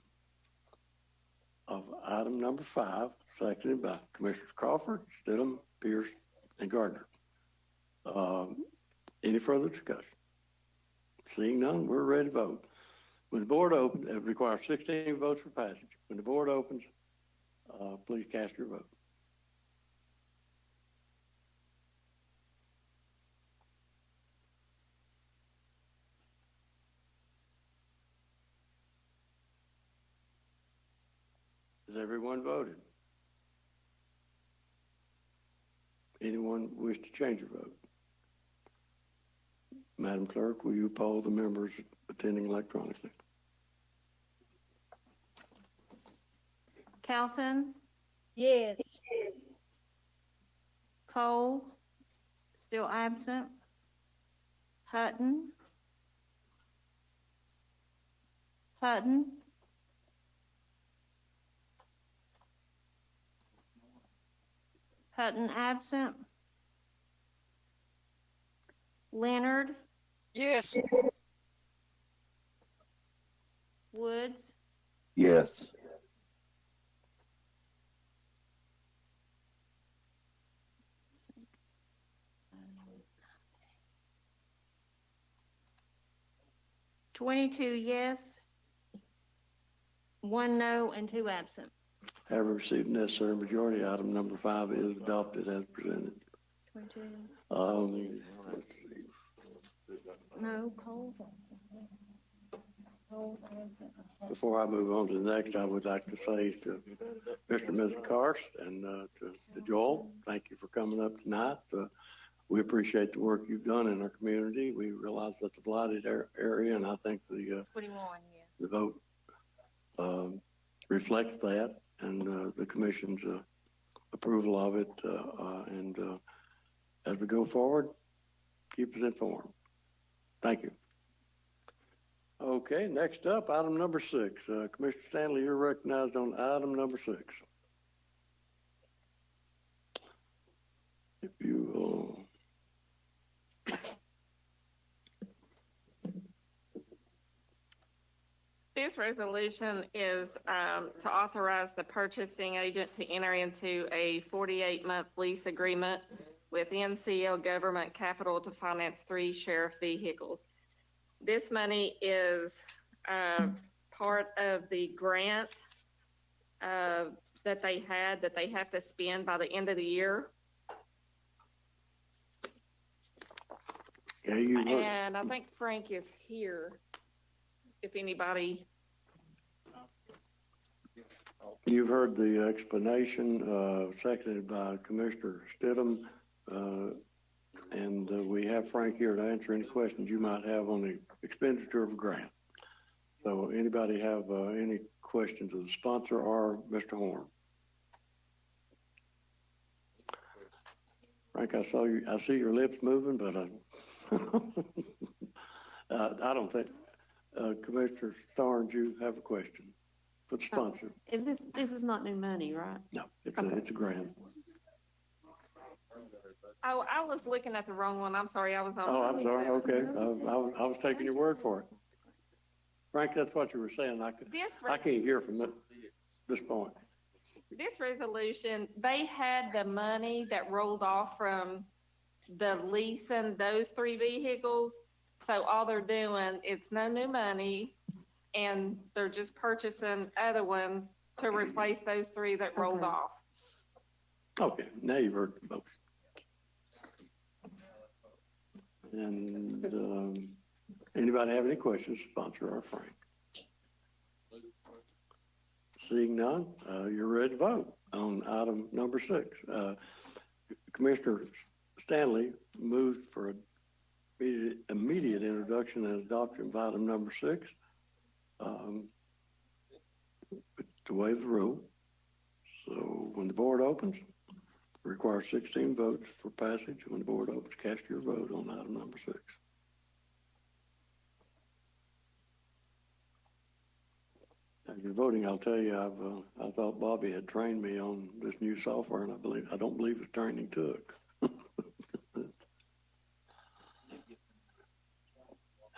Speaker 1: of item number 5, seconded by Commissioners Crawford, Stidham, Pierce, and Gardner. Any further discussion? Seeing none, we're ready to vote. When the board opens, it requires 16 votes for passage. When the board opens, please cast your vote. Has everyone voted? Anyone wish to change your vote? Madam Clerk, will you poll the members attending electronically?
Speaker 10: Calton,
Speaker 11: Yes.
Speaker 10: Cole, still absent. Hutton. Hutton. Hutton absent. Leonard,
Speaker 11: Yes.
Speaker 10: Woods,
Speaker 12: Yes.
Speaker 10: $22 yes, 1 no, and 2 absent.
Speaker 1: Having received necessary majority, item number 5 is adopted as presented.
Speaker 10: 22.
Speaker 1: Let's see.
Speaker 10: No, Cole's absent. Cole's absent.
Speaker 1: Before I move on to the next, I would like to say to Mr. and Mrs. Karst and to Joel, thank you for coming up tonight. We appreciate the work you've done in our community. We realize that's a blighted area, and I think the
Speaker 10: 21, yes.
Speaker 1: the vote reflects that, and the commission's approval of it. And as we go forward, keep us informed. Thank you. Okay, next up, item number 6. Commissioner Stanley, you're recognized on item number 6. If you
Speaker 14: This resolution is to authorize the purchasing agent to enter into a 48-month lease agreement with NCL Government Capital to finance 3 sheriff vehicles. This money is part of the grant that they have to spend by the end of the year.
Speaker 1: Yeah,
Speaker 14: and I think Frank is here. If anybody.
Speaker 1: You've heard the explanation, seconded by Commissioner Stidham, and we have Frank here to answer any questions you might have on the expenditure of a grant. So anybody have any questions of the sponsor or Mr. Horn? Frank, I see your lips moving, but I don't think, Commissioner Starnes, you have a question for the sponsor.
Speaker 2: This is not new money, right?
Speaker 1: No, it's a grant.
Speaker 14: Oh, I was looking at the wrong one. I'm sorry. I was on.
Speaker 1: Oh, I'm sorry. Okay. I was taking your word for it. Frank, that's what you were saying. I can't hear from this point.
Speaker 14: This resolution, they had the money that rolled off from the leasing those 3 vehicles. So all they're doing, it's no new money, and they're just purchasing other ones to replace those 3 that rolled off.
Speaker 1: Okay, now you've heard the motion. And anybody have any questions, sponsor or Frank? Seeing none, you're ready to vote on item number 6. Commissioner Stanley moved for immediate introduction and adoption of item number 6 to waive the rule. So when the board opens, it requires 16 votes for passage. When the board opens, cast your vote on item number 6. As you're voting, I'll tell you, I thought Bobby had trained me on this new software, and I don't believe the training took.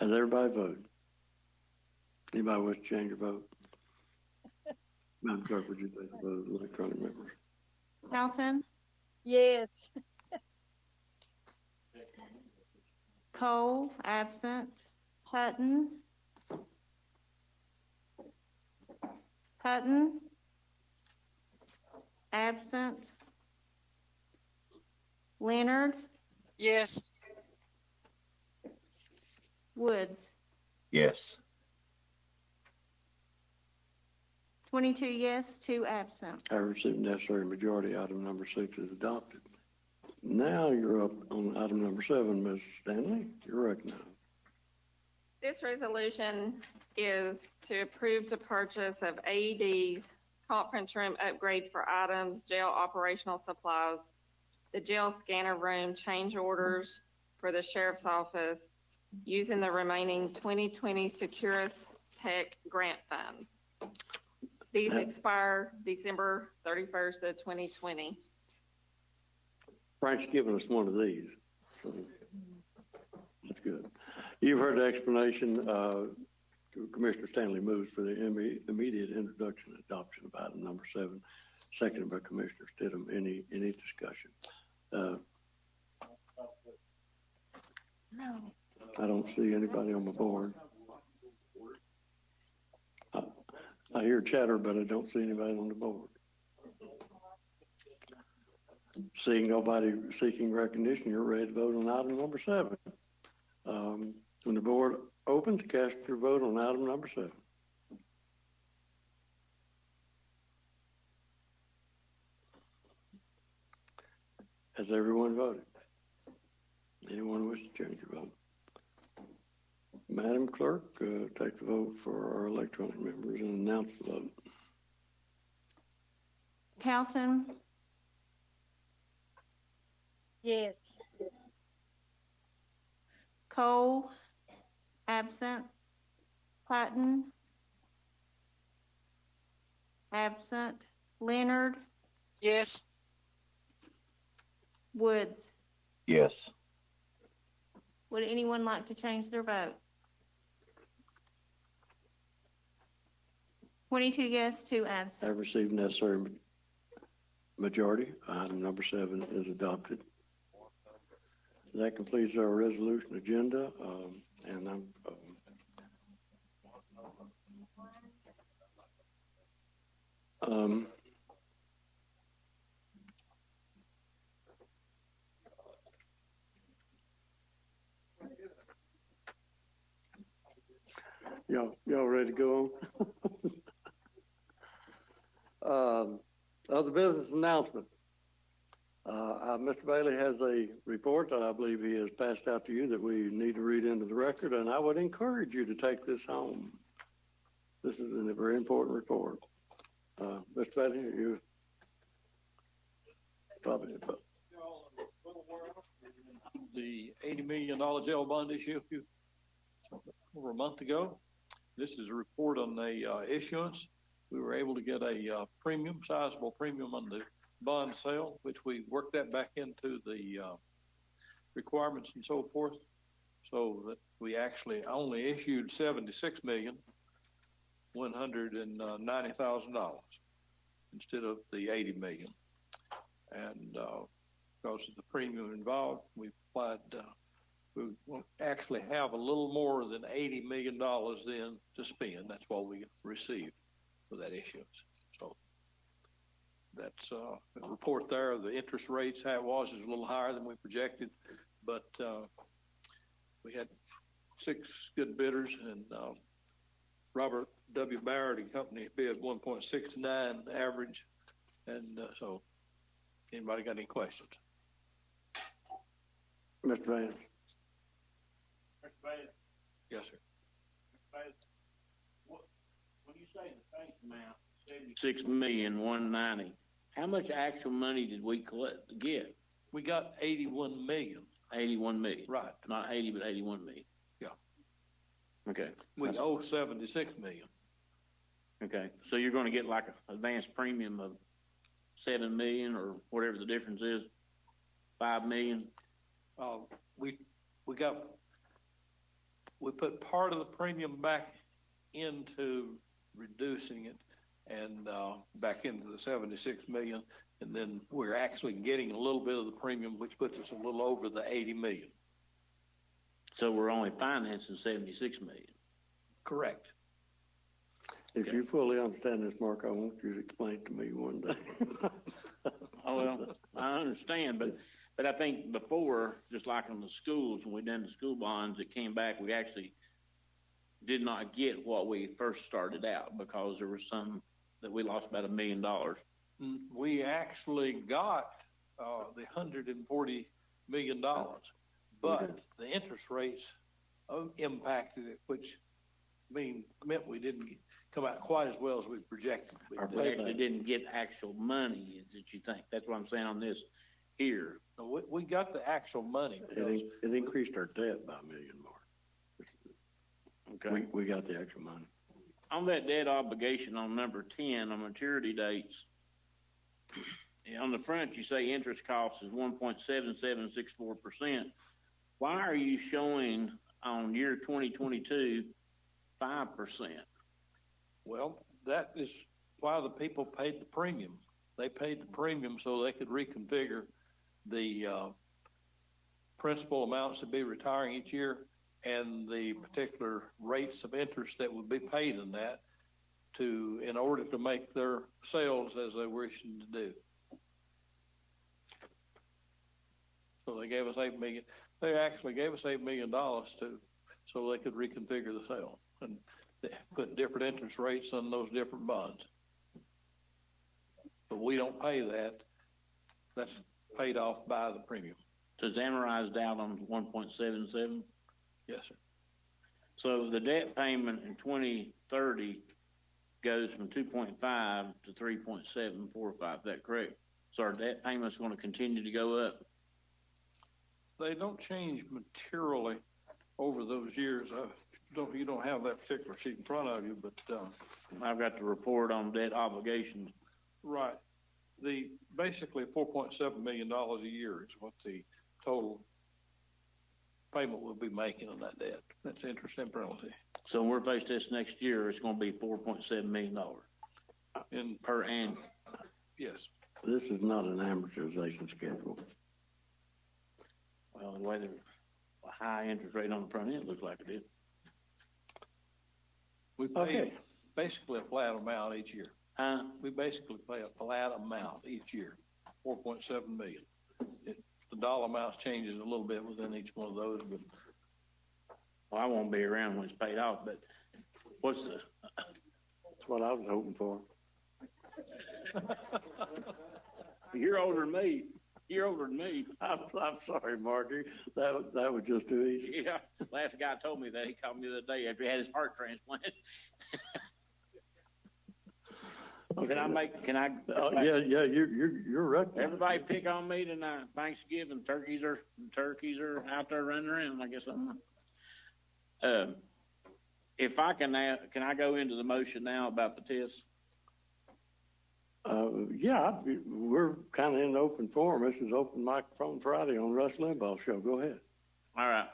Speaker 1: Has everybody voted? Anybody wish to change your vote? Madam Clerk, would you take the vote of the electronic members?
Speaker 10: Calton,
Speaker 11: Yes.
Speaker 10: Cole, absent. Hutton. Hutton. Absent. Leonard.
Speaker 11: Yes.
Speaker 10: Woods.
Speaker 12: Yes.
Speaker 10: 22 yes, 2 absent.
Speaker 1: I received necessary majority. Item number 6 is adopted. Now you're up on item number 7, Ms. Stanley. You're recognized.
Speaker 14: This resolution is to approve the purchase of AEDs, conference room upgrade for items, jail operational supplies, the jail scanner room change orders for the sheriff's office, using the remaining 2020 Securus Tech grant funds. These expire December 31st of 2020.
Speaker 1: Frank's given us one of these, so that's good. You've heard the explanation. Commissioner Stanley moves for the immediate introduction and adoption of item number 7, seconded by Commissioner Stidham. Any discussion?
Speaker 4: No.
Speaker 1: I don't see anybody on my board. I hear chatter, but I don't see anybody on the board. Seeing nobody seeking recognition, you're ready to vote on item number 7. When the board opens, cast your vote on item number 7. Has everyone voted? Anyone wish to change your vote? Madam Clerk, take the vote for our electronic members and announce the vote.
Speaker 10: Calton.
Speaker 11: Yes.
Speaker 10: Cole. Absent. Hutton. Absent. Leonard.
Speaker 11: Yes.
Speaker 10: Woods.
Speaker 12: Yes.
Speaker 10: Would anyone like to change their vote? 22 yes, 2 absent.
Speaker 1: Have received necessary majority. Item number 7 is adopted. That completes our resolution agenda, and I'm y'all ready to go on? Other business announcements. Mr. Bailey has a report that I believe he has passed out to you that we need to read into the record, and I would encourage you to take this home. This is a very important report. Mr. Bailey, you probably.
Speaker 7: The $80 million jail bond issue over a month ago. This is a report on the issuance. We were able to get a sizable premium on the bond sale, which we worked that back into the requirements and so forth, so that we actually only issued $76,190,000 instead of the $80 million. And because of the premium involved, we applied. We will actually have a little more than $80 million then to spend. That's what we received for that issuance. So that's the report there. The interest rates, how it was, is a little higher than we projected, but we had 6 good bidders, and Robert W. Barrett and Company bid 1.69 average. And so anybody got any questions?
Speaker 1: Mr. Vance.
Speaker 7: Yes, sir.
Speaker 15: When you say the face amount, $76,190,000, how much actual money did we get?
Speaker 7: We got 81 million.
Speaker 15: 81 million.
Speaker 7: Right.
Speaker 15: Not 80, but 81 million.
Speaker 7: Yeah.
Speaker 15: Okay.
Speaker 7: We owe 76 million.
Speaker 15: Okay. So you're going to get like an advance premium of 7 million or whatever the difference is, 5 million.
Speaker 7: We put part of the premium back into reducing it and back into the 76 million. And then we're actually getting a little bit of the premium, which puts us a little over the 80 million.
Speaker 15: So we're only financing 76 million.
Speaker 20: Correct.
Speaker 1: If you fully understand this, Mark, I want you to explain it to me one day.
Speaker 15: Oh, well, I understand, but I think before, just like on the schools, when we done the school bonds, it came back, we actually did not get what we first started out because there was some that we lost about $1 million.
Speaker 7: We actually got the $140 million, but the interest rates impacted it, which meant we didn't come out quite as well as we projected.
Speaker 15: We actually didn't get actual money, that you think. That's what I'm saying on this here.
Speaker 7: No, we got the actual money.
Speaker 1: It increased our debt by $1 million more.
Speaker 15: Okay.
Speaker 1: We got the extra money.
Speaker 15: On that debt obligation on number 10, on maturity dates, on the front you say interest cost is 1.7764%. Why are you showing on year 2022 5%?
Speaker 7: Well, that is why the people paid the premium. They paid the premium so they could reconfigure the principal amounts to be retiring each year and the particular rates of interest that would be paid in that in order to make their sales as they were wishing to do. So they gave us $8 million. They actually gave us $8 million so they could reconfigure the sale and they put different interest rates on those different bonds. But we don't pay that. That's paid off by the premium.
Speaker 15: So it's amortized out on 1.77?
Speaker 7: Yes, sir.
Speaker 15: So the debt payment in 2030 goes from 2.5 to 3.745. Is that correct? So our debt payment's going to continue to go up?
Speaker 7: They don't change materially over those years. You don't have that particular sheet in front of you, but
Speaker 15: I've got the report on debt obligations.
Speaker 7: Right. Basically $4.7 million a year is what the total payment we'll be making on that debt. That's interest and penalty.
Speaker 15: So when we're faced this next year, it's going to be $4.7 million per annum.
Speaker 7: Yes.
Speaker 1: This is not an amortization schedule.
Speaker 15: Well, the way the high interest rate on the front end looks like it is.
Speaker 7: We pay basically a flat amount each year. We basically pay a flat amount each year, 4.7 million. The dollar amount changes a little bit within each one of those, but
Speaker 15: I won't be around when it's paid off. But
Speaker 1: that's what I was hoping for.
Speaker 15: You're older than me. You're older than me.
Speaker 1: I'm sorry, Marky. That was just too easy.
Speaker 15: Yeah. Last guy told me that. He called me the other day after he had his heart transplant.
Speaker 1: Okay.
Speaker 15: Can I?
Speaker 1: Yeah, you're right.
Speaker 15: Everybody pick on me tonight. Thanksgiving turkeys are out there running around. I guess I'm not. If I can I go into the motion now about the TIFs?
Speaker 1: Yeah, we're kind of in the open forum. This is Open Microphone Friday on Rush Limbaugh Show. Go ahead.
Speaker 15: All right.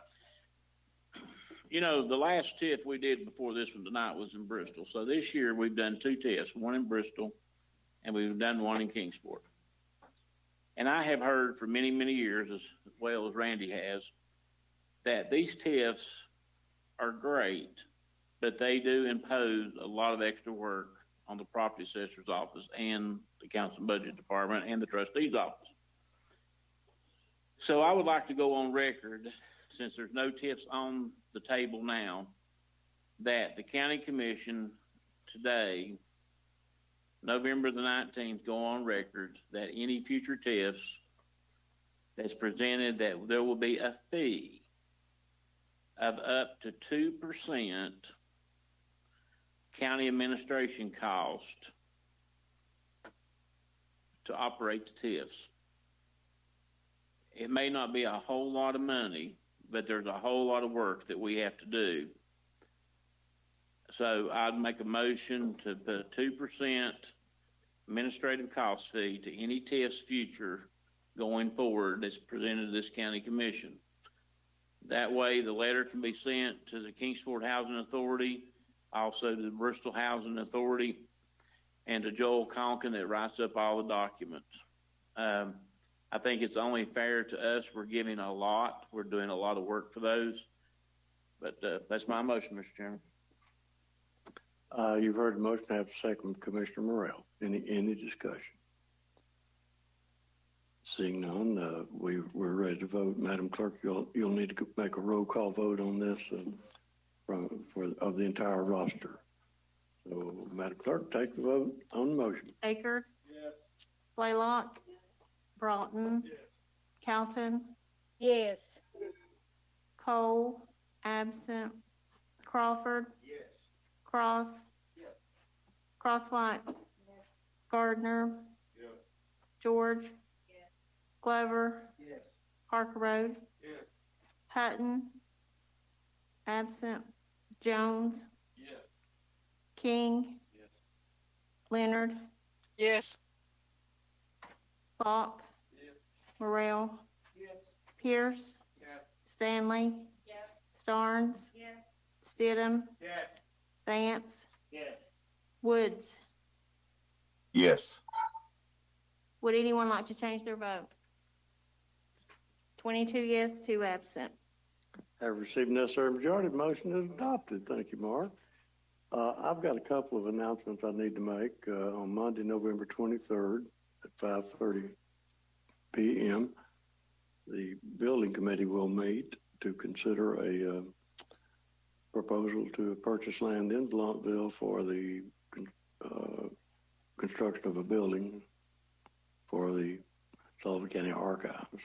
Speaker 15: You know, the last TIF we did before this one tonight was in Bristol. So this year we've done 2 TIFs, one in Bristol and we've done one in Kingsport. And I have heard for many, many years, as well as Randy has, that these TIFs are great, but they do impose a lot of extra work on the property assessor's office and the council and budget department and the trustee's office. So I would like to go on record, since there's no TIFs on the table now, that the county commission today, November the 19th, go on record that any future TIFs that's presented, that there will be a fee of up to 2% county administration cost to operate the TIFs. It may not be a whole lot of money, but there's a whole lot of work that we have to do. So I'd make a motion to put a 2% administrative cost fee to any TIFs future going forward that's presented to this county commission. That way the letter can be sent to the Kingsport Housing Authority, also to the Bristol Housing Authority, and to Joel Conkin that writes up all the documents. I think it's only fair to us. We're giving a lot. We're doing a lot of work for those. But that's my motion, Mr. Chairman.
Speaker 1: You've heard the motion. I have a second from Commissioner Morrell. Any discussion? Seeing none, we're ready to vote. Madam Clerk, you'll need to make a roll call vote on this of the entire roster. So, Madam Clerk, take the vote on the motion.
Speaker 10: Baker. Yes. Blaylock. Yes. Broughton. Yes. Calton.
Speaker 11: Yes.
Speaker 10: Cole. Absent. Crawford.
Speaker 3: Yes.
Speaker 10: Cross.
Speaker 3: Yes.
Speaker 10: Crosswhite. Yes. Gardner.
Speaker 3: Yes.
Speaker 10: George. Yes. Glover.
Speaker 3: Yes.
Speaker 10: Parker Road.
Speaker 3: Yes.
Speaker 10: Hutton. Absent. Jones.
Speaker 3: Yes.
Speaker 10: King.
Speaker 3: Yes.
Speaker 10: Leonard.
Speaker 11: Yes.
Speaker 10: Bach.
Speaker 3: Yes.
Speaker 10: Morrell.
Speaker 3: Yes.
Speaker 10: Pierce.
Speaker 3: Yes.
Speaker 10: Stanley.
Speaker 11: Yes.
Speaker 10: Starnes.
Speaker 11: Yes.
Speaker 10: Stidham.
Speaker 3: Yes.
Speaker 10: Vance.
Speaker 3: Yes.
Speaker 10: Woods.
Speaker 12: Yes.
Speaker 10: Would anyone like to change their vote? 22 yes, 2 absent.
Speaker 1: Have received necessary majority. The motion is adopted. Thank you, Mark. I've got a couple of announcements I need to make. On Monday, November 23rd at 5:30 p.m., the building committee will meet to consider a proposal to purchase land in Blumpville for the construction of a building for the Sullivan County Archives.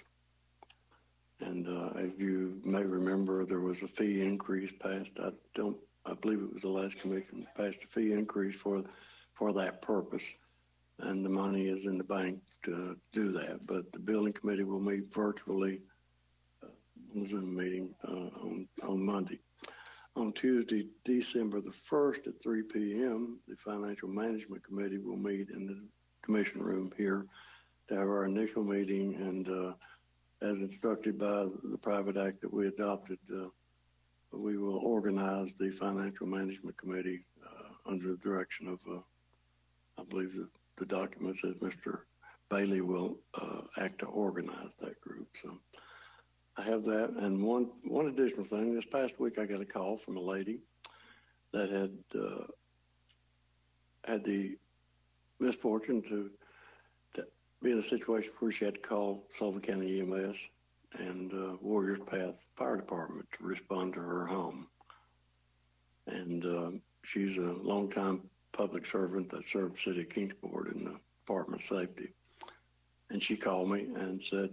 Speaker 1: And as you may remember, there was a fee increase passed. I believe it was the last commission passed a fee increase for that purpose, and the money is in the bank to do that. But the building committee will meet virtually on the Zoom meeting on Monday. On Tuesday, December the 1st at 3 p.m., the Financial Management Committee will meet in the commission room here to have our initial meeting, and as instructed by the private act that we adopted, we will organize the Financial Management Committee under the direction of, I believe the document says Mr. Bailey will act to organize that group. So I have that. And one additional thing, this past week I got a call from a lady that had the misfortune to be in a situation where she had to call Sullivan County EMS and Warriors Path Fire Department to respond to her home. And she's a longtime public servant that served the city of Kingsport in the Department of Safety. And she called me and said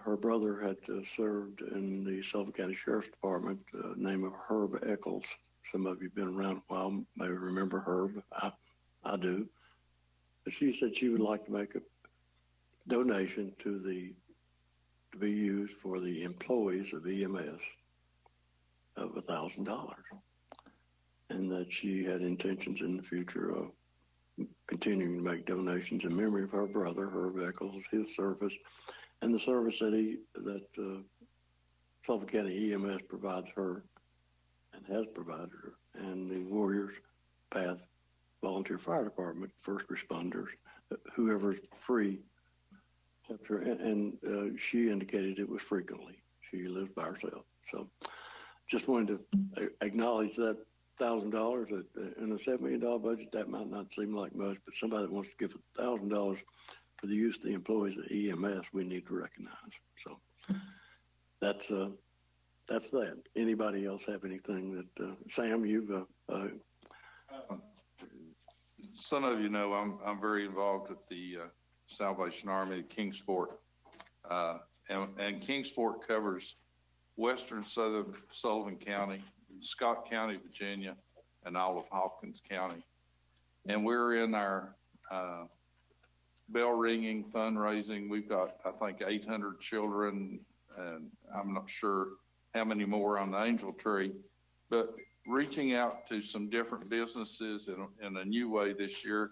Speaker 1: her brother had served in the Sullivan County Sheriff's Department, name of Herb Eccles. Some of you have been around a while may remember Herb. I do. But she said she would like to make a donation to be used for the employees of EMS of $1,000, and that she had intentions in the future of continuing to make donations in memory of her brother, Herb Eccles, his service, and the service that Sullivan County EMS provides her and has provided her, and the Warriors Path Volunteer Fire Department, first responders, whoever's free. And she indicated it was frequently. She lives by herself. So just wanted to acknowledge that $1,000 in a $7 million budget. That might not seem like much, but somebody that wants to give $1,000 for the use of the employees of EMS, we need to recognize. So that's that. Anybody else have anything that Sam, you've
Speaker 5: some of you know I'm very involved with the Salvation Army of Kingsport, and Kingsport covers western southern Sullivan County, Scott County, Virginia, and all of Hopkins County. And we're in our bell ringing fundraising. We've got, I think, 800 children, and I'm not sure how many more on the Angel Tree, but reaching out to some different businesses in a new way this year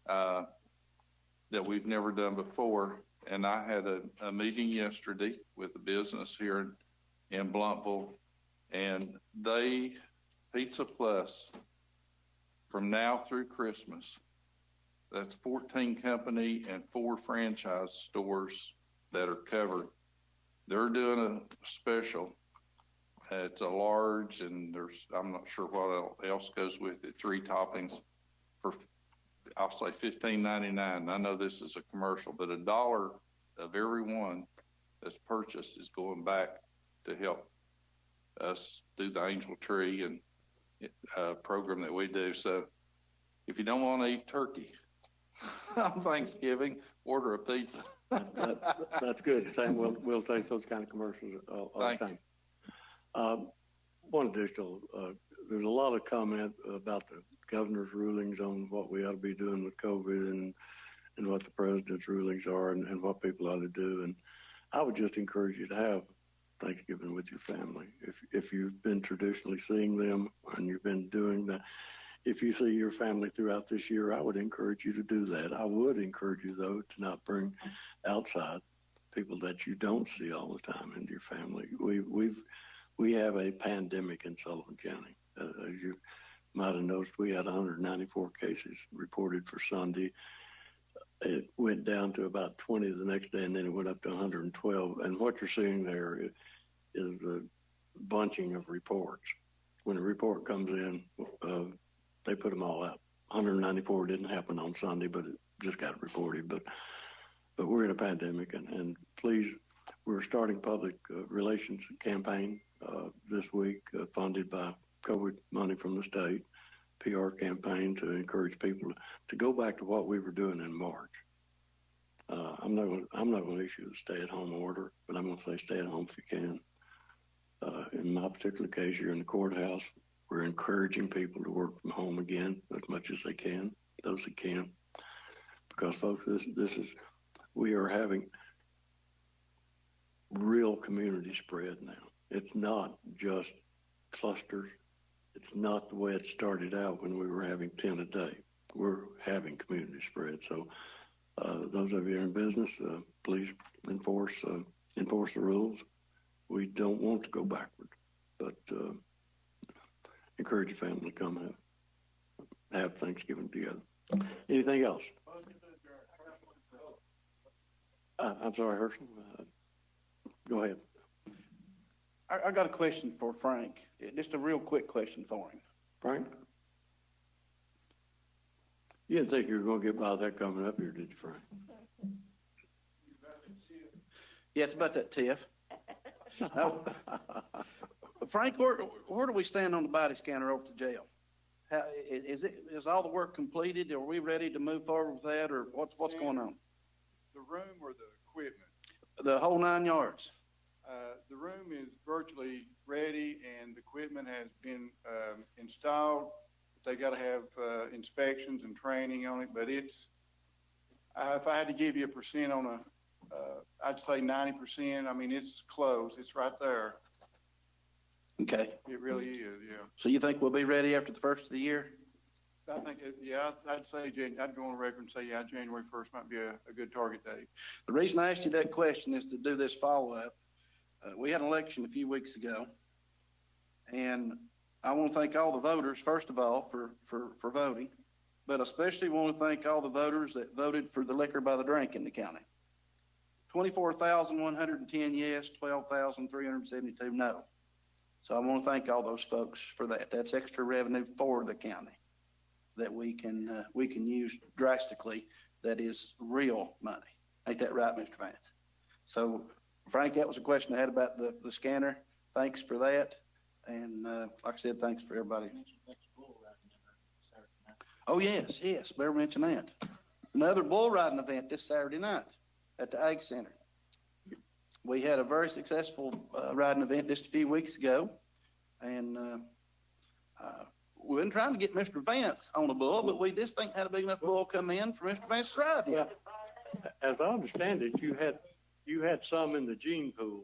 Speaker 5: that we've never done before. And I had a meeting yesterday with a business here in Blumpville, and Pizza Plus, from now through Christmas, that's 14 company and 4 franchise stores that are covered. They're doing a special It's a large, and I'm not sure what else goes with it. 3 toppings for, I'll say $15.99. I know this is a commercial, but $1 of every one that's purchased is going back to help us do the Angel Tree and program that we do. So if you don't want to eat turkey on Thanksgiving, order a pizza.
Speaker 1: That's good. Sam, we'll take those kind of commercials all the time. One additional, there's a lot of comment about the governor's rulings on what we ought to be doing with COVID and what the president's rulings are and what people ought to do. And I would just encourage you to have Thanksgiving with your family. If you've been traditionally seeing them and you've been doing that, if you see your family throughout this year, I would encourage you to do that. I would encourage you, though, to not bring outside people that you don't see all the time into your family. We have a pandemic in Sullivan County. As you might have noticed, we had 194 cases reported for Sunday. It went down to about 20 the next day, and then it went up to 112. And what you're seeing there is a bunching of reports. When a report comes in, they put them all out. 194 didn't happen on Sunday, but it just got reported. But we're in a pandemic, and please, we're starting public relations campaign this week, funded by COVID money from the state. PR campaign to encourage people to go back to what we were doing in March. I'm not going to issue the stay-at-home order, but I'm going to say stay at home if you can. In my particular case, you're in the courthouse. We're encouraging people to work from home again as much as they can, those that can, because folks, we are having real community spread now. It's not just clusters. It's not the way it started out when we were having 10 a day. We're having community spread. So those of you in business, please enforce the rules. We don't want to go backward, but encourage your family to come have Thanksgiving together. Anything else? I'm sorry, Herschel. Go ahead.
Speaker 13: I got a question for Frank. Just a real quick question for him.
Speaker 1: Frank? You didn't think you were going to get by that coming up here, did you, Frank?
Speaker 13: Yeah, it's about that TIF. No. Frank, where do we stand on the body scanner over to jail? Is all the work completed? Are we ready to move forward with that, or what's going on?
Speaker 8: The room or the equipment?
Speaker 13: The whole 9 yards.
Speaker 8: The room is virtually ready, and the equipment has been installed. They got to have inspections and training on it, but it's, if I had to give you a percent on I'd say 90%. I mean, it's close. It's right there.
Speaker 13: Okay.
Speaker 8: It really is, yeah.
Speaker 13: So you think we'll be ready after the first of the year?
Speaker 8: I think, I'd say, I'd go on record and say, January 1st might be a good target date.
Speaker 13: The reason I asked you that question is to do this follow-up. We had an election a few weeks ago, and I want to thank all the voters, first of all, for voting, but especially want to thank all the voters that voted for the liquor by the drink in the county. 24,110 yes, 12,372 no. So I want to thank all those folks for that. That's extra revenue for the county that we can use drastically. That is real money. Ain't that right, Mr. Vance? So, Frank, that was a question I had about the scanner. Thanks for that. And like I said, thanks for everybody. Oh, yes. Better mention that. Another bull riding event this Saturday night at the Ag Center. We had a very successful riding event just a few weeks ago. And we've been trying to get Mr. Vance on a bull, but we just ain't had a big enough bull come in for Mr. Vance to ride yet.
Speaker 1: As I understand it, you had some in the gene pool.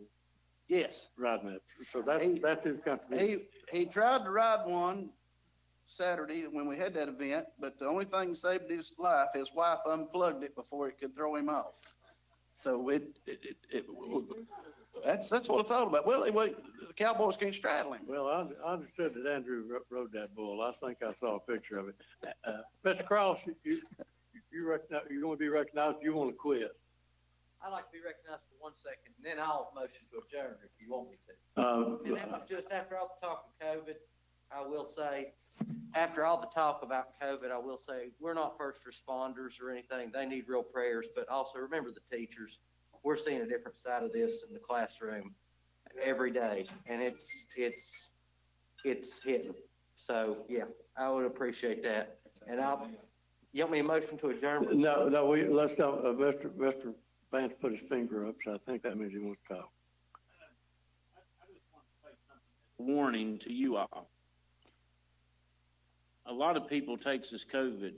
Speaker 13: Yes.
Speaker 1: Riding it. So that's his contribution.
Speaker 13: He tried to ride one Saturday when we had that event, but the only thing that saved his life, his wife unplugged it before it could throw him off. So that's what I thought about. Well, anyway, the Cowboys can't straddle him.
Speaker 1: Well, I understood that Andrew rode that bull. I think I saw a picture of it. Mr. Cross, you want to be recognized. You want to quit.
Speaker 9: I'd like to be recognized for 1 second, and then I'll motion to adjourn if you want me to. And that was just after all the talk of COVID. I will say, after all the talk about COVID, I will say we're not first responders or anything. They need real prayers, but also remember the teachers. We're seeing a different side of this in the classroom every day, and it's hitting. So yeah, I would appreciate that. And you want me to motion to adjourn?
Speaker 1: No, let's not, Mr. Vance put his finger up, so I think that means he wants to talk.
Speaker 15: Warning to you all. A lot of people takes this COVID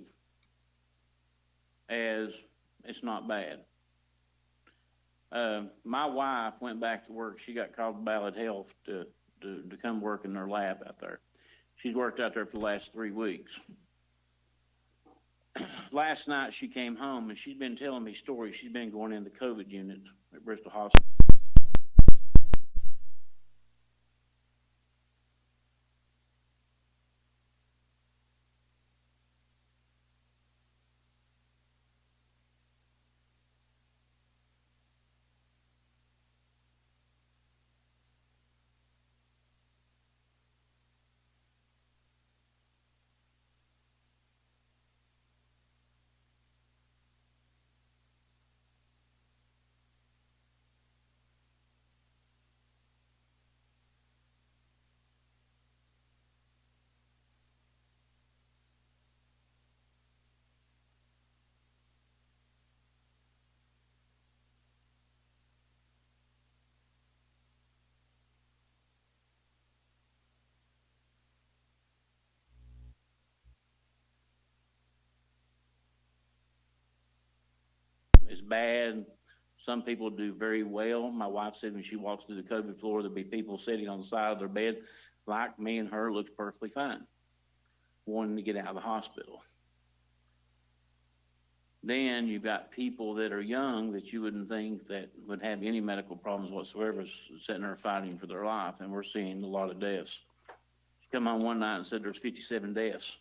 Speaker 15: as it's not bad. My wife went back to work. She got called to Ballot Health to come work in their lab out there. She's worked out there for the last 3 weeks. Last night she came home and she's been telling me stories. She's been going in the COVID unit at Bristol Hospital. Is bad. Some people do very well. My wife said when she walks through the COVID floor, there'll be people sitting on the side of their bed, like me and her, looks perfectly fine, wanting to get out of the hospital. Then you've got people that are young that you wouldn't think that would have any medical problems whatsoever, sitting there fighting for their life, and we're seeing a lot of deaths. She come on one night and said there's 57 deaths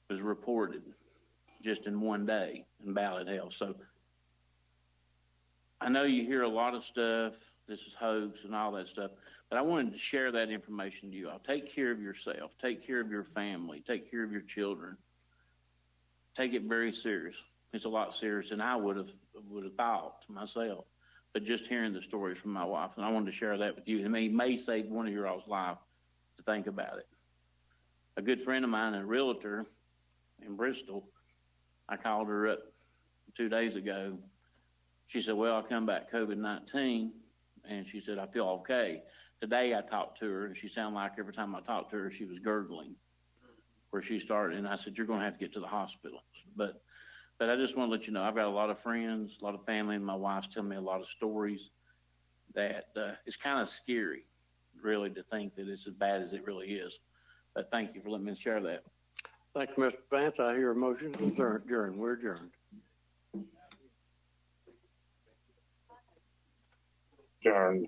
Speaker 15: was reported just in one day in Ballot Health. So I know you hear a lot of stuff, this is hoax and all that stuff, but I wanted to share that information to you all. Take care of yourself, take care of your family, take care of your children. Take it very serious. It's a lot serious than I would have thought myself. But just hearing the stories from my wife, and I wanted to share that with you. I mean, it may save one of your all's life to think about it. A good friend of mine, a realtor in Bristol, I called her up 2 days ago. She said, well, I come back COVID-19, and she said, I feel okay. Today I talked to her, and she sounded like every time I talked to her, she was gurgling where she started. And I said, you're going to have to get to the hospital. But I just want to let you know, I've got a lot of friends, a lot of family, and my wife's telling me a lot of stories that it's kind of scary, really, to think that it's as bad as it really is. But thank you for letting me share that.
Speaker 1: Thank you, Mr. Vance. I hear a motion to adjourn. We're adjourned.
Speaker 12: Adjourned.